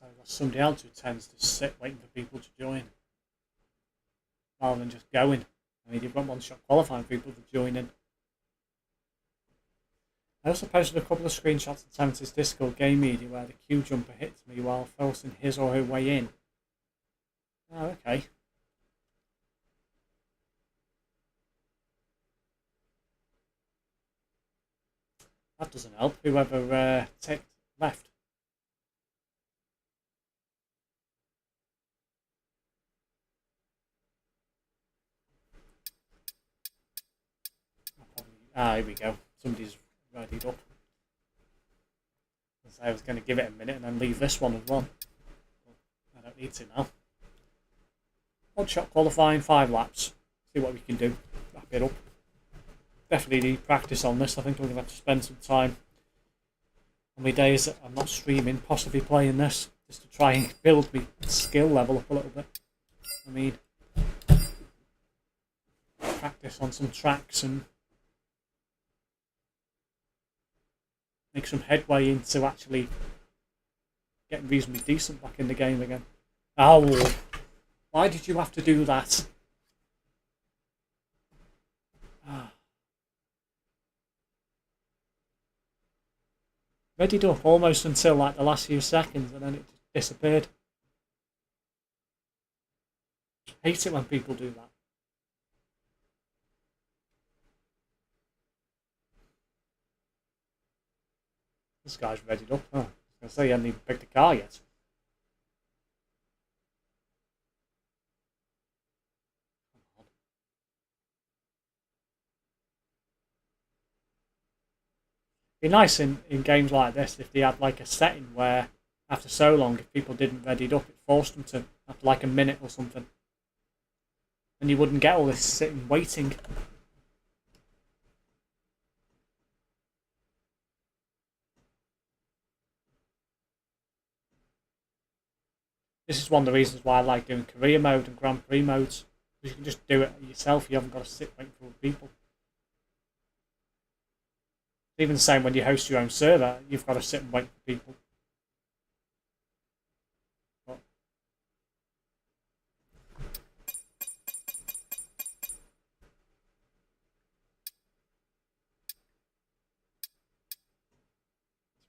So I've got somebody else who tends to sit waiting for people to join rather than just going. I mean, you've got one-shot qualifying people to join in. I also posted a couple of screenshots of Tempe's Discord game media where the queue jumper hits me while forcing his or her way in. Oh, okay. That doesn't help. Whoever ticked left. Here we go. Somebody's readied up. I was going to give it a minute and then leave this one as well. I don't need to now. One shot qualifying, 5 laps. See what we can do. Wrap it up. Definitely need practice on this. I think I'm going to have to spend some time on my days that I'm not streaming, possibly playing this, just to try and build my skill level up a little bit. I mean, practice on some tracks and make some headway into actually getting reasonably decent back in the game again. Oh, why did you have to do that? Readied up almost until like the last few seconds and then it just disappeared. I hate it when people do that. This guy's readied up. Oh, I was going to say he hadn't even picked a car yet. It'd be nice in games like this if they had like a setting where after so long, if people didn't readied up, it forced them to after like a minute or something. And you wouldn't get all this sitting waiting. This is one of the reasons why I like doing career mode and Grand Prix modes. Because you can just do it yourself, you haven't got to sit waiting for people. Even the same when you host your own server, you've got to sit and wait for people. But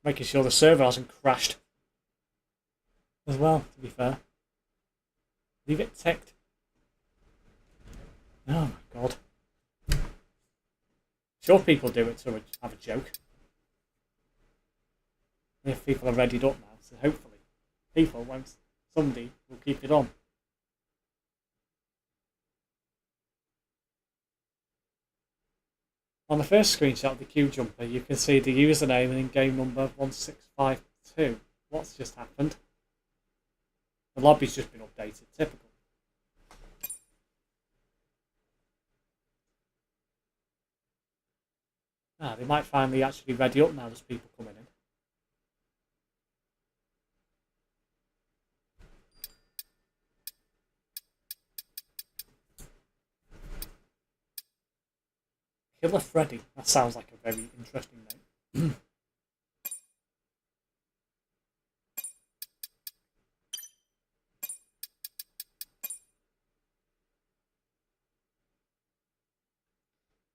making sure the server hasn't crashed as well, to be fair. Leave it ticked. Oh my god. Sure, people do it to have a joke. If people are readied up now, so hopefully people won't. Somebody will keep it on. On the first screenshot of the queue jumper, you can see the username and in-game number 1652. What's just happened? The lobby's just been updated. Typical. Ah, they might finally actually ready up now. There's people coming in. Killer Freddy. That sounds like a very interesting name.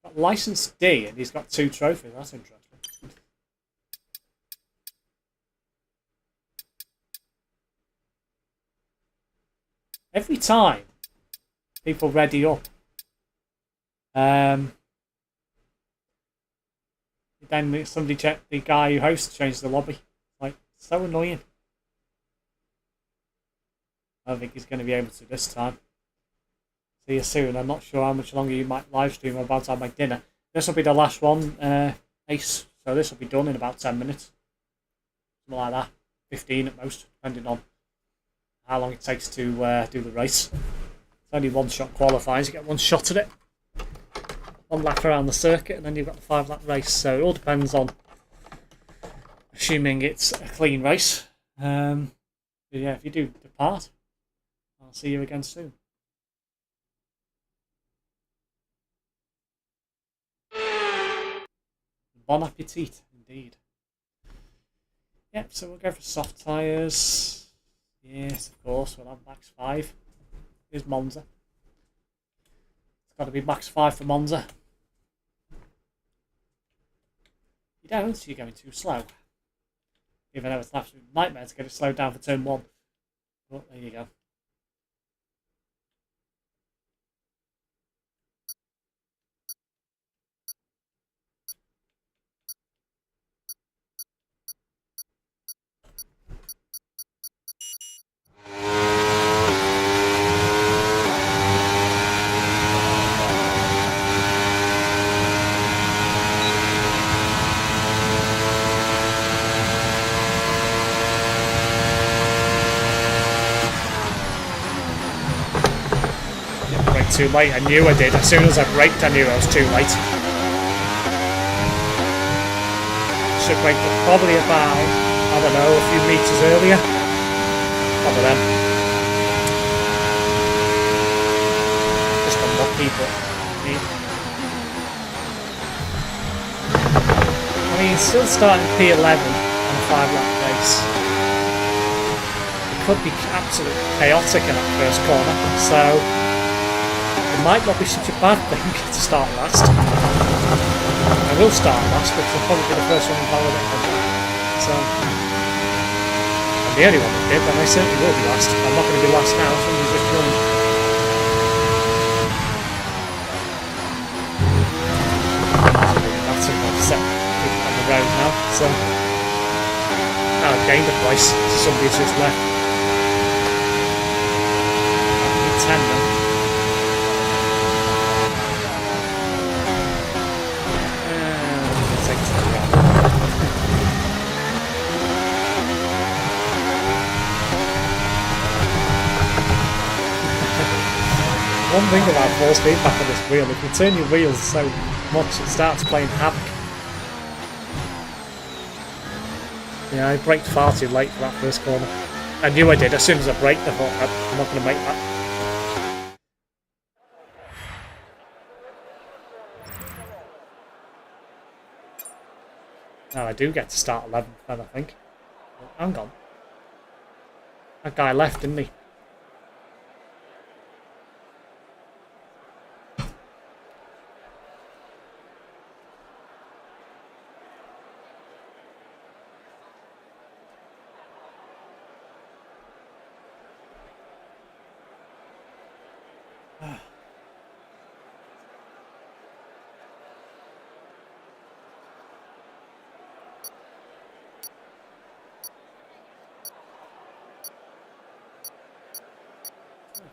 Got License D, and he's got 2 trophies. That's interesting. Every time people ready up, then somebody checked the guy who hosts changes the lobby. Like, so annoying. I don't think he's going to be able to this time. See you soon. I'm not sure how much longer you might live stream. I'm about to have my dinner. This will be the last one, Ace. So this will be done in about 10 minutes. Something like that. 15 at most, depending on how long it takes to do the race. It's only 1-shot qualifiers. You get 1 shot at it. 1 lap around the circuit, and then you've got the 5-lap race. So it all depends on, assuming it's a clean race. But yeah, if you do depart, I'll see you again soon. Bon appetit, indeed. Yep, so we'll go for soft tyres. Yes, of course, we'll have max 5. Here's Monza. It's got to be max 5 for Monza. You don't, you're going too slow. Even though it's an absolute nightmare to get it slowed down for turn 1. But there you go. Too late. I knew I did. As soon as I braked, I knew I was too late. Should brake probably about, I don't know, a few meters earlier. One of them. Just unlucky, but I mean, still starting P11 on a 5-lap race. It could be absolutely chaotic in that first corner, so it might not be such a bad thing to start last. I will start last, but I'll probably be the first one to validate. So, I'm the only one that did, and I certainly will be last. I'm not going to be last now, somebody's just joined. That's enough set people on the road now, so now I've gained a place, so somebody's just left. I'll be 10 now. One thing about force feedback on this wheel, if you turn your wheels so much, it starts playing havoc. Yeah, I braked far too late for that first corner. I knew I did. As soon as I braked, I thought, I'm not going to make that. Now I do get to start 11th then, I think. Oh, hang on. That guy left, didn't he?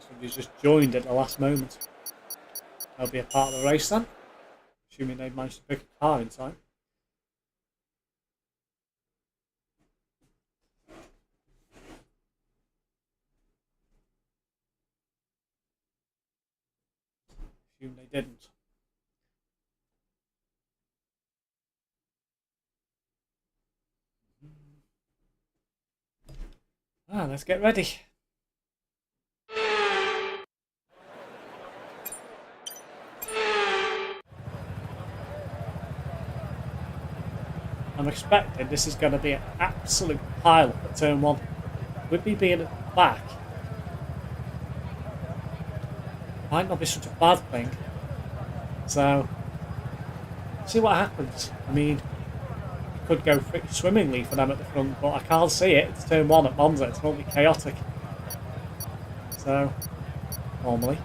Somebody's just joined at the last moment. They'll be a part of the race then. Assuming they've managed to pick a car in time. Assume they didn't. Let's get ready. I'm expecting this is going to be an absolute pile-up at turn 1. With me being at the back, might not be such a bad thing. So, see what happens. I mean, it could go pretty swimmingly for them at the front, but I can't see it. It's turn 1 at Monza. It's going to be chaotic. So, normally.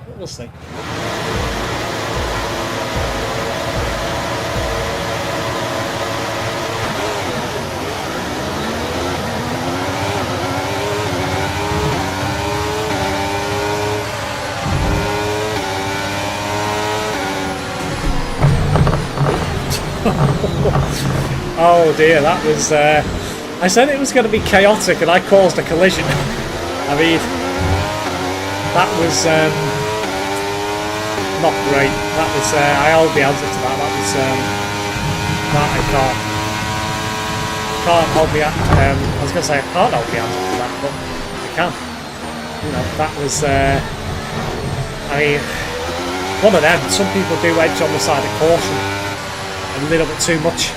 But we'll see. Oh dear, that was... I said it was going to be chaotic and I caused a collision. I mean, that was not great. That was... I hold the answer to that. That was... that I can't hold the... I was going to say I can't hold the answer to that, but I can. You know, that was... I mean, one of them. Some people do edge on the side of caution a little bit too much,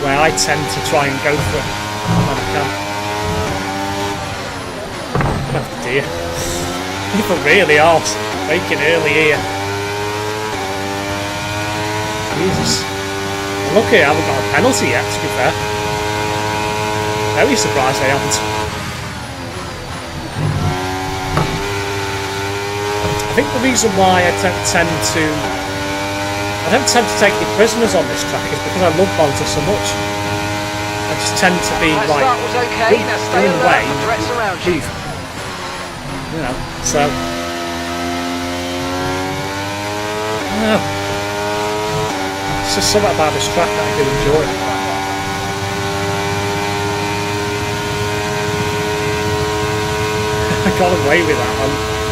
where I tend to try and go for it when I can. Oh dear. People really are making early here. Jesus. I'm lucky I haven't got a penalty yet, to be fair. Very surprised I haven't. I think the reason why I don't tend to take any prisoners on this track is because I love Monza so much. I just tend to be
That
like,
start was okay. Now stay
in the
alert
way,
for threats around you.
you know, so I don't know. It's just something about this track that I do enjoy. I got away with that on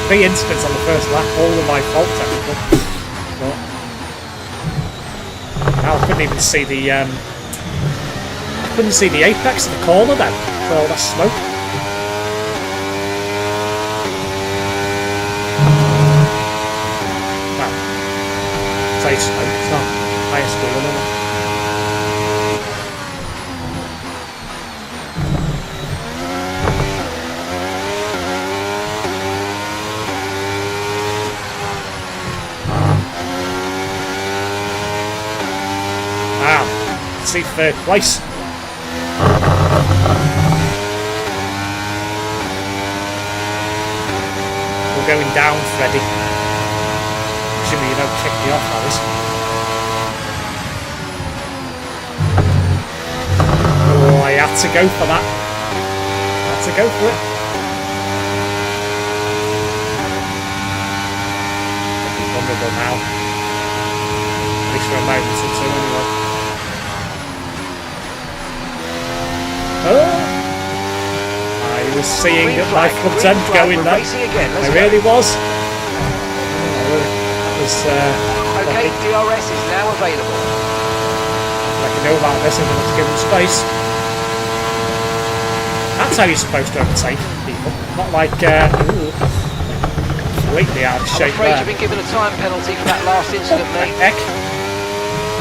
3 incidents on the first lap, all of my fault technically. But I couldn't even see the apex of the corner then for all that smoke. Well, say smoke, it's not highest school, is it? See third place. We're going down, Freddy. Assuming you don't kick me off, Alice. Oh, I had to go for that. I had to go for it. It's vulnerable now. At least for a moment or two, anyway. Oh, I was seeing that my front end going there. I really was. That was.
Okay, DRS is now available.
I can know about this, I'm going to give him space. That's how you're supposed to overtake people. Not like, ooh, completely out of
I'm
shape
afraid
there.
you've been given a time penalty for that last incident, mate.
Heck.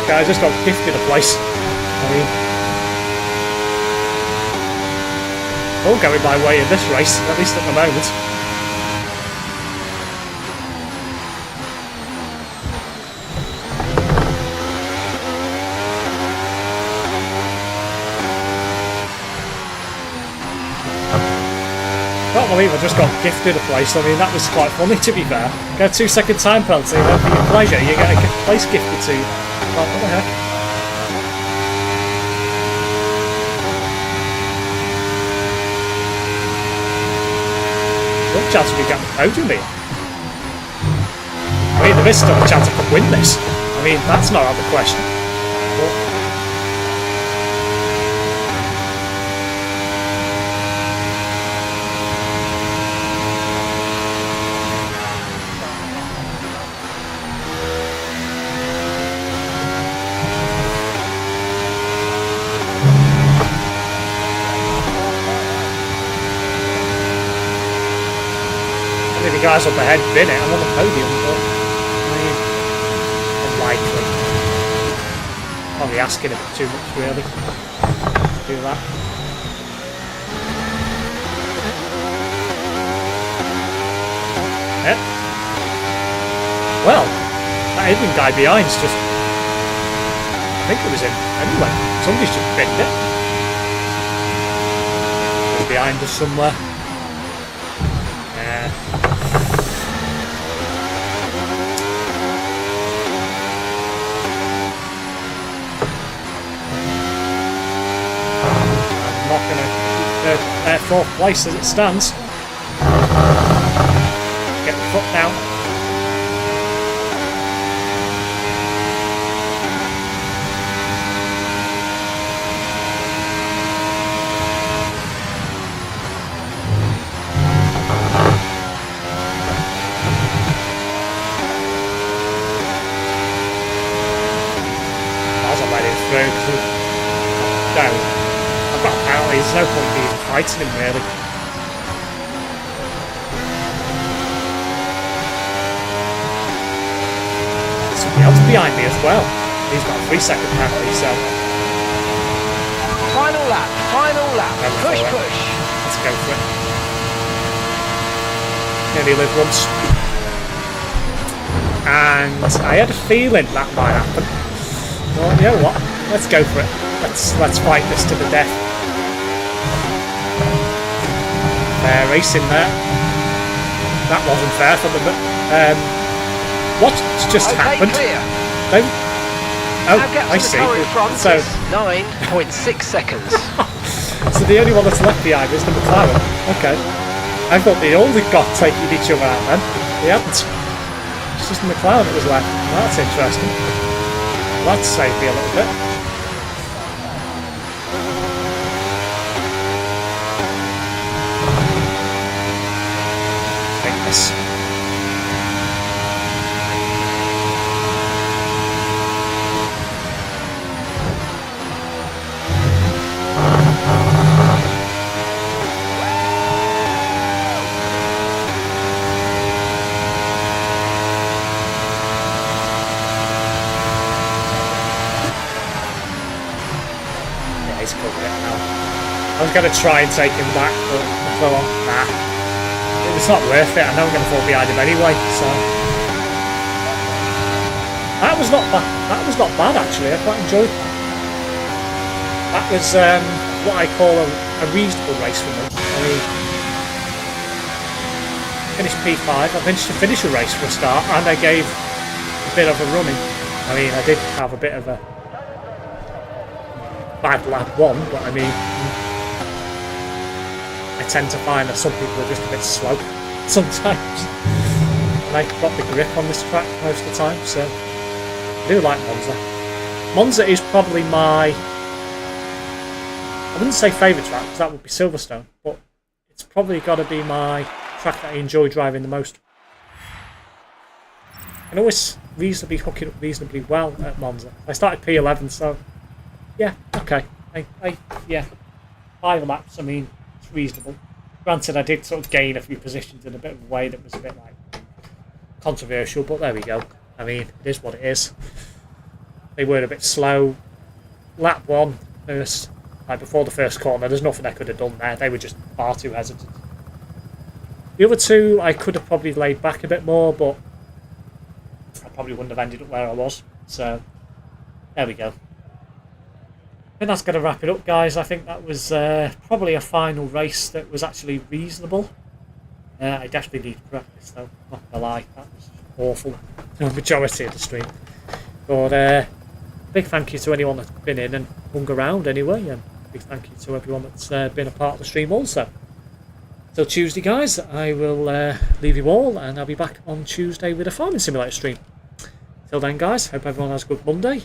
Okay, I just got gifted a place. I mean, all going my way in this race, at least at the moment. I can't believe I just got gifted a place. I mean, that was quite funny, to be fair. Get a 2-second time penalty, and then for your pleasure, you get a place gifted to you. Like, what the heck? What chance have we got the podium here? I mean, there is still a chance I could win this. I mean, that's not out of the question. But the guys up ahead bin it, I'm on the podium, but I mean, unlikely. Probably asking a bit too much, really, to do that. Yep. Well, that hidden guy behind's just... I think it was him. Anyway, somebody's just binned it. He's behind us somewhere. Yeah. I'm not going to fourth place as it stands. Get the foot down. As I let him through, down. I've got a penalty, there's no point in even fighting him really. Somebody else behind me as well. He's got a 3-second penalty, so
Final lap, final lap.
Go for
Push,
it.
push.
let's go for it. Nearly live once. And I had a feeling that might happen. Well, you know what? Let's go for it. Let's fight this to the death. Fair racing there. That wasn't fair for them. What's just
Okay,
happened?
clear.
They, oh,
Now get
I
to the
see.
car in front.
So,
It's 9.6 seconds.
so the only one that's left behind is the McLaren. Okay. I thought they all got taking each other out then. They haven't. It's just the McLaren that was left. That's interesting. That saved me a little bit. Take this. Yeah, he's covered it now. I was going to try and take him back, but I thought, nah. It's not worth it. I know I'm going to fall behind him anyway, so... That was not bad. That was not bad, actually. I quite enjoyed that. That was what I call a reasonable race for me. I mean, finished P5. I managed to finish a race for a start, and I gave a bit of a running. I mean, I did have a bit of a bad lap one, but I mean, I tend to find that some people are just a bit slow sometimes. And I got the grip on this track most of the time, so I do like Monza. Monza is probably my, I wouldn't say favourite track, because that would be Silverstone, but it's probably got to be my track that I enjoy driving the most. I can always reasonably hook it up reasonably well at Monza. I started P11, so yeah, okay. Yeah, 5 laps, I mean, reasonable. Granted, I did sort of gain a few positions in a bit of a way that was a bit like controversial, but there we go. I mean, it is what it is. They were a bit slow. Lap 1, first, like before the first corner, there's nothing I could have done there. They were just far too hesitant. The other two, I could have probably laid back a bit more, but I probably wouldn't have ended up where I was. So, there we go. I think that's going to wrap it up, guys. I think that was probably a final race that was actually reasonable. I definitely need to practice, though. Not going to lie, that was awful. The majority of the stream. But big thank you to anyone that's been in and hung around anyway. And big thank you to everyone that's been a part of the stream also. Till Tuesday, guys, I will leave you all, and I'll be back on Tuesday with a Farming Simulator stream. Till then, guys, hope everyone has a good Monday,